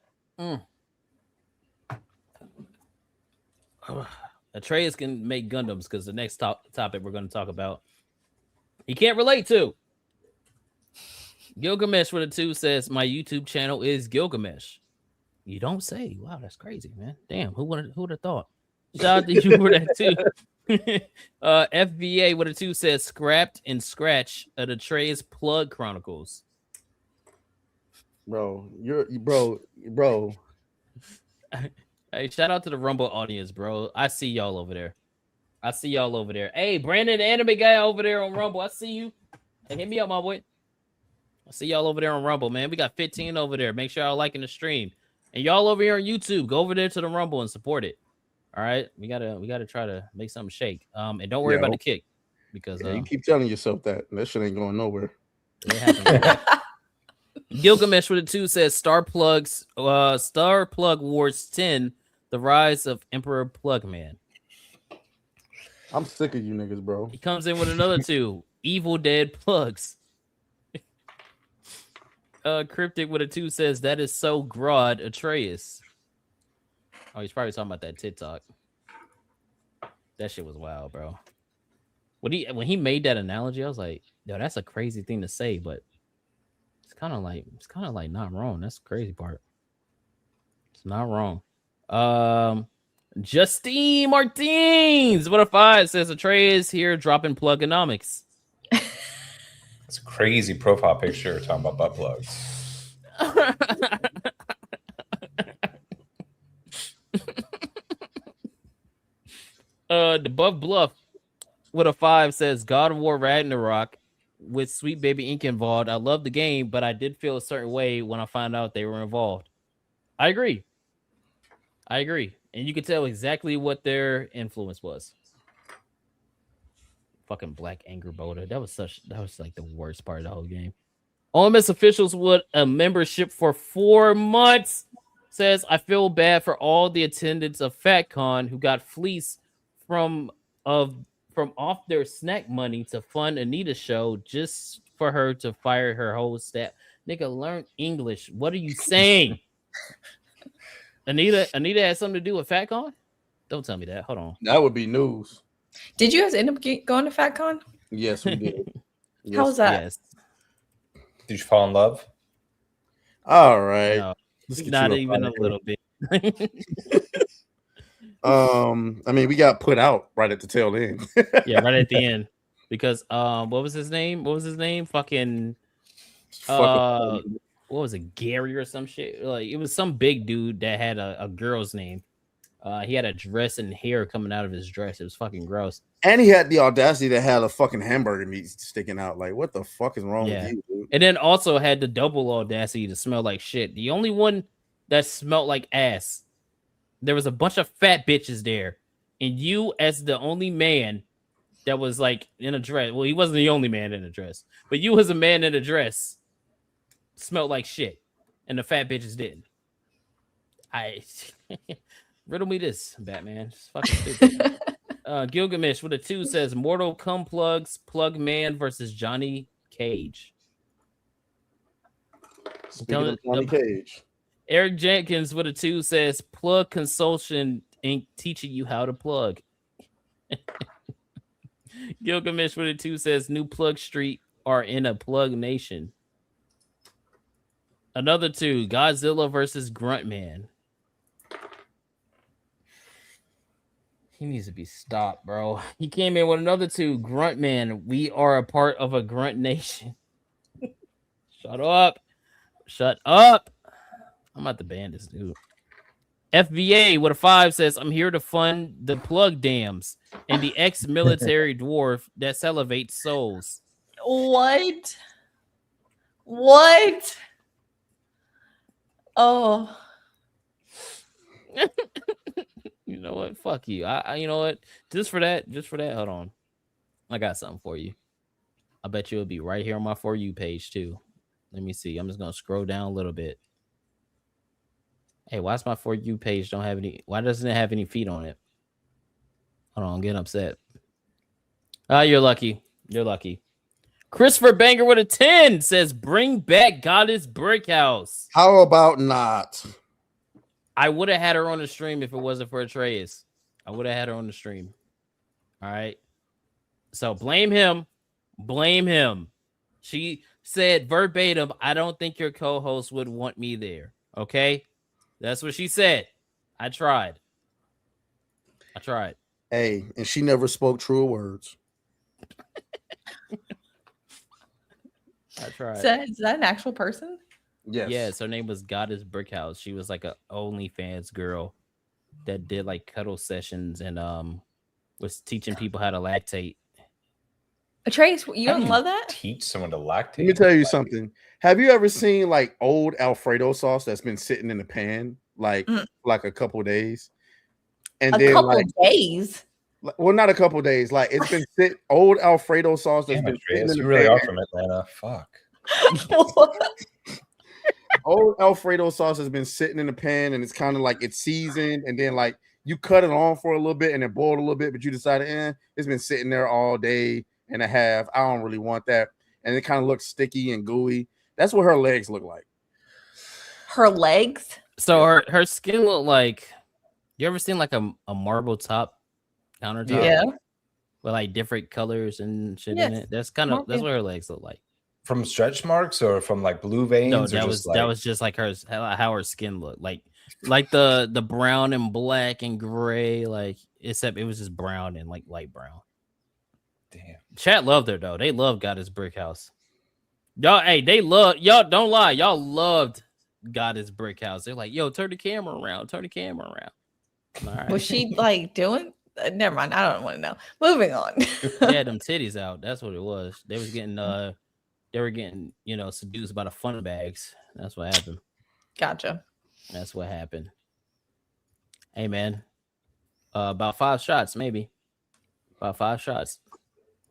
Atreus can make Gundams because the next topic we're going to talk about, he can't relate to. Gilgamesh with a 2 says, my YouTube channel is Gilgamesh. You don't say. Wow, that's crazy, man. Damn, who would have thought? Shout out to you for that too. FBA with a 2 says, scrapped and scratch at Atreus Plug Chronicles. Bro. Hey, shout out to the Rumble audience, bro. I see y'all over there. Hey, Brandon, the anime guy over there on Rumble. I see you. Hey, hit me up, my boy. I see y'all over there on Rumble, man. We got 15 over there. Make sure y'all liking the stream. And y'all over here on YouTube, go over there to the Rumble and support it. All right, we gotta try to make something shake. And don't worry about the kick because you keep telling yourself that shit ain't going nowhere. Gilgamesh with a 2 says Star Plug Wars 10, the rise of Emperor Plugman. I'm sick of you niggas, bro. He comes in with another 2, Evil Dead Plugs. Cryptic with a 2 says that is so broad, Atreus. Oh, he's probably talking about that TikTok. That shit was wild, bro. When he made that analogy, I was like, yo, that's a crazy thing to say, but it's kind of like not wrong. That's the crazy part. It's not wrong. Justine Martins, what a 5 says Atreus here dropping plugonomics. It's a crazy profile picture talking about butt plugs. The Buff Bluff with a 5 says God of War Ragnarok with Sweet Baby Ink involved. I love the game, but I did feel a certain way when I found out they were involved. I agree. And you could tell exactly what their influence was. Fucking Black Anger Boulder. That was like the worst part of the whole game. Ole Miss officials with a membership for 4 months says, I feel bad for all the attendants of FatCon who got fleeced from off their snack money to fund Anita's show just for her to fire her whole staff. Nigga, learn English. What are you saying? Anita had something to do with FatCon? Don't tell me that. Hold on. That would be news. Did you guys end up going to FatCon? Yes, we did. How was that? Yes. Did you fall in love? All right. No, not even a little bit. I mean, we got put out right at the tail end. Yeah, right at the end. Because what was his name? Fucking what was it, Gary or some shit? Like it was some big dude that had a girl's name. He had a dress and hair coming out of his dress. It was fucking gross. And he had the audacity to have a fucking hamburger meat sticking out. Like, what the fuck is wrong with you, dude? And then also had the double audacity to smell like shit. The only one that smelled like ass. There was a bunch of fat bitches there. And you, as the only man that was like in a dress. Well, he wasn't the only man in a dress. But you as a man in a dress smelled like shit. And the fat bitches didn't. Riddle me this, Batman. It's fucking stupid. Gilgamesh with a 2 says Mortal Plugs, Plug Man versus Johnny Cage. Speaking of Johnny Cage. Eric Jenkins with a 2 says Plug Consultation Inc. teaching you how to plug. Gilgamesh with a 2 says New Plug Street are in a plug nation. Another 2, Godzilla versus Gruntman. He needs to be stopped, bro. He came in with another 2, Gruntman. We are a part of a grunt nation. Shut up. I'm about to ban this dude. FBA with a 5 says, I'm here to fund the plug dams and the ex-military dwarf that salivates souls. What? Oh. You know what? Fuck you. I you know what? Just for that, hold on. I got something for you. I bet you it'll be right here on my For You page too. Let me see. I'm just gonna scroll down a little bit. Hey, why's my For You page don't have any? Why doesn't it have any feet on it? Hold on, I'm getting upset. You're lucky. Christopher Banger with a 10 says, bring back Goddess Brickhouse. How about not? I would have had her on the stream if it wasn't for Atreus. I would have had her on the stream. All right. So blame him. She said verbatim, I don't think your co-host would want me there. Okay. That's what she said. I tried. Hey, and she never spoke truer words. I tried. Is that an actual person? Yes. Yes, her name was Goddess Brickhouse. She was like a OnlyFans girl that did like cuddle sessions and was teaching people how to lactate. Atreus, you don't love that? Teach someone to lactate. Let me tell you something. Have you ever seen like old Alfredo sauce that's been sitting in the pan like a couple days? And a couple days. Well, not a couple days. Like it's been old Alfredo sauce that's been sitting in the you really pan. are from Atlanta. Fuck. Old Alfredo sauce has been sitting in the pan and it's kind of like it's seasoned, and then like you cut it on for a little bit and it boiled a little bit, but you decided, it's been sitting there all day and a half. I don't really want that. And it kind of looks sticky and gooey. That's what her legs look like. Her legs? So her skin looked like, you ever seen like a marble top countertop? Yeah. With like different colors and shit in it. That's what her legs look like. From stretch marks or from like blue veins? No, or that was just like how her skin looked. Like like the brown and black and gray, like except it was just brown and like light brown. Damn. Chat loved her though. They loved God is Brick House. Y'all, hey, they love y'all. Don't lie, y'all loved God is Brick House. They're like, yo, turn the camera around. Turn the camera around. All right. Was she like doing? Never mind. I don't want to know. Moving on. They had them titties out. That's what it was. They was getting they were getting, you know, seduced by the fun bags. That's what happened. Gotcha. That's what happened. Hey man. About 5 shots, maybe. About 5 shots.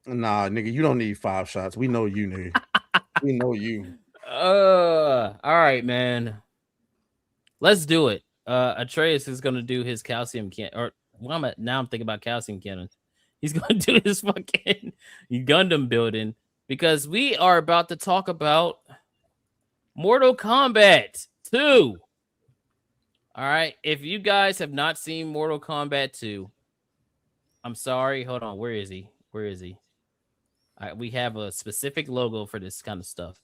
Nah, nigga, you don't need 5 shots. We know you, nigga. We know you. All right, man. Let's do it. Atreus is gonna do his calcium or now I'm thinking about calcium cannon. He's gonna do his fucking Gundam building because we are about to talk about Mortal Kombat 2. All right. If you guys have not seen Mortal Kombat 2, I'm sorry. Hold on. Where is he? Where is he? We have a specific logo for this kind of stuff.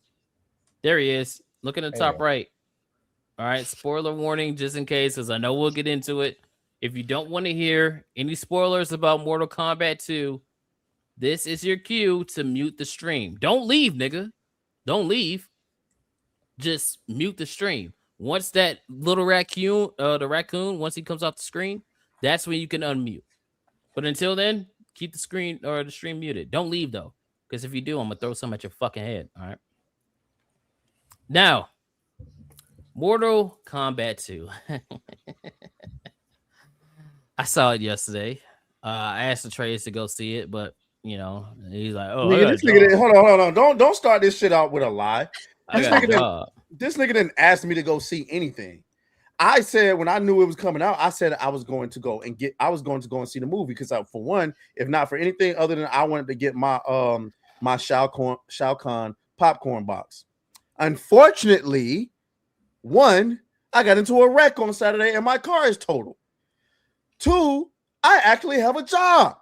There he is. Look at the top right. All right. Spoiler warning, just in case, because I know we'll get into it. If you don't want to hear any spoilers about Mortal Kombat 2, this is your cue to mute the stream. Don't leave, nigga. Don't leave. Just mute the stream. Once that little raccoon, once he comes off the screen, that's when you can unmute. But until then, keep the screen or the stream muted. Don't leave though, because if you do, I'm gonna throw some at your fucking head. All right. Now, Mortal Kombat 2. I saw it yesterday. I asked Atreus to go see it, but you know, he's like, "Oh, nigga, this nigga, hold on. Don't start this shit out with a lie." This nigga didn't ask me to go see anything. I said when I knew it was coming out, I said I was going to go and see the movie because for one, if not for anything other than I wanted to get my my Shao Kahn popcorn box. Unfortunately, one, I got into a wreck on Saturday and my car is totaled. 2, I actually have a job.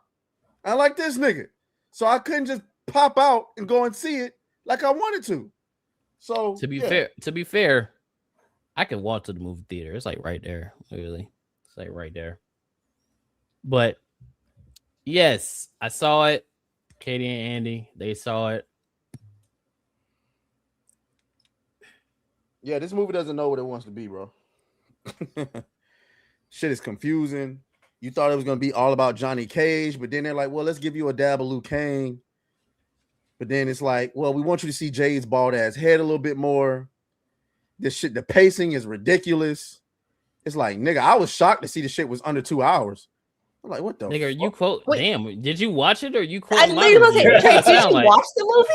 I like this nigga. So I couldn't just pop out and go and see it like I wanted to. So to be fair, I could walk to the movie theater. It's like right there, literally. It's like right there. But yes, I saw it. Katie and Andy, they saw it. Yeah, this movie doesn't know what it wants to be, bro. Shit is confusing. You thought it was going to be all about Johnny Cage, but then they're like, well, let's give you a dab of Liu Kang. But then it's like, well, we want you to see Jade's bald ass head a little bit more. This shit, the pacing is ridiculous. It's like, nigga, I was shocked to see the shit was under 2 hours. I'm like, what the nigga, fuck? you quote, damn, did you watch it or you quote? Did you watch the movie?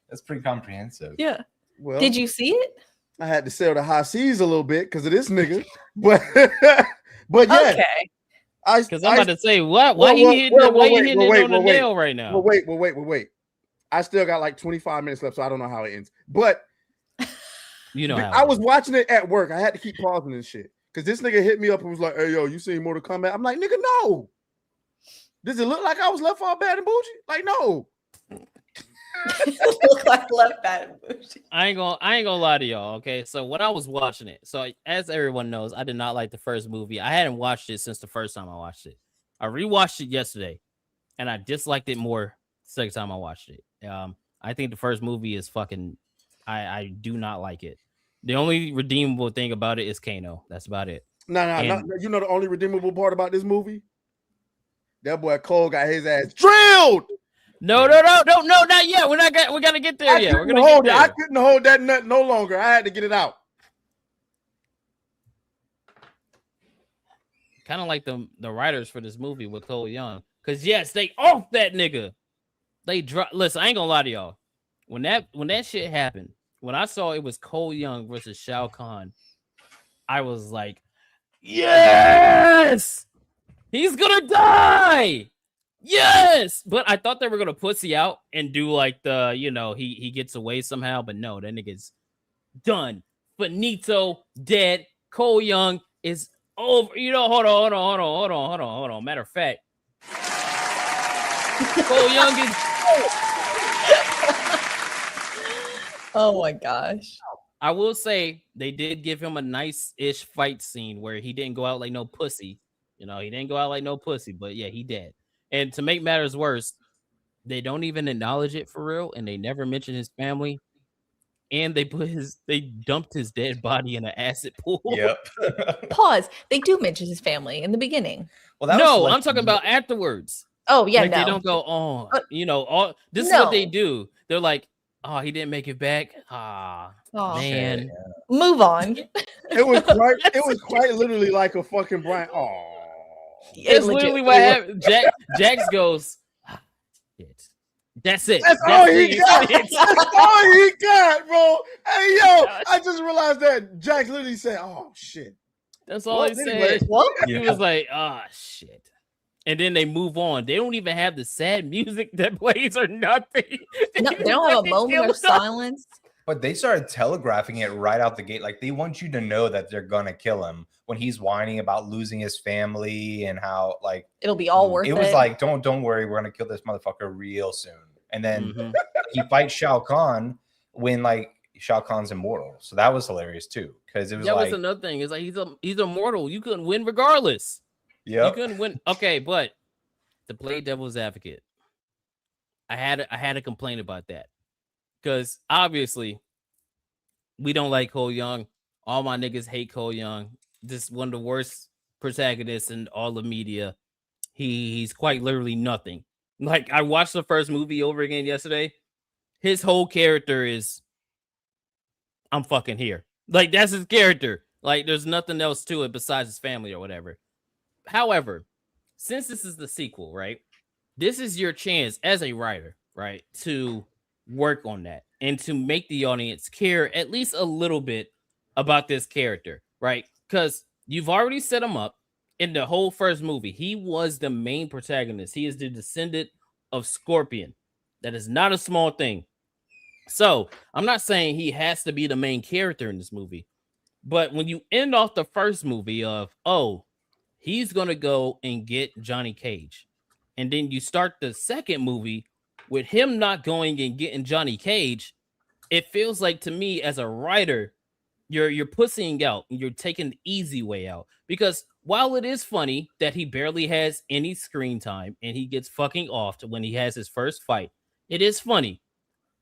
That's pretty comprehensive. Yeah. Well, did you see it? I had to sell the high seas a little bit because of this nigga. But yeah. Okay. Because I'm about to say, what? Why you hitting it on the nail right now? Wait. I still got like 25 minutes left, so I don't know how it ends. But you know how I was watching it at work. I had to keep pausing and shit. Because this nigga hit me up and was like, hey, yo, you seen Mortal Kombat? I'm like, nigga, no. Does it look like I was left all bad and bougie? Like, no. Look like left bad and bougie. I ain't gonna lie to y'all. Okay, so when I was watching it, so as everyone knows, I did not like the first movie. I hadn't watched it since the first time I watched it. I rewatched it yesterday, and I disliked it more the second time I watched it. I think the first movie is fucking. I do not like it. The only redeemable thing about it is Kano. That's about it. No. You know the only redeemable part about this movie? That boy Cole got his ass drilled. No, not yet. We gotta get there yet. We're gonna get there. I couldn't hold that nut no longer. I had to get it out. Kind of like the writers for this movie with Cole Young. Because yes, they off that nigga. They drop. Listen, I ain't gonna lie to y'all. When that shit happened, when I saw it was Cole Young versus Shao Kahn, I was like, yes, he's gonna die. Yes, but I thought they were gonna pussy out and do like the, you know, he gets away somehow, but no, that nigga's done. Finito, dead. Cole Young is over. You know, hold on. Matter of fact, Cole Young is. Oh my gosh. I will say they did give him a nice-ish fight scene where he didn't go out like no pussy. You know, he didn't go out like no pussy, but yeah, he did. And to make matters worse, they don't even acknowledge it for real, and they never mention his family. And they dumped his dead body in an acid pool. Yep. Pause. They do mention his family in the beginning. Well, that No, was I'm talking about afterwards. Oh yeah, Like no. they don't go, oh, you know, all this is No. what they do. They're like, oh, he didn't make it back. Ah, Aw. man. Move on. It was quite literally like a fucking Brian. Oh, It's literally what happened. Jax goes, ah, shit. That's it. That's all he got. That's all he got, bro. Hey, yo, I just realized that Jack literally said, "Oh shit." That's all he said. He was like, ah, shit. And then they move on. They don't even have the sad music that plays or nothing. No, they don't have a moment of silence. But they started telegraphing it right out the gate. Like they want you to know that they're gonna kill him when he's whining about losing his family and how like it'll be all worth it. It was like, don't worry, we're gonna kill this motherfucker real soon. And then he fights Shao Kahn when like Shao Kahn's immortal. So that was hilarious too. Because it was that was another thing. It's like he's immortal. You couldn't win regardless. Yeah. You couldn't win. Okay, but to play devil's advocate, I had to complain about that. Because obviously, we don't like Cole Young. All my niggas hate Cole Young. Just one of the worst protagonists in all of media. He's quite literally nothing. Like, I watched the first movie over again yesterday. His whole character is, I'm fucking here. Like, that's his character. Like, there's nothing else to it besides his family or whatever. However, since this is the sequel, right? This is your chance as a writer, right? To work on that and to make the audience care at least a little bit about this character, right? Because you've already set him up in the whole first movie. He was the main protagonist. He is the descendant of Scorpion. That is not a small thing. So I'm not saying he has to be the main character in this movie, but when you end off the first movie of, oh, he's going to go and get Johnny Cage, and then you start the second movie with him not going and getting Johnny Cage, it feels like to me as a writer, you're pussying out and you're taking the easy way out. Because while it is funny that he barely has any screen time and he gets fucking offed when he has his first fight, it is funny.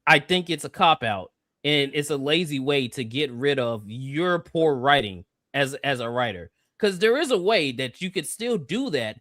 I think it's a cop-out and it's a lazy way to get rid of your poor writing as a writer. Because there is a way that you could still do that,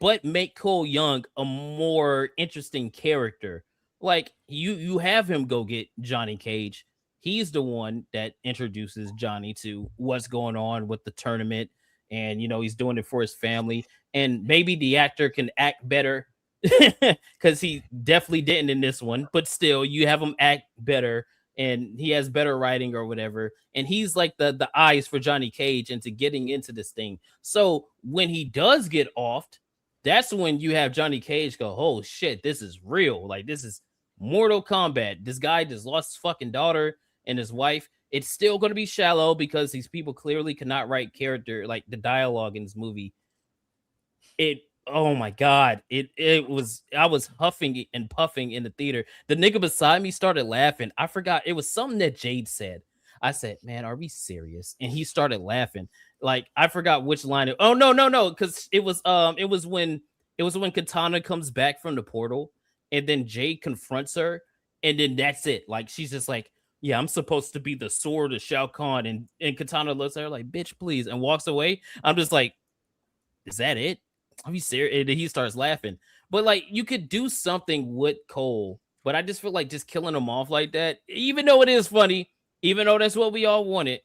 but make Cole Young a more interesting character. Like you have him go get Johnny Cage. He's the one that introduces Johnny to what's going on with the tournament. And, you know, he's doing it for his family. And maybe the actor can act better because he definitely didn't in this one. But still, you have him act better and he has better writing or whatever. And he's like the eyes for Johnny Cage into getting into this thing. So when he does get offed, that's when you have Johnny Cage go, oh shit, this is real. Like, this is Mortal Kombat. This guy just lost his fucking daughter and his wife. It's still going to be shallow because these people clearly cannot write character, like the dialogue in this movie. Oh my God. I was huffing and puffing in the theater. The nigga beside me started laughing. I forgot. It was something that Jade said. I said, man, are we serious? And he started laughing. Like, I forgot which line. No. Because it was when Katana comes back from the portal and then Jade confronts her. And then that's it. Like, she's just like, yeah, I'm supposed to be the sword of Shao Kahn. And Katana looks at her like, bitch, please. And walks away. I'm just like, is that it? Are you serious? And then he starts laughing. But like, you could do something with Cole. But I just feel like just killing him off like that, even though it is funny, even though that's what we all wanted,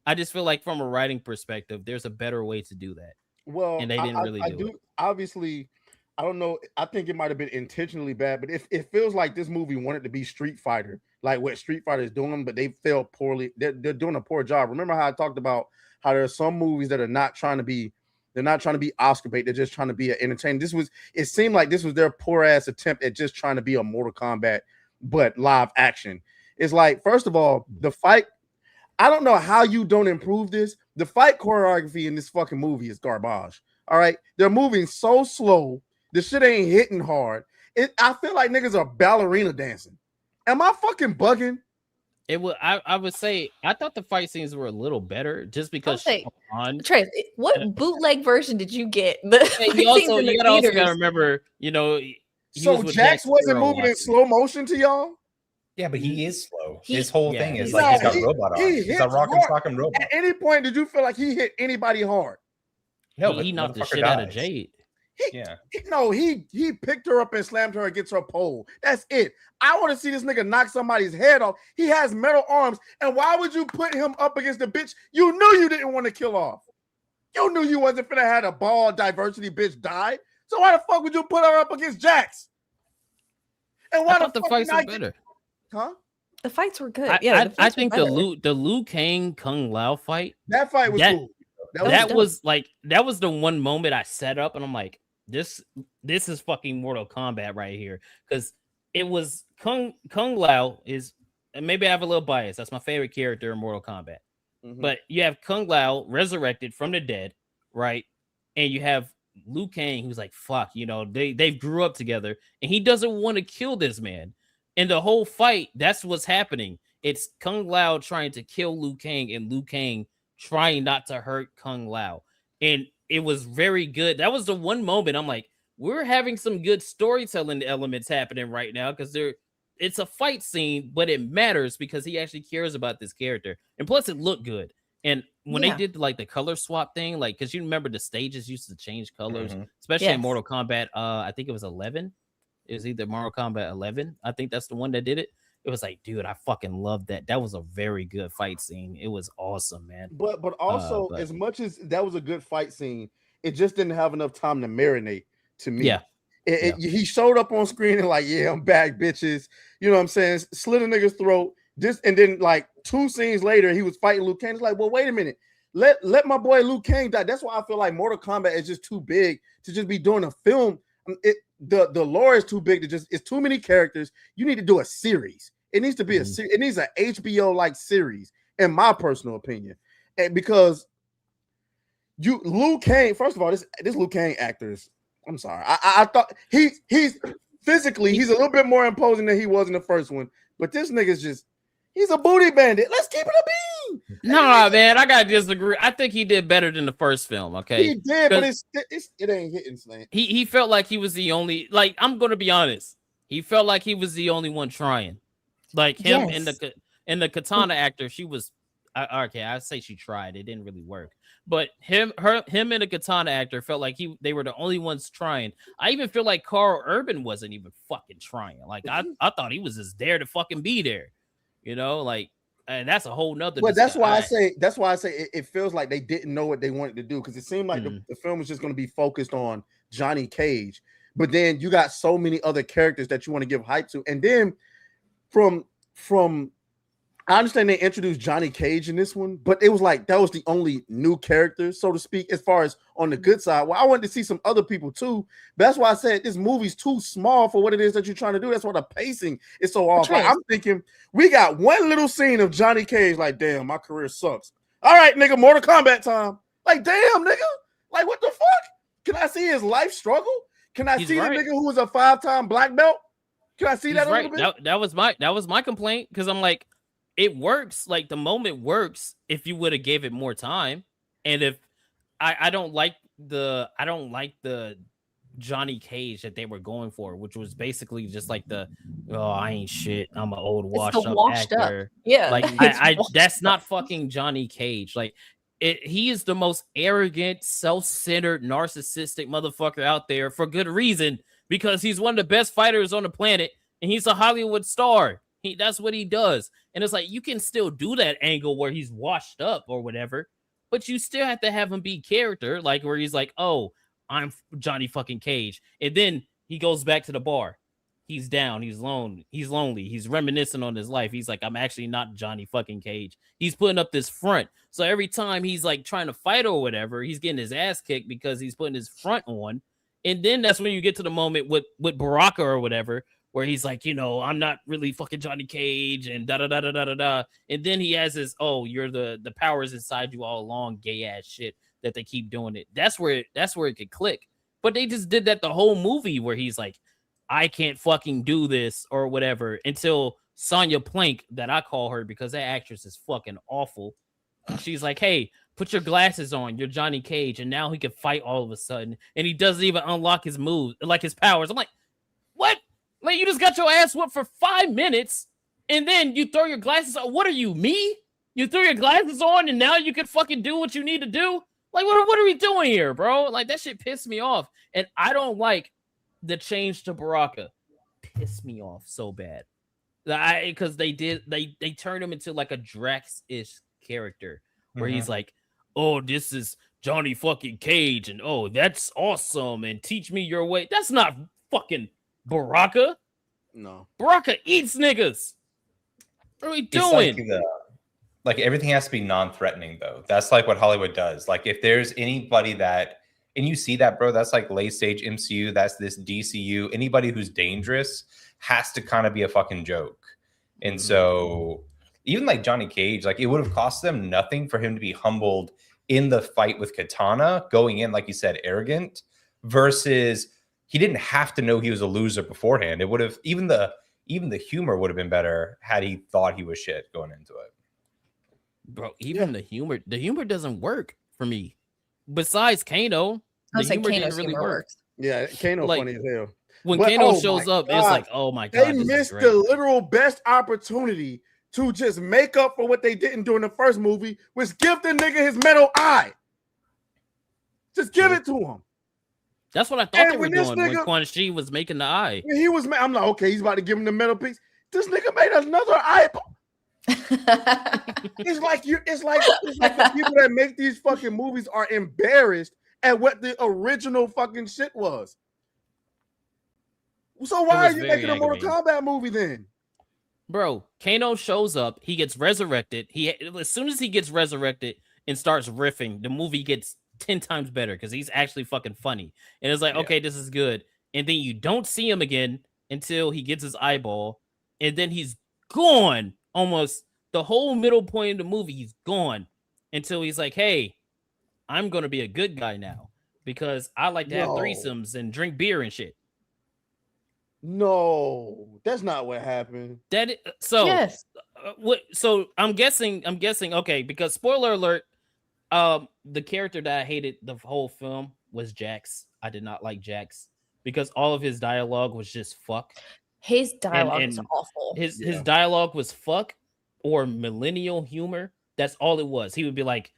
I just feel like from a writing perspective, there's a better way to do that. Well, and they didn't really do it. Obviously, I don't know. I think it might have been intentionally bad, but it feels like this movie wanted to be Street Fighter, like what Street Fighter is doing, but they failed poorly. They're doing a poor job. Remember how I talked about how there are some movies that are not trying to be, they're not trying to be Oscar bait. They're just trying to be an entertainment. It seemed like this was their poor ass attempt at just trying to be a Mortal Kombat, but live action. It's like, first of all, the fight, I don't know how you don't improve this. The fight choreography in this fucking movie is garbage. All right. They're moving so slow. The shit ain't hitting hard. I feel like niggas are ballerina dancing. Am I fucking bugging? It was. I would say I thought the fight scenes were a little better just because. Trace, what bootleg version did you get? You gotta remember, he so was with Jax wasn't Sparrow moving in watching. slow motion to y'all. Yeah, but he is slow. He- His whole Yeah, thing is he's like he's slow. got robot arms. He's hits a rock and hard. sock and robot. At any point, did you feel like he hit anybody hard? No, he but knocked the motherfucker shit out of dies. Jade. Yeah. He picked her up and slammed her against her pole. That's it. I want to see this nigga knock somebody's head off. He has metal arms, and why would you put him up against the bitch you knew you didn't want to kill off? You knew you wasn't finna have a ball diversity bitch die. So why the fuck would you put her up against Jax? And why I thought the fuck fights did were I get- better. Huh? The fights were good. I The fights think were the better. Liu Kang Kung Lao fight. That fight was cool. That was the one moment I set up and I'm like, this is fucking Mortal Kombat right here, because it was Kung Lao is, and maybe I have a little bias. That's my favorite character in Mortal Kombat. But you have Kung Lao resurrected from the dead, right? And you have Liu Kang, who's like, fuck, they grew up together, and he doesn't want to kill this man. And the whole fight, that's what's happening. It's Kung Lao trying to kill Liu Kang, and Liu Kang trying not to hurt Kung Lao. And it was very good. That was the one moment I'm like, we're having some good storytelling elements happening right now, because it's a fight scene, but it matters because he actually cares about this character. And plus it looked good. And when they did like the color swap thing, like, because you remember the stages used to change colors, especially in Mortal Kombat. I think it was 11. It was either Mortal Kombat 11. I think that's the one that did it. It was like, dude, I fucking love that. That was a very good fight scene. It was awesome, man. But also, as much as that was a good fight scene, it just didn't have enough time to marinate to me. Yeah. He showed up on screen and like, yeah, I'm back, bitches. You know what I'm saying? Slit a nigga's throat. And then like 2 scenes later, he was fighting Liu Kang. It's like, well, wait a minute. Let my boy Liu Kang die. That's why I feel like Mortal Kombat is just too big to just be doing a film. The lore is too big to it's too many characters. You need to do a series. It needs to be a series. It needs an HBO like series, in my personal opinion. And because Liu Kang, first of all, this Liu Kang actor is, I'm sorry. I thought he's physically he's a little bit more imposing than he was in the first one, but this nigga's he's a booty bandit. Let's keep it a bean. No, man, I gotta disagree. I think he did better than the first film. Okay, he did, but it ain't hitting slam. He felt like he was the only. Like, I'm gonna be honest, he felt like he was the only one trying. Like him and the Katana actor, she was okay. I say she tried. It didn't really work. But him and the Katana actor felt like they were the only ones trying. I even feel like Carl Urban wasn't even fucking trying. Like I thought he was just there to fucking be there. Like, and that's a whole nother. But that's why I say it feels like they didn't know what they wanted to do, because it seemed like the film was just going to be focused on Johnny Cage. But then you got so many other characters that you want to give hype to, and then from I understand they introduced Johnny Cage in this one, but it was like that was the only new character, so to speak, as far as on the good side. Well, I wanted to see some other people too. But that's why I said this movie's too small for what it is that you're trying to do. That's why the pacing is so off. Like, I'm thinking we got one little scene of Johnny Cage, like, damn, my career sucks. All right, nigga, Mortal Kombat time. Like, damn, nigga. Like, what the fuck? Can I see his life struggle? Can I see the nigga who was a 5-time black belt? Can I see that a little bit? That was my complaint, because I'm like, it works. Like, the moment works if you would have gave it more time. And if I don't like the Johnny Cage that they were going for, which was basically just like I ain't shit, I'm an old washed up actor. Yeah, like that's not fucking Johnny Cage. Like, he is the most arrogant, self-centered, narcissistic motherfucker out there, for good reason, because he's one of the best fighters on the planet and he's a Hollywood star. That's what he does. And it's like, you can still do that angle where he's washed up or whatever, but you still have to have him be character, like where he's like, oh, I'm Johnny fucking Cage. And then he goes back to the bar. He's down. He's lonely. He's reminiscing on his life. He's like, I'm actually not Johnny fucking Cage. He's putting up this front. So every time he's like trying to fight or whatever, he's getting his ass kicked because he's putting his front on. And then that's when you get to the moment with Baraka or whatever, where he's like, I'm not really fucking Johnny Cage and da-da-da-da-da-da. And then he has his, oh, you're the powers inside you all along, gay ass shit that they keep doing it. That's where it could click. But they just did that the whole movie, where he's like, I can't fucking do this or whatever, until Sonya Plank, that I call her because that actress is fucking awful. She's like, hey, put your glasses on. You're Johnny Cage. And now he can fight all of a sudden. And he doesn't even unlock his moves, like his powers. I'm like, what? Like, you just got your ass whooped for 5 minutes. And then you throw your glasses on. What are you, me? You threw your glasses on and now you can fucking do what you need to do? Like, what are we doing here, bro? Like, that shit pissed me off. And I don't like the change to Baraka. Pissed me off so bad. Because they turned him into like a Drax-ish character where he's like, oh, this is Johnny fucking Cage, and oh, that's awesome, and teach me your way. That's not fucking Baraka. No. Baraka eats niggas. What are we doing? It's like everything has to be non-threatening, though. That's like what Hollywood does. Like if there's anybody that, and you see that, bro, that's like late stage MCU, that's this DCU. Anybody who's dangerous has to kind of be a fucking joke. And so even like Johnny Cage, like it would have cost them nothing for him to be humbled in the fight with Katana, going in, like you said, arrogant, versus he didn't have to know he was a loser beforehand. It would have, even the humor would have been better had he thought he was shit going into it. Bro, even the humor doesn't work for me. Besides Kano, the humor didn't really work. Yeah, Kano Like, funny as hell. When But, Kano oh shows my up, it's God, like, oh my God. They this is missed great. the literal best opportunity to just make up for what they didn't do in the first movie, which give the nigga his metal eye. Just give it to him. That's what I thought And they were when this doing when nigga- Quan Chi was making the eye. When he was, I'm like, okay, he's about to give him the metal piece. This nigga made another eyeball. It's like the people that make these fucking movies are embarrassed at what the original fucking shit was. So why are you making a Mortal Kombat movie then? Bro, Kano shows up, he gets resurrected. As soon as he gets resurrected and starts riffing, the movie gets 10 times better because he's actually fucking funny. And it's like, okay, this is good. And then you don't see him again until he gets his eyeball, and then he's gone almost the whole middle point of the movie. He's gone until he's like, hey, I'm gonna be a good guy now because I like to have threesomes and drink beer and shit. No, that's not what happened. Yes. So I'm guessing. Okay, because spoiler alert, the character that I hated the whole film was Jax. I did not like Jax because all of his dialogue was just fuck. His dialogue is awful. His dialogue was fuck or millennial humor. That's all it was. He would be like,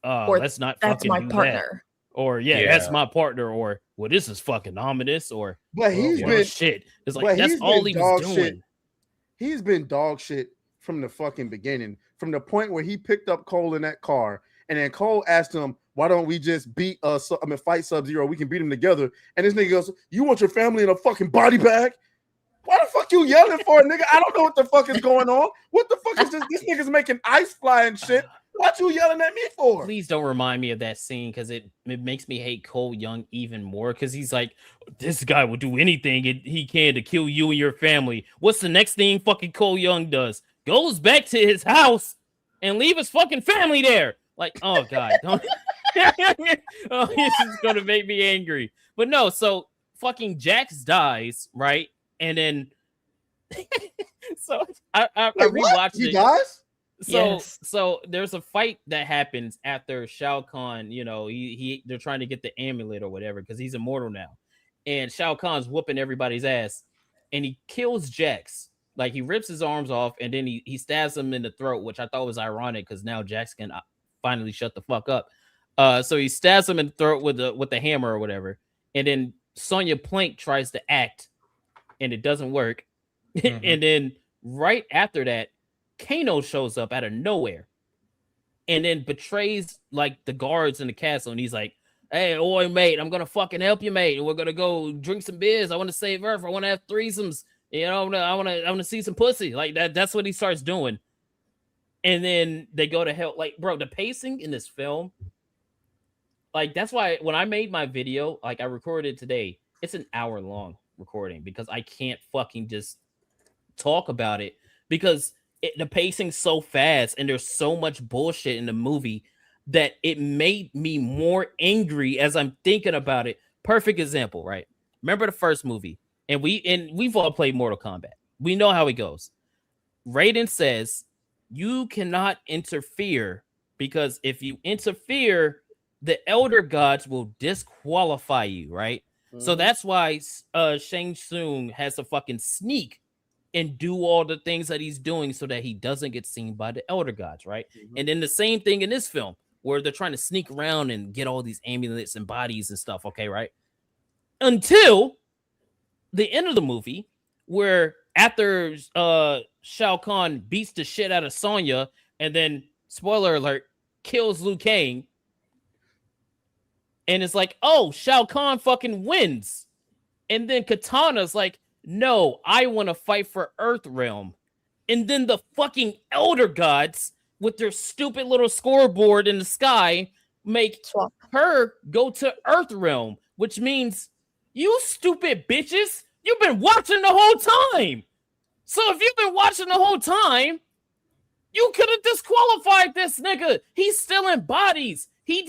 Or, let's not "That's fucking my do partner." That. Or that's my partner. Or well, this is fucking ominous. Or But he's been shit. It's but like that's he's all been he was dog doing. shit. He's been dog shit from the fucking beginning. From the point where he picked up Cole in that car, and then Cole asked him, "Why don't we just fight Sub-Zero? We can beat him together." And this nigga goes, "You want your family in a fucking body bag? Why the fuck you yelling for a nigga? I don't know what the fuck is going on. What the fuck is this? This nigga's making ice fly and shit. What you yelling at me for?" Please don't remind me of that scene because it makes me hate Cole Young even more because he's like, this guy will do anything he can to kill you and your family. What's the next thing fucking Cole Young does? Goes back to his house and leave his fucking family there. Like, oh God, don't. Oh, this is gonna make me angry. But no, so fucking Jax dies, right? And then so I rewatched it. He dies? So there's a fight that happens after Shao Kahn, you know, they're trying to get the amulet or whatever because he's immortal now. And Shao Kahn's whooping everybody's ass and he kills Jax. Like he rips his arms off and then he stabs him in the throat, which I thought was ironic because now Jax can finally shut the fuck up. So he stabs him in the throat with the hammer or whatever. And then Sonya Plank tries to act and it doesn't work. And then right after that, Kano shows up out of nowhere and then betrays like the guards in the castle. And he's like, hey, oi, mate, I'm going to fucking help you, mate. We're going to go drink some beers. I want to save Earth. I want to have threesomes. You know, I want to see some pussy like that. That's what he starts doing. And then they go to hell. Like, bro, the pacing in this film, like, that's why when I made my video, like I recorded today, it's an hour long recording because I can't fucking just talk about it because the pacing's so fast and there's so much bullshit in the movie that it made me more angry as I'm thinking about it. Perfect example, right? Remember the first movie, and we've all played Mortal Kombat. We know how it goes. Raiden says you cannot interfere because if you interfere, the elder gods will disqualify you, right? So that's why Shang Tsung has to fucking sneak and do all the things that he's doing so that he doesn't get seen by the elder gods, right? And then the same thing in this film where they're trying to sneak around and get all these amulets and bodies and stuff, okay, right? Until the end of the movie where after Shao Kahn beats the shit out of Sonya and then, spoiler alert, kills Liu Kang, and it's like, oh, Shao Kahn fucking wins. And then Katana's like, no, I want to fight for Earthrealm. And then the fucking elder gods with their stupid little scoreboard in the sky make her go to Earthrealm, which means you stupid bitches, you've been watching the whole time. So if you've been watching the whole time, you could have disqualified this nigga. He's stealing bodies. He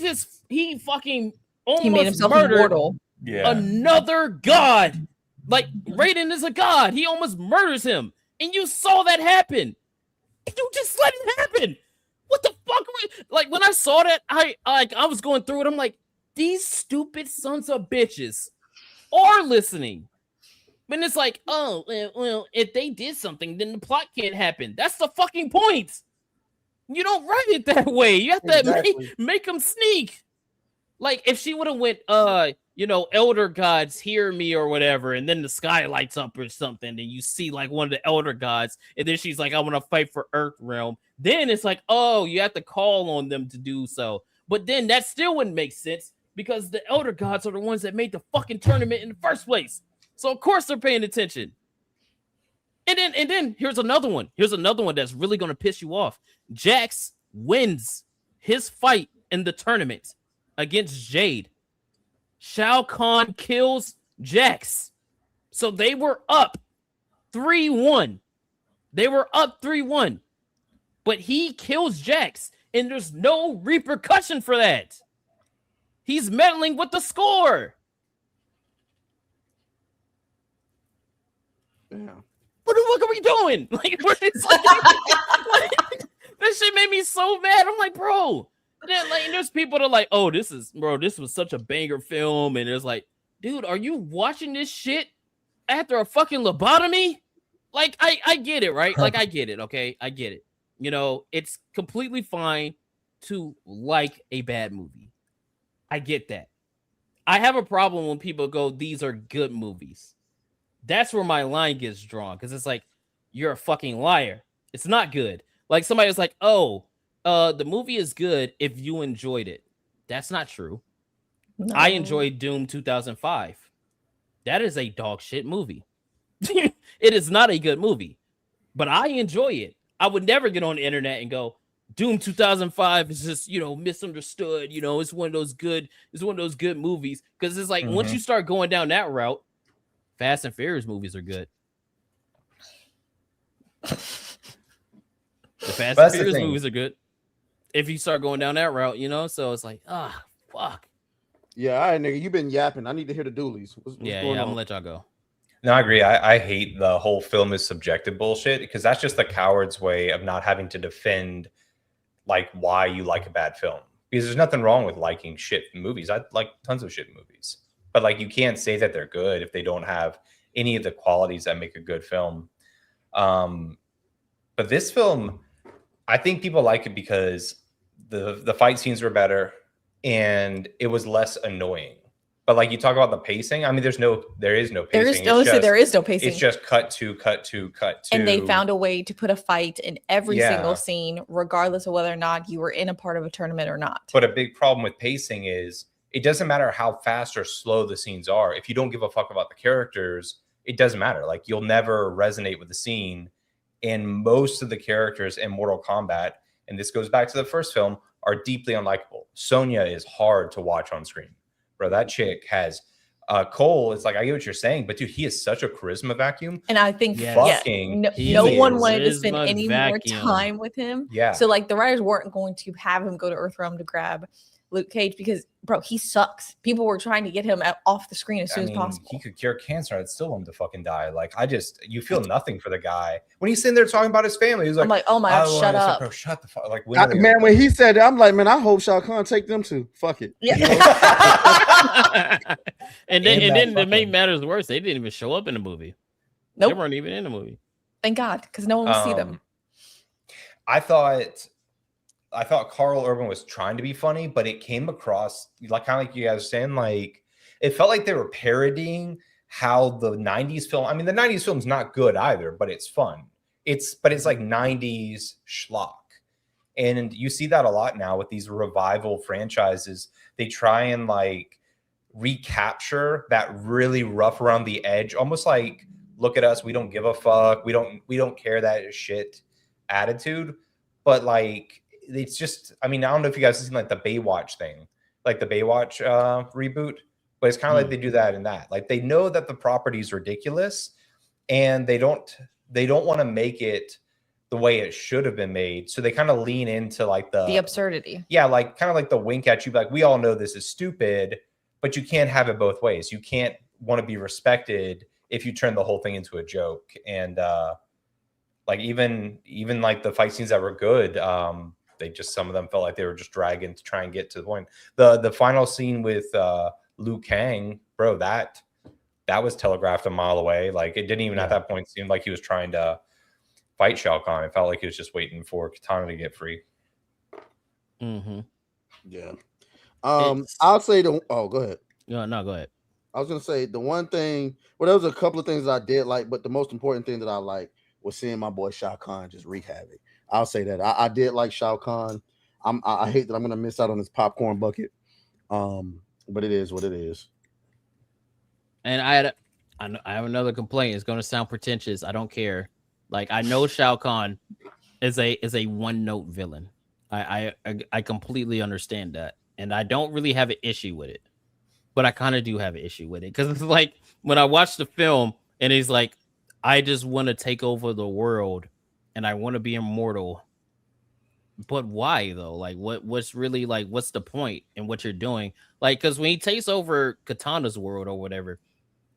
fucking almost He made himself murdered immortal. another god. Like, Raiden is a god. He almost murders him. And you saw that happen. You just let it happen. What the fuck? Like, when I saw that, I was going through it. I'm like, these stupid sons of bitches are listening. But it's like, oh, well, if they did something, then the plot can't happen. That's the fucking point. You don't write it that way. You have to make them sneak. Like, if she would have went, elder gods hear me or whatever, and then the sky lights up or something, and you see like one of the elder gods, and then she's like, I want to fight for Earthrealm. Then it's like, oh, you have to call on them to do so. But then that still wouldn't make sense because the elder gods are the ones that made the fucking tournament in the first place. So of course they're paying attention. And then here's another one. Here's another one that's really going to piss you off. Jax wins his fight in the tournament against Jade. Shao Kahn kills Jax. So they were up 3-1. They were up 3-1. But he kills Jax, and there's no repercussion for that. He's meddling with the score. Yeah. What the fuck are we doing? Like, that shit made me so mad. I'm like, bro. Then, like, there's people that are like, oh, this was such a banger film. And it's like, dude, are you watching this shit after a fucking lobotomy? Like, I get it, right? Like, I get it, okay? I get it. You know, it's completely fine to like a bad movie. I get that. I have a problem when people go, these are good movies. That's where my line gets drawn, because it's like, you're a fucking liar. It's not good. Like, somebody was like, oh, the movie is good if you enjoyed it. That's not true. No. I enjoyed Doom 2005. That is a dog shit movie. It is not a good movie, but I enjoy it. I would never get on the internet and go, Doom 2005 is just, misunderstood. It's one of those good movies. Because it's like, once you start going down that route, Fast and Furious movies are good. The Fast and Furious movies are good. If you start going down that route, so it's like, fuck. Yeah, all right, nigga, you've been yapping. I need to hear the doolies. What's going on? I'm gonna let y'all go. No, I agree. I hate the whole film is subjective bullshit, because that's just the coward's way of not having to defend like why you like a bad film. Because there's nothing wrong with liking shit movies. I like tons of shit movies. But like, you can't say that they're good if they don't have any of the qualities that make a good film. But this film, I think people like it because the fight scenes were better and it was less annoying. But like, you talk about the pacing. I mean, there is no pacing. There is no pacing. It's just cut to. And they found a way to put a fight in every single scene, regardless of whether or not you were in a part of a tournament or not. But a big problem with pacing is it doesn't matter how fast or slow the scenes are. If you don't give a fuck about the characters, it doesn't matter. Like, you'll never resonate with the scene. And most of the characters in Mortal Kombat, and this goes back to the first film, are deeply unlikable. Sonya is hard to watch on screen. Bro, that chick has Cole. It's like, I get what you're saying, but dude, he is such a charisma vacuum. And I think no one wanted to spend any more time with him. Yeah. So like, the writers weren't going to have him go to Earthrealm to grab Luke Cage because, bro, he sucks. People were trying to get him off the screen as soon as possible. He could cure cancer. I'd still want him to fucking die. Like, you feel nothing for the guy when he's sitting there talking about his family. He's like, I'm like, oh my god, shut up, bro, shut the fuck. Like, man, when he said that, I'm like, man, I hope Shao Kahn take them too. Fuck it. Yeah. and then to make matters worse, they didn't even show up in the movie. Nope. They weren't even in the movie. Thank God, because no one will see them. I thought Carl Urban was trying to be funny, but it came across like kind of like you guys were saying, like it felt like they were parodying how the 90s film. I mean, the 90s film's not good either, but it's fun. It's like 90s schlock. And you see that a lot now with these revival franchises. They try and like recapture that really rough around the edge, almost like, look at us, we don't give a fuck, we don't care that shit attitude. But like, it's just, I mean, I don't know if you guys have seen like the Baywatch thing, like the Baywatch reboot, but it's kind of like they do that in that. Like they know that the property is ridiculous and they don't want to make it the way it should have been made. So they kind of lean into like the absurdity. Yeah, like kind of like the wink at you, like we all know this is stupid, but you can't have it both ways. You can't want to be respected if you turn the whole thing into a joke. And like even like the fight scenes that were good, they just, some of them felt like they were just dragging to try and get to the point. The final scene with Liu Kang, bro, that was telegraphed a mile away. Like it didn't even at that point seem like he was trying to fight Shao Kahn. It felt like he was just waiting for Katana to get free. Mm-hmm. Yeah. I'll say go ahead. No, go ahead. I was gonna say the one thing. Well, there was a couple of things that I did like, but the most important thing that I like was seeing my boy Shao Kahn just wreak havoc. I'll say that I did like Shao Kahn. I hate that I'm gonna miss out on this popcorn bucket, but it is what it is. And I have another complaint. It's gonna sound pretentious. I don't care. Like I know Shao Kahn is a one note villain. I completely understand that, and I don't really have an issue with it. But I kind of do have an issue with it because it's like when I watch the film and he's like, I just want to take over the world and I want to be immortal. But why though? Like what's really like, what's the point in what you're doing? Like, because when he takes over Katana's world or whatever,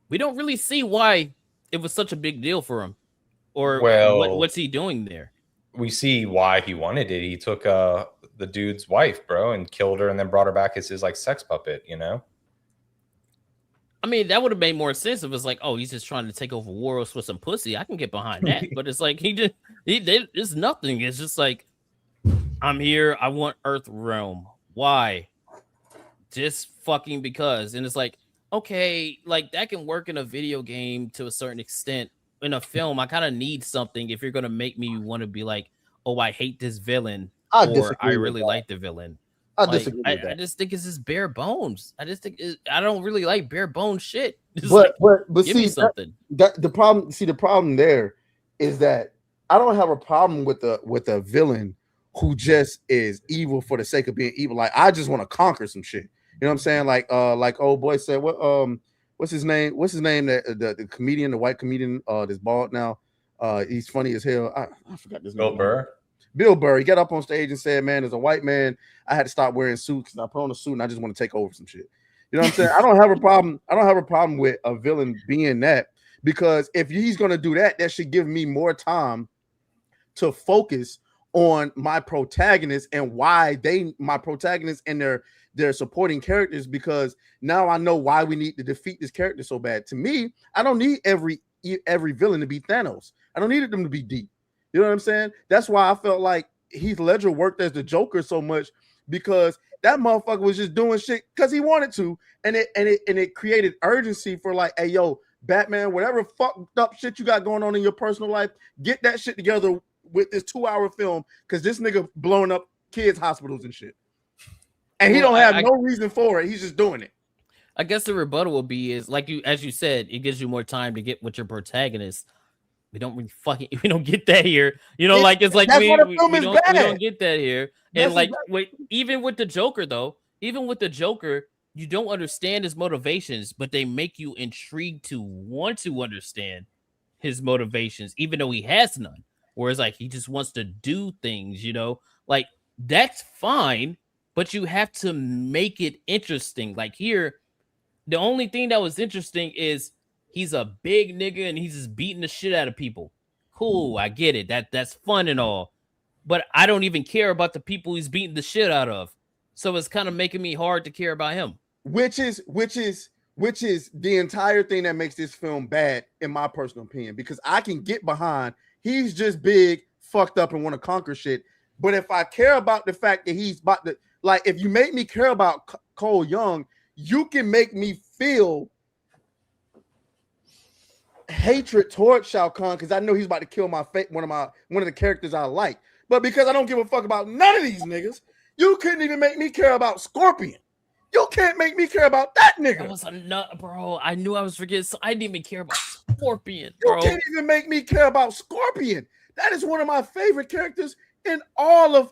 we don't really see why it was such a big deal for him or what's he doing there? We see why he wanted it. He took the dude's wife, bro, and killed her and then brought her back as his like sex puppet, you know? I mean, that would have made more sense if it's like, oh, he's just trying to take over worlds for some pussy. I can get behind that. But it's like it's nothing. It's just like, I'm here. I want Earth Realm. Why? Just fucking because. And it's like, okay, like that can work in a video game to a certain extent. In a film, I kind of need something if you're gonna make me want to be like, oh, I hate this villain, or I really like the villain. I disagree with that. I just think it's just bare bones. I just think I don't really like bare bones shit. But give see me something. The problem there is that I don't have a problem with a villain who just is evil for the sake of being evil. Like I just want to conquer some shit. You know what I'm saying? Like old boy said, what's his name? What's his name? The comedian, the white comedian, that's bald now. He's funny as hell. I forgot this name. Bill Burr. He got up on stage and said, man, as a white man, I had to stop wearing suits and I put on a suit and I just want to take over some shit. You know what I'm saying? I don't have a problem with a villain being that, because if he's going to do that, that should give me more time to focus on my protagonists and why my protagonists and their supporting characters, because now I know why we need to defeat this character so bad. To me, I don't need every villain to be Thanos. I don't need them to be deep. You know what I'm saying? That's why I felt like Heath Ledger worked as the Joker so much, because that motherfucker was just doing shit because he wanted to, and it created urgency for like, hey yo, Batman, whatever fucked up shit you got going on in your personal life, get that shit together with this 2-hour film, because this nigga blowing up kids' hospitals and shit, and he don't have no reason for it. He's just doing it. I guess the rebuttal will be is like as you said, it gives you more time to get with your protagonist. We don't get that here. You know, like it's like we don't get that here. And like even with the Joker though, you don't understand his motivations, but they make you intrigued to want to understand his motivations, even though he has none. Whereas like he just wants to do things, you know, like that's fine, but you have to make it interesting. Like here, the only thing that was interesting is he's a big nigga and he's just beating the shit out of people. Cool, I get it. That's fun and all. But I don't even care about the people he's beating the shit out of. So it's kind of making me hard to care about him. Which is the entire thing that makes this film bad, in my personal opinion, because I can get behind he's just big, fucked up, and want to conquer shit. But if I care about the fact that he's about to, like, if you make me care about Cole Young, you can make me feel hatred towards Shao Kahn because I know he's about to kill one of the characters I like. But because I don't give a fuck about none of these niggas, you couldn't even make me care about Scorpion. You can't make me care about that nigga. That was a nut, bro. I knew I was forgetting. So I didn't even care about Scorpion, bro. You can't even make me care about Scorpion. That is one of my favorite characters in all of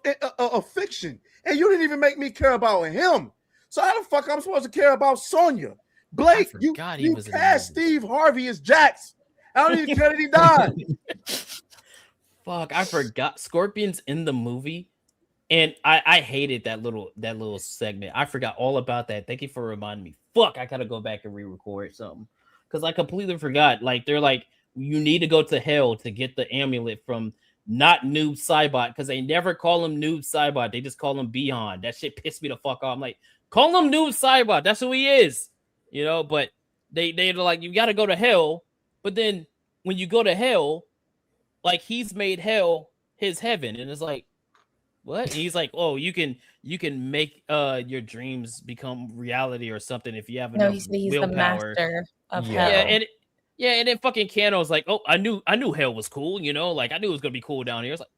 fiction. And you didn't even make me care about him. So how the fuck I'm supposed to care about Sonya? Blake, you cast Steve Harvey as Jax. I don't even care that he died. Fuck, I forgot Scorpion's in the movie. And I hated that little segment. I forgot all about that. Thank you for reminding me. Fuck, I gotta go back and re-record something. Because I completely forgot. Like, they're like, you need to go to hell to get the amulet from not Noob Saibot. Because they never call him Noob Saibot. They just call him Beyond. That shit pissed me the fuck off. I'm like, call him Noob Saibot. That's who he is. You know, but they're like, you gotta go to hell. But then when you go to hell, like, he's made hell his heaven. And it's like, what? And he's like, oh, you can make your dreams become reality or something if you have enough he's willpower. the master of hell. And then fucking Kano's like, oh, I knew hell was cool, you know, like I knew it was gonna be cool down here. It's like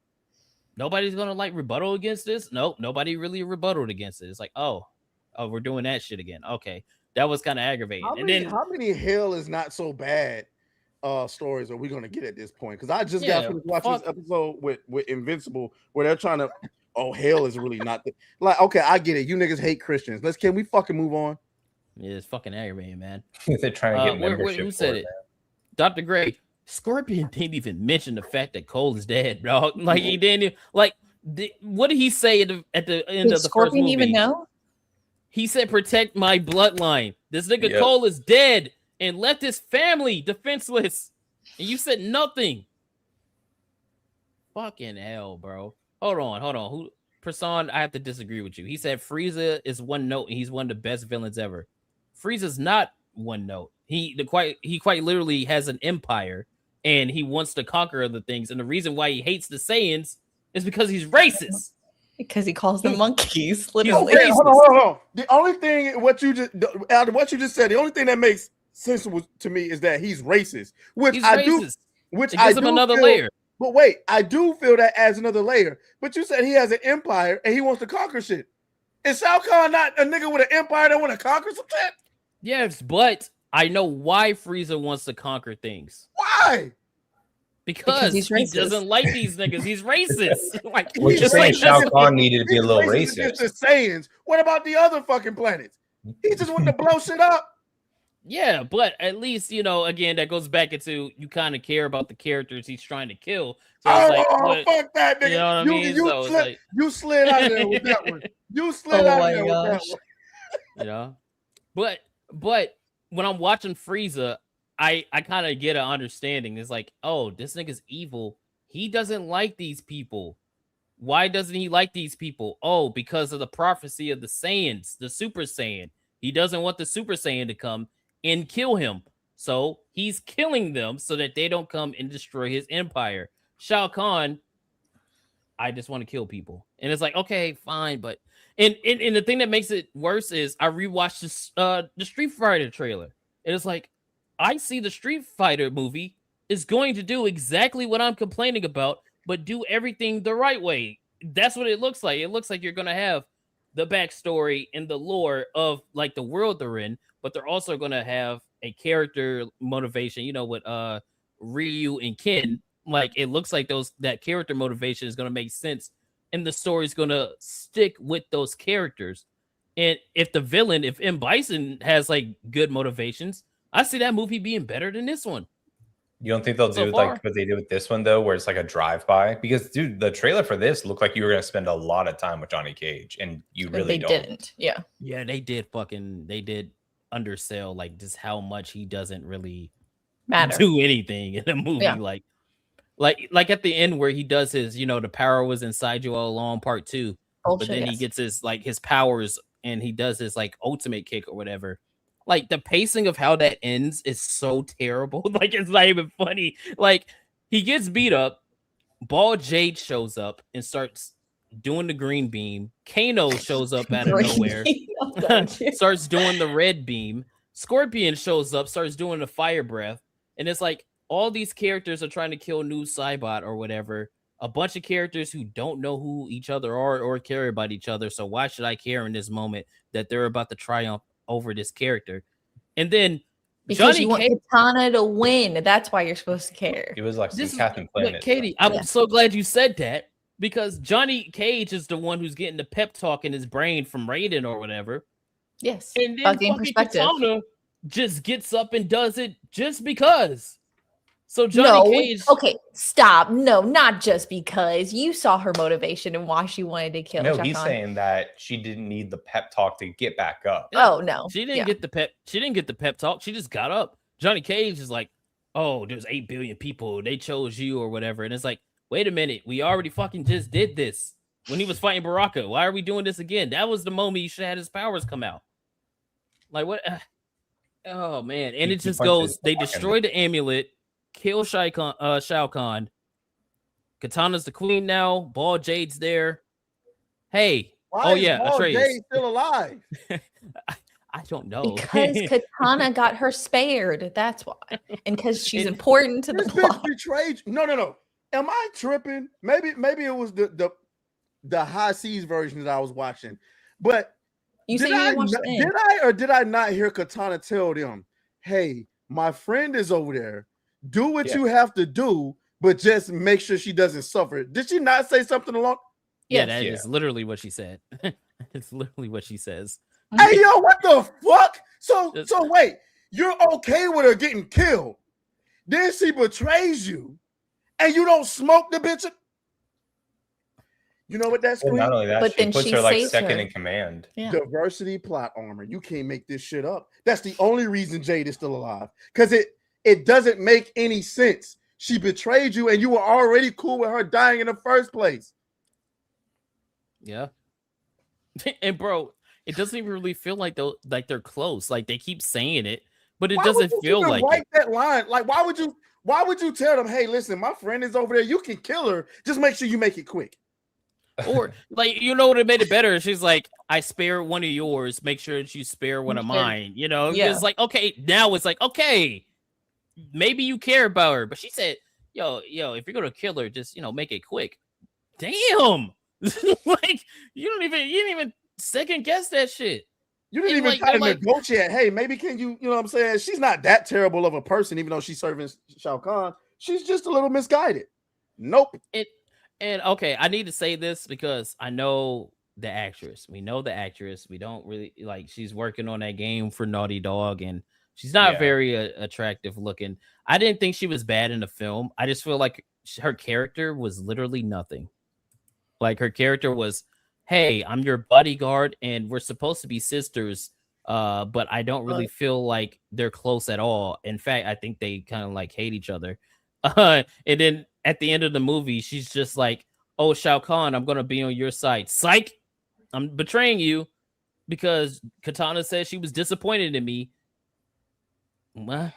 nobody's gonna like rebuttal against this. Nope, nobody really rebutted against it. It's like, oh, we're doing that shit again. Okay, that was kind of aggravating. How many hell is not so bad stories are we gonna get at this point? Because I just got finished watching this episode with Invincible where they're trying to. Oh, hell is really not like, okay, I get it. You niggas hate Christians. Can we fucking move on? Yeah, it's fucking aggravating, man. They're trying to get membership. Who said it? Dr. Gray. Scorpion didn't even mention the fact that Cole is dead, bro. Like, he didn't. Like, what did he say at the end of the Scorpion first movie? even know? He said, "Protect my bloodline." This nigga Cole is dead and left his family defenseless, and you said nothing. Fucking hell, bro. Hold on. Who, Prasan, I have to disagree with you. He said Frieza is one note and he's one of the best villains ever. Frieza's not one note. He quite literally has an empire and he wants to conquer other things. And the reason why he hates the Saiyans is because he's racist. Because he calls them monkeys, literally. Okay, hold on. The only thing what you just said, the only thing that makes sense to me is that he's racist, which He's I racist. do, which It I gives him do another feel, layer. But wait, I do feel that adds another layer. But you said he has an empire and he wants to conquer shit. Is Shao Kahn not a nigga with an empire that want to conquer some shit? Yes, but I know why Frieza wants to conquer things. Why? Because he's he racist. doesn't like these niggas. He's racist. Like, What you're just saying, like Shao this- Kahn needed to be a little Racist racist. against the Saiyans. What about the other fucking planets? He just want to blow shit up. Yeah, but at least, you know, again, that goes back into you kind of care about the characters he's trying to kill. So it's like, what- fuck that, nigga. You know what I mean? So it's like- You slid out of there with that one. You slid out of there with that one. You know, but when I'm watching Frieza, I kind of get an understanding. It's like, oh, this nigga's evil. He doesn't like these people. Why doesn't he like these people? Oh, because of the prophecy of the Saiyans, the Super Saiyan. He doesn't want the Super Saiyan to come and kill him. So he's killing them so that they don't come and destroy his empire. Shao Kahn, I just want to kill people. And it's like, okay, fine. But and the thing that makes it worse is I rewatched the Street Fighter trailer. And it's like, I see the Street Fighter movie is going to do exactly what I'm complaining about, but do everything the right way. That's what it looks like. It looks like you're going to have the backstory and the lore of like the world they're in, but they're also going to have a character motivation, you know, with Ryu and Ken. Like, it looks like that character motivation is going to make sense and the story's going to stick with those characters. And if M. Bison has like good motivations, I see that movie being better than this one. You don't think they'll do like what they did with this one though, where it's like a drive-by? Because dude, the trailer for this looked like you were gonna spend a lot of time with Johnny Cage, and you really didn't. Yeah. Yeah, they did undersell like just how much he doesn't really do anything in a movie. Yeah. Like at the end where he does his, the power was inside you all along, part 2. But then he gets his powers and he does his like ultimate kick or whatever. Like the pacing of how that ends is so terrible. Like it's not even funny. Like he gets beat up, Bald Jade shows up and starts doing the green beam. Kano shows up out of nowhere, starts doing the red beam. Scorpion shows up, starts doing the fire breath, and it's like all these characters are trying to kill new Cybot or whatever. A bunch of characters who don't know who each other are or care about each other. So why should I care in this moment that they're about to triumph over this character? And then because you want Katana to win. That's why you're supposed to care. It was like some Captain Planet. Katie, I'm so glad you said that, because Johnny Cage is the one who's getting the pep talk in his brain from Raiden or whatever. Yes. And then fucking Katana just gets up and does it just because. So Johnny Cage. Okay, stop. No, not just because. You saw her motivation and why she wanted to kill. No, he's saying that she didn't need the pep talk to get back up. Oh no, she didn't get the pep. She didn't get the pep talk. She just got up. Johnny Cage is like, "Oh, there's 8 billion people. They chose you or whatever." And it's like, wait a minute, we already fucking just did this when he was fighting Baraka. Why are we doing this again? That was the moment he should have had his powers come out. Like what? Oh man, and it just goes. They destroy the amulet. Kill Shao Kahn. Katana's the queen now. Bald Jade's there. Hey. Why is Bald Jade still alive? I don't know. Because Katana got her spared. That's why. And because she's important to the plot. Betrayed. No. Am I tripping? Maybe it was the high seas version that I was watching. But did I not hear Katana tell them, hey, my friend is over there. Do what you have to do, but just make sure she doesn't suffer. Did she not say something along? Yeah, that is literally what she said. It's literally what she says. Hey, yo, what the fuck? So wait, you're okay with her getting killed. Then she betrays you, and you don't smoke the bitch. You know what that's well, not only that, but she puts her like second in command. Yeah. Diversity plot armor. You can't make this shit up. That's the only reason Jade is still alive. Because it doesn't make any sense. She betrayed you, and you were already cool with her dying in the first place. Yeah. And bro, it doesn't even really feel like they're close. Like they keep saying it, but it doesn't feel like write that line. Like why would you tell them, hey, listen, my friend is over there. You can kill her. Just make sure you make it quick. Or like, what it made it better? She's like, I spare one of yours. Make sure that you spare one of mine. It's like, okay, now it's like, okay, maybe you care about her, but she said, yo, if you're gonna kill her, just make it quick. Damn. Like you didn't even second guess that shit. You didn't even try to negotiate. Hey, maybe can you know what I'm saying? She's not that terrible of a person, even though she's serving Shao Kahn. She's just a little misguided. Nope. And okay, I need to say this because I know the actress. We know the actress. We don't really she's working on that game for Naughty Dog, and she's not very attractive looking. I didn't think she was bad in the film. I just feel like her character was literally nothing. Like her character was, hey, I'm your bodyguard and we're supposed to be sisters, but I don't really feel like they're close at all. In fact, I think they kind of hate each other. And then at the end of the movie, she's just like, oh, Shao Kahn, I'm going to be on your side. Psych, I'm betraying you because Katana said she was disappointed in me. What?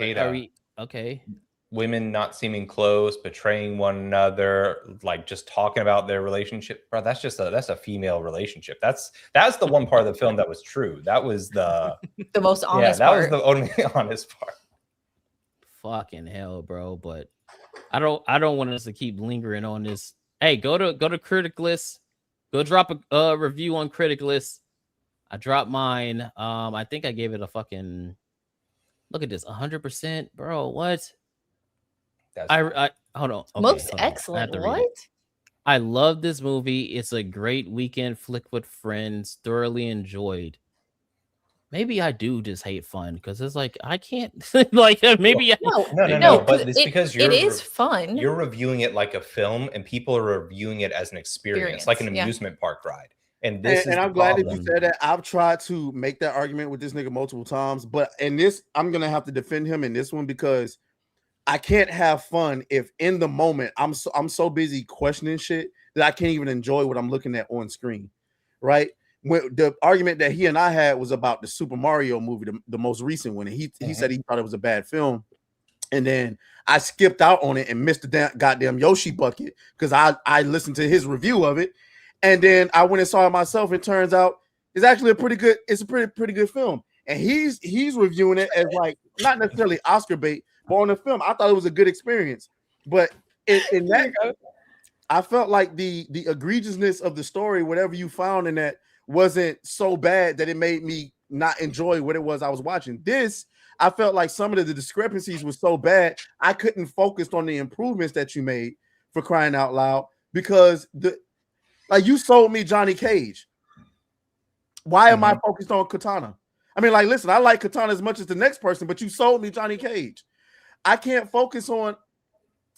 Okay. Women not seeming close, betraying one another, just talking about their relationship, bro. That's a female relationship. That's the one part of the film that was true. That was the most honest part. Was the only honest part. Fucking hell, bro. But I don't want us to keep lingering on this. Hey, go to Critic List. Go drop a review on Critic List. I dropped mine. I think I gave it a fucking look at this 100%, bro. What? I hold on. Okay, most excellent. What? I love this movie. It's a great weekend flick with friends. Thoroughly enjoyed. maybe I do just hate fun because it's like I can't like maybe No. But it's because it is fun. You're reviewing it like a film, and people are reviewing it as an experience like an amusement park ride. And this and I'm glad that you said that. I've tried to make that argument with this nigga multiple times, but in this, I'm gonna have to defend him in this one because I can't have fun if in the moment I'm so busy questioning shit that I can't even enjoy what I'm looking at on screen, right? When the argument that he and I had was about the Super Mario movie, the most recent one, and he said he thought it was a bad film, and then I skipped out on it and missed the goddamn Yoshi bucket because I listened to his review of it, and then I went and saw it myself. It turns out it's actually a pretty good film, and he's reviewing it as like not necessarily Oscar bait, but on the film, I thought it was a good experience, but in that, I felt like the egregiousness of the story, whatever you found in that, wasn't so bad that it made me not enjoy what it was I was watching. This, I felt like some of the discrepancies were so bad I couldn't focus on the improvements that you made, for crying out loud, because you sold me Johnny Cage. Why am I focused on Katana? I mean, like, listen, I like Katana as much as the next person, but you sold me Johnny Cage. I can't focus on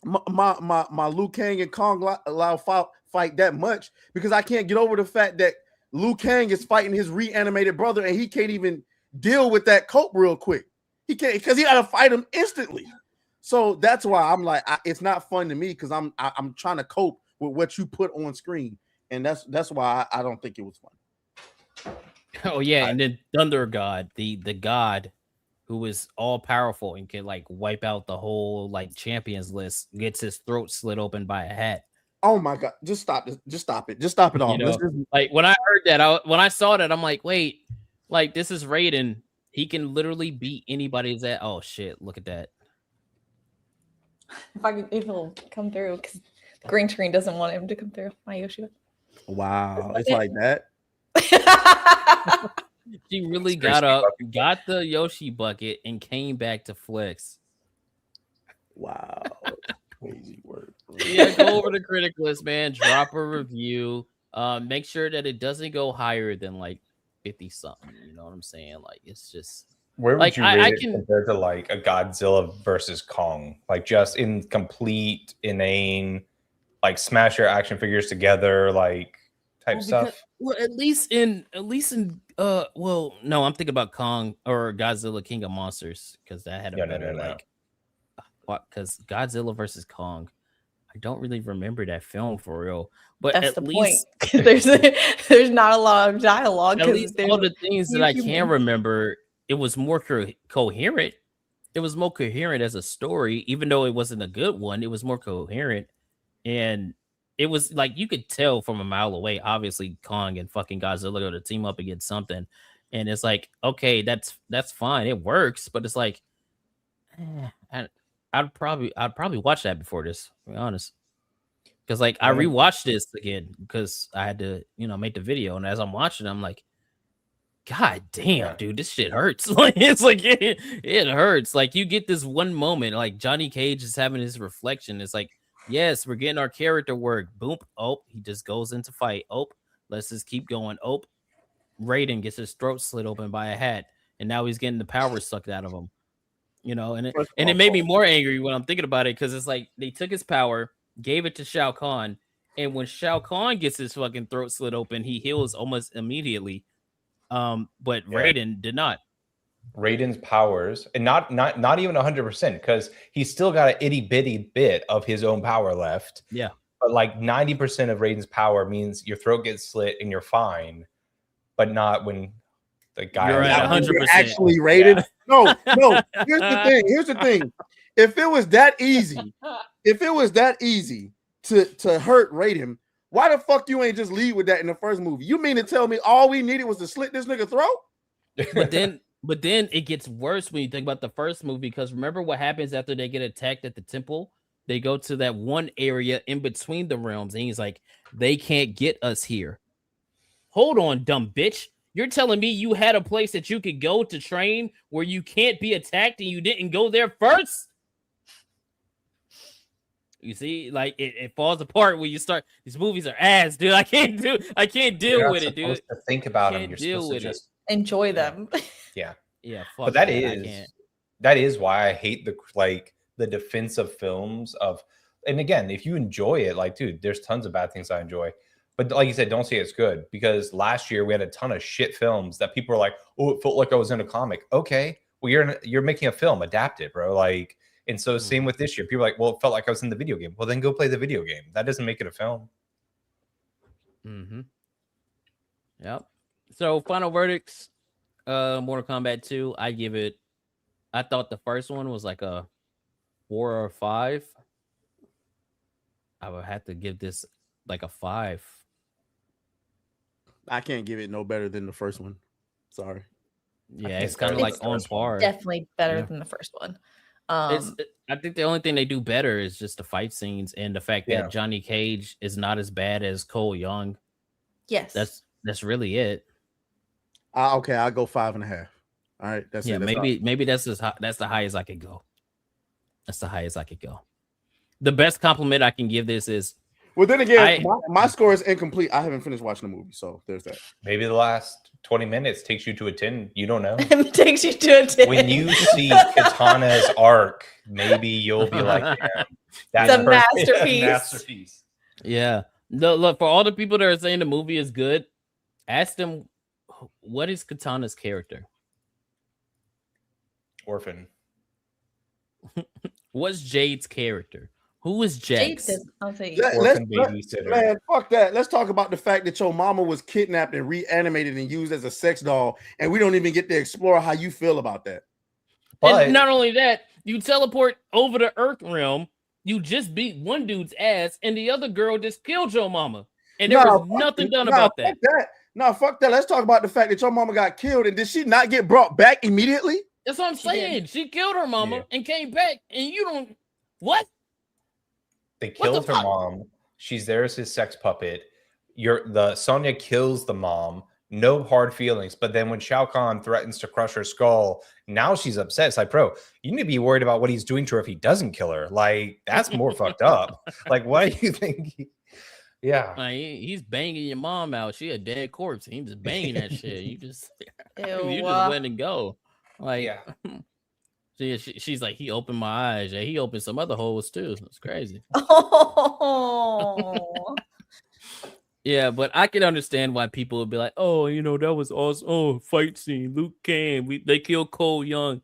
my Liu Kang and Kong Lao fight that much because I can't get over the fact that Liu Kang is fighting his reanimated brother and he can't even deal with that cope real quick. He can't because he got to fight him instantly. So that's why I'm like, it's not fun to me because I'm trying to cope with what you put on screen, and that's why I don't think it was fun. Oh yeah, and then Thunder God, the god who is all powerful and can like wipe out the whole like champions list, gets his throat slit open by a hat. Oh my god! Just stop this! Just stop it! Just stop it all! You know, like when I heard that, when I saw that, I'm like, wait, like this is Raiden. He can literally beat anybody's at. Oh shit! Look at that. If he'll come through, because the green screen doesn't want him to come through. My Yoshi. Wow, it's like that. She really got up, got the Yoshi bucket, and came back to flex. Wow. Crazy word. Yeah, go over the critic list, man. Drop a review. Make sure that it doesn't go higher than like 50 something. You know what I'm saying? Like it's just where would like, you rate it compared to like a Godzilla versus Kong? Like just in complete, inane, like smash your action figures together, like type stuff. Well, at least in well, no, I'm thinking about Kong or Godzilla King of Monsters because that had a better like. Because Godzilla versus Kong, I don't really remember that film for real. But that's at the least point. there's not a lot of dialogue. At least all the things that I can remember, it was more coherent. It was more coherent as a story, even though it wasn't a good one. It was more coherent, and it was like you could tell from a mile away. Obviously, Kong and fucking Godzilla go to team up against something, and it's like, okay, that's fine, it works, but it's like, I'd probably watch that before this, to be honest. Because like I rewatched this again because I had to, make the video, and as I'm watching, I'm like, God damn, dude, this shit hurts. Like it's like it hurts. Like you get this one moment, like Johnny Cage is having his reflection. It's like, yes, we're getting our character work. Boom. Oh, he just goes into fight. Oh, let's just keep going. Oh, Raiden gets his throat slit open by a hat, and now he's getting the power sucked out of him. And it made me more angry when I'm thinking about it because it's like they took his power, gave it to Shao Kahn, and when Shao Kahn gets his fucking throat slit open, he heals almost immediately. But Raiden did not. Raiden's powers, and not even 100%, because he's still got an itty bitty bit of his own power left. Yeah, but like 90% of Raiden's power means your throat gets slit and you're fine, but not when the guy you're at 100% actually rated. Yeah. No. Here's the thing. If it was that easy, to hurt Raiden, why the fuck you ain't just lead with that in the first movie? You mean to tell me all we needed was to slit this nigga throat? But then it gets worse when you think about the first movie, because remember what happens after they get attacked at the temple? They go to that one area in between the realms, and he's like, they can't get us here. Hold on, dumb bitch. You're telling me you had a place that you could go to train where you can't be attacked and you didn't go there first? You see, like it falls apart when you start. These movies are ass, dude. I can't deal with it, dude. To think about them, you're supposed to just enjoy them. Yeah. Yeah, But that is why I hate the defense of films of, and again, if you enjoy it, like, dude, there's tons of bad things I enjoy. But like you said, don't say it's good, because last year we had a ton of shit films that people were like, oh, it felt like I was in a comic. Okay, well, you're making a film, adapt it, bro. Like, and so same with this year. People are like, well, it felt like I was in the video game. Well, then go play the video game. That doesn't make it a film. Mm-hmm. Yep. So final verdicts, Mortal Kombat 2, I thought the first one was like a 4 or 5. I would have to give this like a 5. I can't give it no better than the first one. Sorry. Yeah, it's kind of like on par. Definitely better than the first one. I think the only thing they do better is just the fight scenes and the fact that Johnny Cage is not as bad as Cole Young. Yes. That's really it. Okay, I'll go 5.5. All right, that's it. Maybe that's the highest I could go. That's the highest I could go. The best compliment I can give this is, well, then again, my score is incomplete. I haven't finished watching the movie, so there's that. Maybe the last 20 minutes takes you to a 10. You don't know. It takes you to a 10. When you see Katana's arc, maybe you'll be like, that's a masterpiece. Yeah. Look, for all the people that are saying the movie is good, ask them, what is Katana's character? Orphan. What's Jade's character? Who is Jax? I'll say man, fuck that. Let's talk about the fact that your mama was kidnapped and reanimated and used as a sex doll, and we don't even get to explore how you feel about that. And not only that, you teleport over the Earth realm, you just beat one dude's ass, and the other girl just killed your mama, and there was nothing done about that. No, fuck that. Let's talk about the fact that your mama got killed, and did she not get brought back immediately? That's what I'm saying. She killed her mama and came back, and you don't. What? They killed her mom. She's there as his sex puppet. Sonya kills the mom. No hard feelings. But then when Shao Kahn threatens to crush her skull, now she's upset. It's like, bro, you need to be worried about what he's doing to her if he doesn't kill her. Like, that's more fucked up. Like, why do you think? Yeah, he's banging your mom out. She a dead corpse. He just banging that shit. You just let it go. Like, she's like, he opened my eyes. Yeah, he opened some other holes too. It's crazy. Oh. Yeah, but I can understand why people would be like, oh, that was awesome. Oh, fight scene. Luke came. They killed Cole Young.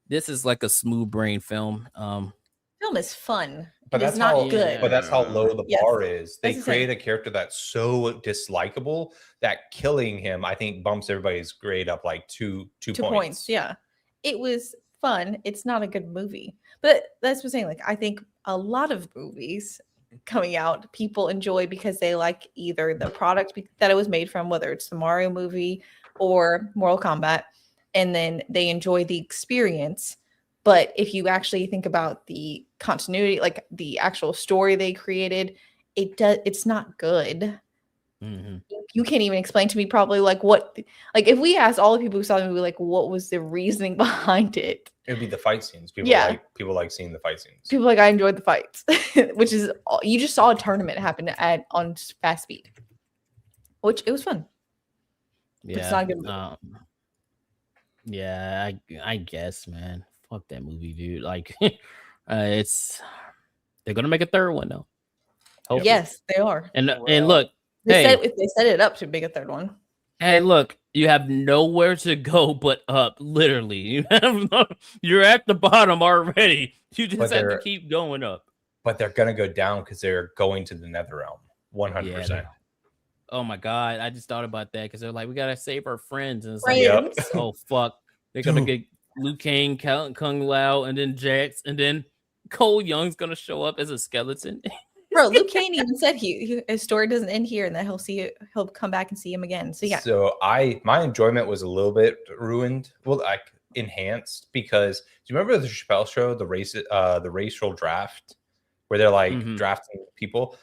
This is like a smooth brain film. Film is fun. But it's not good. But that's how low the bar is. They create a character that's so dislikable that killing him, I think, bumps everybody's grade up like two points. Yeah, it was fun. It's not a good movie, but that's what I'm saying. Like, I think a lot of movies coming out, people enjoy because they like either the product that it was made from, whether it's the Mario movie or Mortal Kombat, and then they enjoy the experience. But if you actually think about the continuity, like the actual story they created, it's not good. Mm-hmm. You can't even explain to me probably like if we asked all the people who saw the movie, like, what was the reasoning behind it? It would be the fight scenes. People like seeing the fight scenes. People like, I enjoyed the fights, which is, you just saw a tournament happen on fast speed, which it was fun. Yeah, it's not a good movie. Yeah, I guess, man. Fuck that movie, dude. Like, they're gonna make a third one though. Hopefully. Yes, they are. And look, they set it up to make a third one. Hey, look, you have nowhere to go but up. Literally, you're at the bottom already. You just have to keep going up. But they're gonna go down because they're going to the Nether Realm. 100%. Oh my god, I just thought about that because they're like, we gotta save our friends, and it's like, oh fuck, they're gonna get Liu Kang, Kung Lao, and then Jax, and then Cole Young's gonna show up as a skeleton. Bro, Liu Kang even said his story doesn't end here, and that he'll come back and see him again. So yeah. So my enjoyment was a little bit ruined, like enhanced, because do you remember the Chappelle Show, the racial draft, where they're like drafting people?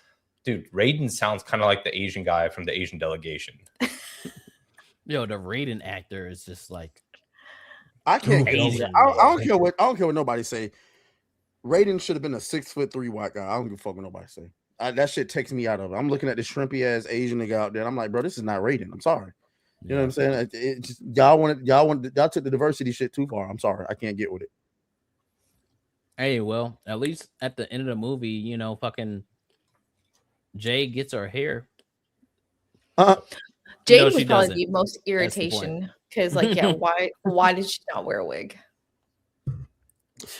Dude, Raiden sounds kind of like the Asian guy from the Asian delegation. Yo, the Raiden actor is just like, I can't. I don't care what nobody say. Raiden should have been a 6'3" white guy. I don't give a fuck what nobody say. That shit takes me out of it. I'm looking at this shrimpy ass Asian nigga out there. And I'm like, bro, this is not Raiden. I'm sorry. You know what I'm saying? Y'all took the diversity shit too far. I'm sorry, I can't get with it. Hey, well, at least at the end of the movie, you know, fucking Jade gets her hair. Jade No, was she probably doesn't. the most That's the point. irritation because, like, yeah, why did she not wear a wig?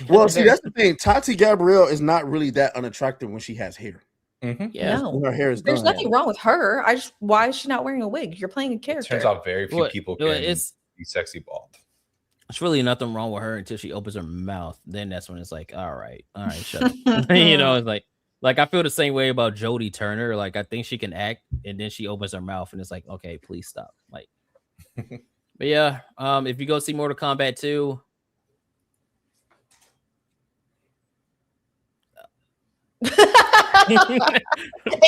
Well, see, that's the thing. Tati Gabrielle is not really that unattractive when she has hair. Yeah, No, when her hair is there's done. nothing wrong with her. Why is she not wearing a wig? You're playing a character. Turns out very few people can it's be sexy bald. It's really nothing wrong with her until she opens her mouth. Then that's when it's like, all right, shut up. You know, it's like I feel the same way about Jodie Turner. Like I think she can act, and then she opens her mouth, and it's like, okay, please stop. Like, but yeah, if you go see Mortal Kombat 2.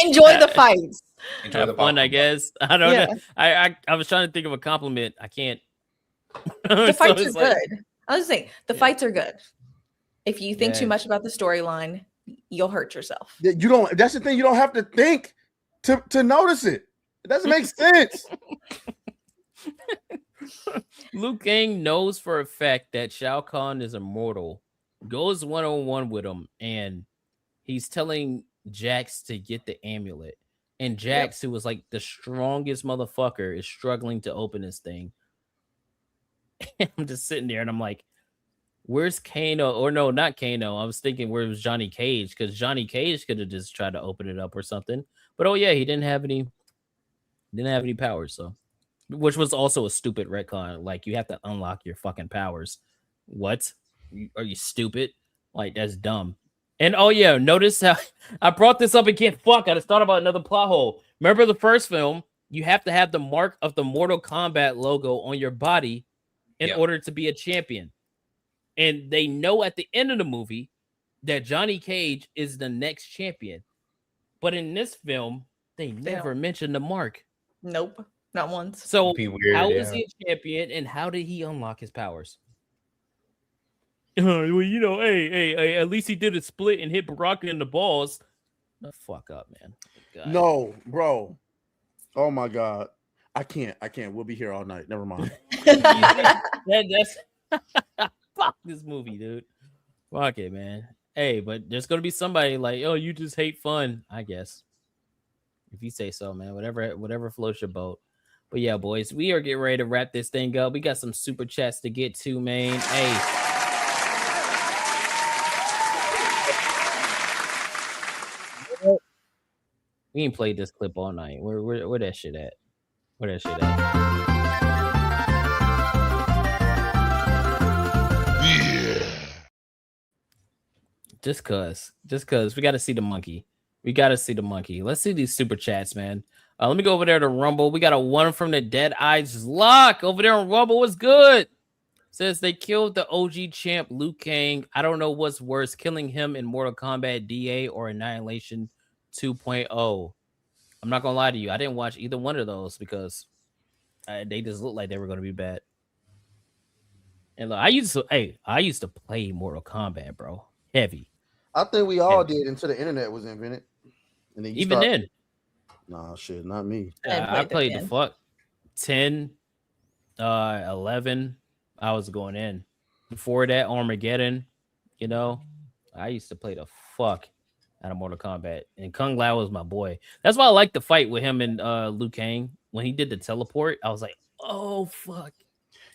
Enjoy the fights. Enjoy the fun, I guess. I don't Yeah. know. I was trying to think of a compliment. I can't. The fights are it's like- good. I was saying the fights are good. If you think too Yeah. much about the storyline, you'll hurt yourself. You don't. That's the thing. You don't have to think to notice it. It doesn't make sense. Liu Kang knows for a fact that Shao Kahn is immortal, goes one-on-one with him, and he's telling Jax to get the amulet. And Jax, who was like the strongest motherfucker, is struggling to open this thing. I'm just sitting there and I'm like, where's Kano? Or no, not Kano. I was thinking where was Johnny Cage, because Johnny Cage could have just tried to open it up or something. But oh yeah, he didn't have any powers, so which was also a stupid retcon. Like you have to unlock your fucking powers. What? Are you stupid? Like that's dumb. And oh yeah, notice how I brought this up again. Fuck, I just thought about another plot hole. Remember the first film? You have to have the mark of the Mortal Kombat logo on your body in order to be a champion. And they know at the end of the movie that Johnny Cage is the next champion. But in this film, they never mention the mark. Nope, not once. So Be weird, how is yeah. he a champion and how did he unlock his powers? Well, you know, hey, at least he did a split and hit Baraka in the balls. The fuck up, man. God. No, bro. Oh my god. I can't. We'll be here all night. Never mind. That's fuck this movie, dude. Fuck it, man. Hey, but there's gonna be somebody like, oh, you just hate fun, I guess. If you say so, man. Whatever floats your boat. But yeah, boys, we are getting ready to wrap this thing up. We got some super chats to get to, man. Hey. We ain't played this clip all night. Where that shit at? Where that shit at? Yeah. Just cause we got to see the monkey. Let's see these super chats, man. Let me go over there to Rumble. We got a one from the Dead Eyes Lock over there on Rumble. What's good? Says they killed the OG champ Liu Kang. I don't know what's worse, killing him in Mortal Kombat DA or Annihilation 2.0. I'm not gonna lie to you. I didn't watch either one of those because they just looked like they were gonna be bad. And look, I used to play Mortal Kombat, bro. Heavy. I think we all did until the internet was invented. And then then. Nah, shit, not me. I played the fuck 10, 11. I was going in. Before that, Armageddon. You know, I used to play the fuck out of Mortal Kombat. And Kung Lao was my boy. That's why I like the fight with him and Liu Kang. When he did the teleport, I was like, oh, fuck.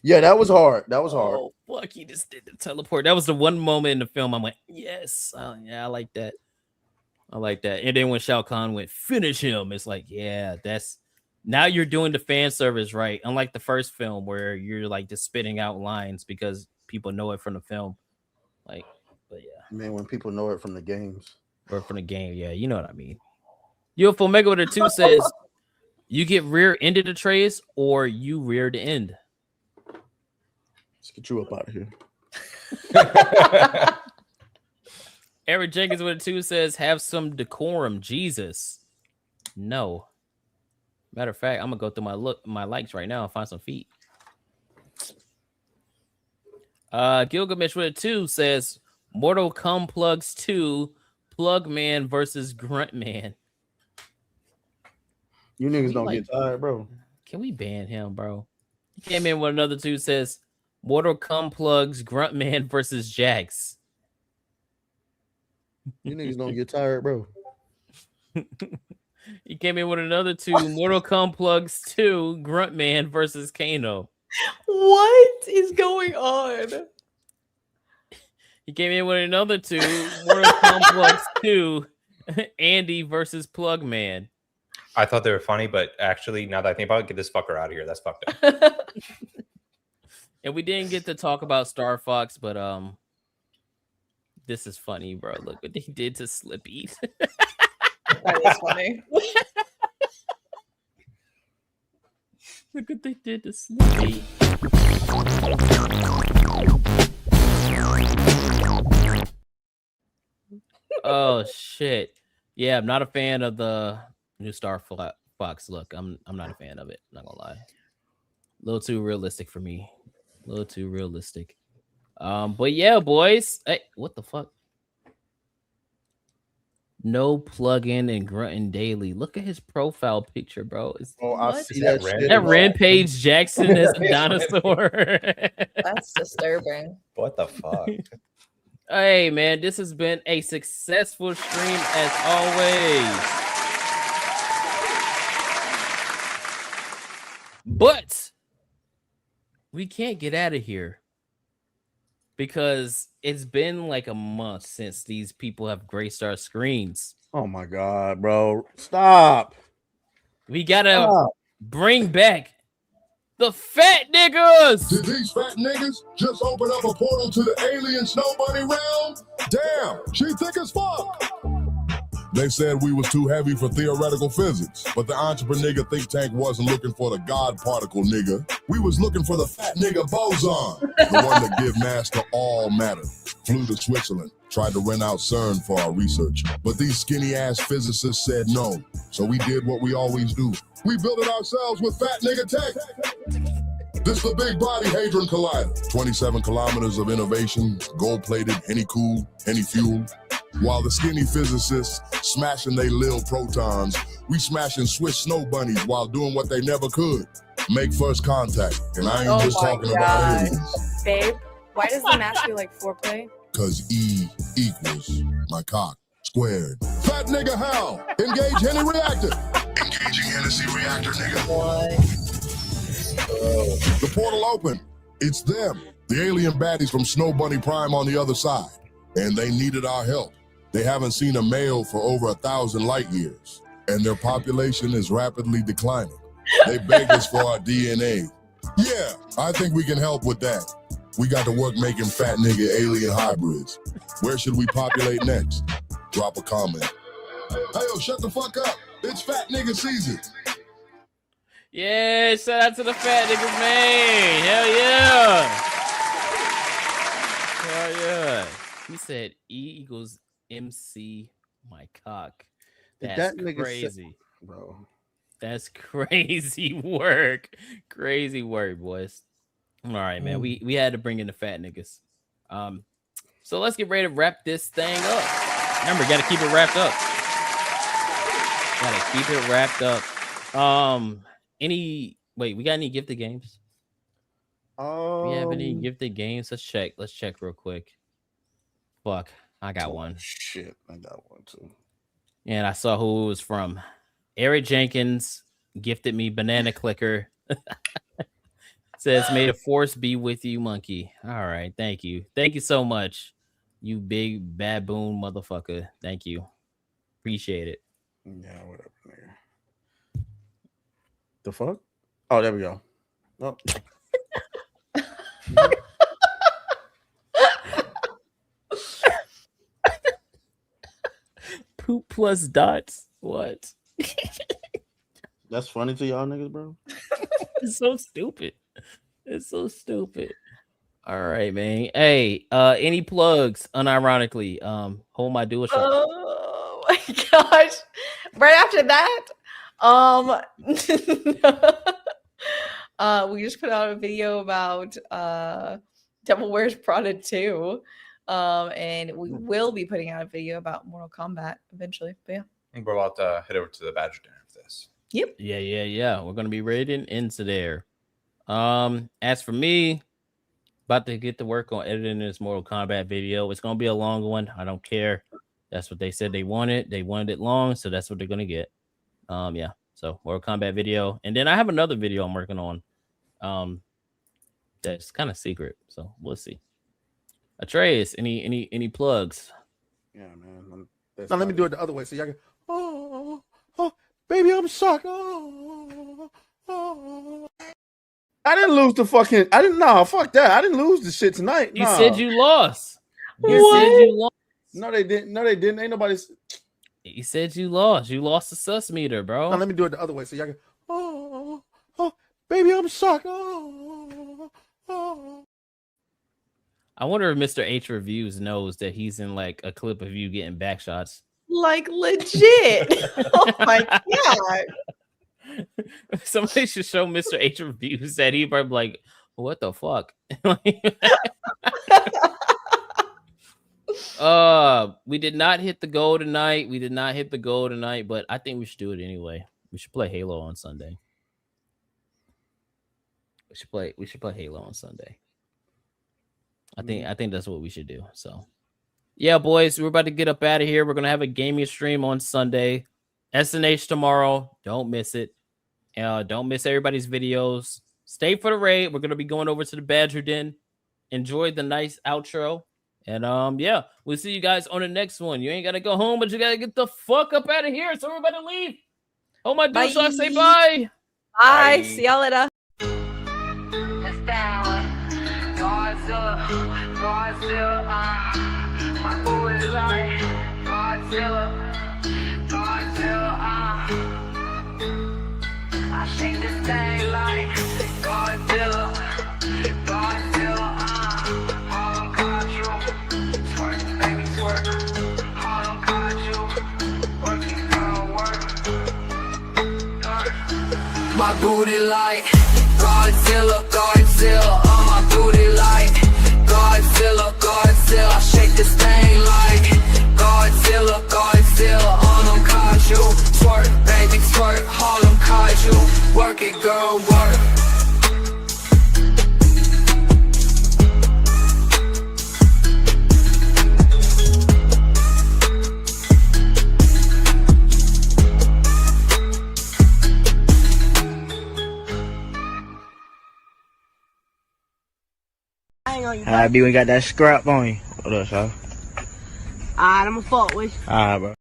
Yeah, that was hard. Oh, fuck, he just did the teleport. That was the one moment in the film I went, yes. Yeah, I like that. And then when Shao Kahn went, finish him, it's like, yeah, that's... Now you're doing the fan service right. Unlike the first film where you're like just spitting out lines because people know it from the film. Like, but yeah. Man, when people know it from the games. Or from the game, yeah, you know what I mean. UFO Mega with a 2 says, you get rear-ended Atreus or you rear the end. Let's get you up out of here. Eric Jenkins with a 2 says, have some decorum, Jesus. No. Matter of fact, I'm gonna go through my likes right now and find some feet. Gilgamesh with a 2 says, Mortal Complugs 2, Plug Man versus Grunt Man. You niggas don't like- get tired, bro. Can we ban him, bro? He came in with another two, says Mortal Complugs Gruntman versus Jax. You niggas don't get tired, bro. He came in with another two, Mortal Complugs 2 Gruntman versus Kano. What is going on? He came in with another two, Mortal Complugs 2 Andy versus Plugman. I thought they were funny, but actually, now that I think about it, get this fucker out of here. That's fucked up. And we didn't get to talk about Starfox, but this is funny, bro. Look what they did to Slippy. That is funny. Look what they did to Slippy. Oh shit. Yeah, I'm not a fan of the new Starfox look. I'm not a fan of it, not gonna lie. A little too realistic for me. A little too realistic. But yeah, boys. Hey, what the fuck? No plug-in and grunting daily. Look at his profile picture, bro. I see that shit. That Rampage Jackson is a dinosaur. That's disturbing. What the fuck? Hey, man, this has been a successful stream as always. But we can't get out of here because it's been like a month since these people have graced our screens. Oh my god, bro. Stop. We gotta bring back the fat niggas. Did these fat niggas just open up a portal to the alien snow bunny realm? Damn, she thick as fuck. They said we was too heavy for theoretical physics, but the entrepreneur think tank wasn't looking for the God particle nigga. We was looking for the fat nigga boson, the one that give mass to all matter. Flew to Switzerland, tried to rent out CERN for our research, but these skinny ass physicists said no. So we did what we always do. We built it ourselves with fat nigga tech. This the Big Body Hadron Collider. 27 kilometers of innovation, gold-plated, Henny-cooled, Henny-fueled. While the skinny physicists smashing they lil protons, we smashing Swiss snow bunnies while doing what they never could. Make first contact. And I ain't just talking about aliens. Babe, why does the math feel like foreplay? Cause E equals my cock squared. Fat nigga how? Engage Henny reactor. Engaging Hennessy reactor, nigga. What? The portal open. It's them. The alien baddies from Snow Bunny Prime on the other side. And they needed our help. They haven't seen a male for over 1,000 light years. And their population is rapidly declining. They begged us for our DNA. Yeah, I think we can help with that. We got to work making fat nigga alien hybrids. Where should we populate next? Drop a comment. Hey, yo, shut the fuck up. It's fat nigga season. Yeah, shout out to the fat niggas, man. Hell yeah. Hell yeah. He said E equals MC my cock. That's That nigga crazy. Bro. That's crazy work. Crazy work, boys. All right, man. We had to bring in the fat niggas. So let's get ready to wrap this thing up. Remember, gotta keep it wrapped up. Gotta keep it wrapped up. We got any gifted games? We have any gifted games? Let's check real quick. Fuck, I got one. Shit, I got one too. And I saw who it was from. Eric Jenkins gifted me Banana Clicker. Says, may the force be with you, monkey. All right, thank you. Thank you so much, you big baboon motherfucker. Thank you. Appreciate it. Yeah, whatever, nigga. The fuck? Oh, there we go. Oh. Poop plus dots. What? That's funny to y'all niggas, bro. It's so stupid. It's so stupid. All right, man. Hey, any plugs? Unironically, HoldMyDualshock. Oh my gosh! Right after that, we just put out a video about Devil Wears Prada 2, and we will be putting out a video about Mortal Kombat eventually. But yeah, We're about to head over to the Badger dinner for this. Yep. Yeah. We're gonna be raiding into there. As for me, about to get to work on editing this Mortal Kombat video. It's gonna be a long one. I don't care. That's what they said they wanted. They wanted it long, so that's what they're gonna get. Yeah. So Mortal Kombat video, and then I have another video I'm working on. That's kind of secret, so we'll see. Atreus, any plugs? Yeah, man. Now let me do it the other way, so y'all can. Oh, baby, I'm shocked. I didn't lose the fucking. I didn't. No, fuck that. I didn't lose the shit tonight. You said you lost. You said you lost. No, they didn't. No, they didn't. Ain't nobody. You said you lost. You lost the sus meter, bro. Now let me do it the other way, so y'all can. Oh, baby, I'm shocked. I wonder if Mr. H Reviews knows that he's in like a clip of you getting back shots. Like legit. Oh my god. Somebody should show Mr. H Reviews that. He probably like, what the fuck? We did not hit the goal tonight. But I think we should do it anyway. We should play Halo on Sunday. We should play Halo on Sunday. I think that's what we should do. So yeah, boys, we're about to get up out of here. We're gonna have a gaming stream on Sunday. SNH tomorrow. Don't miss it. Don't miss everybody's videos. Stay for the raid. We're gonna be going over to the Badger Den. Enjoy the nice outro. And yeah, we'll see you guys on the next one. You ain't gotta go home, but you gotta get the fuck up out of here. So everybody leave. Oh my DualShock, say bye. Bye. See y'all later. My boy like Godzilla. I shake this thing like Godzilla. Harlem control. Twerk, baby, twerk. Harlem control. Working, girl, work. My booty like Godzilla. On my booty like Godzilla. I shake this thing like Godzilla. On them kaiju. Twerk, baby, twerk. Harlem kaiju. Work it, girl, work. Alright, B, we got that scrap on you. What up, y'all? Alright, I'ma fuck with you. Alright, bro.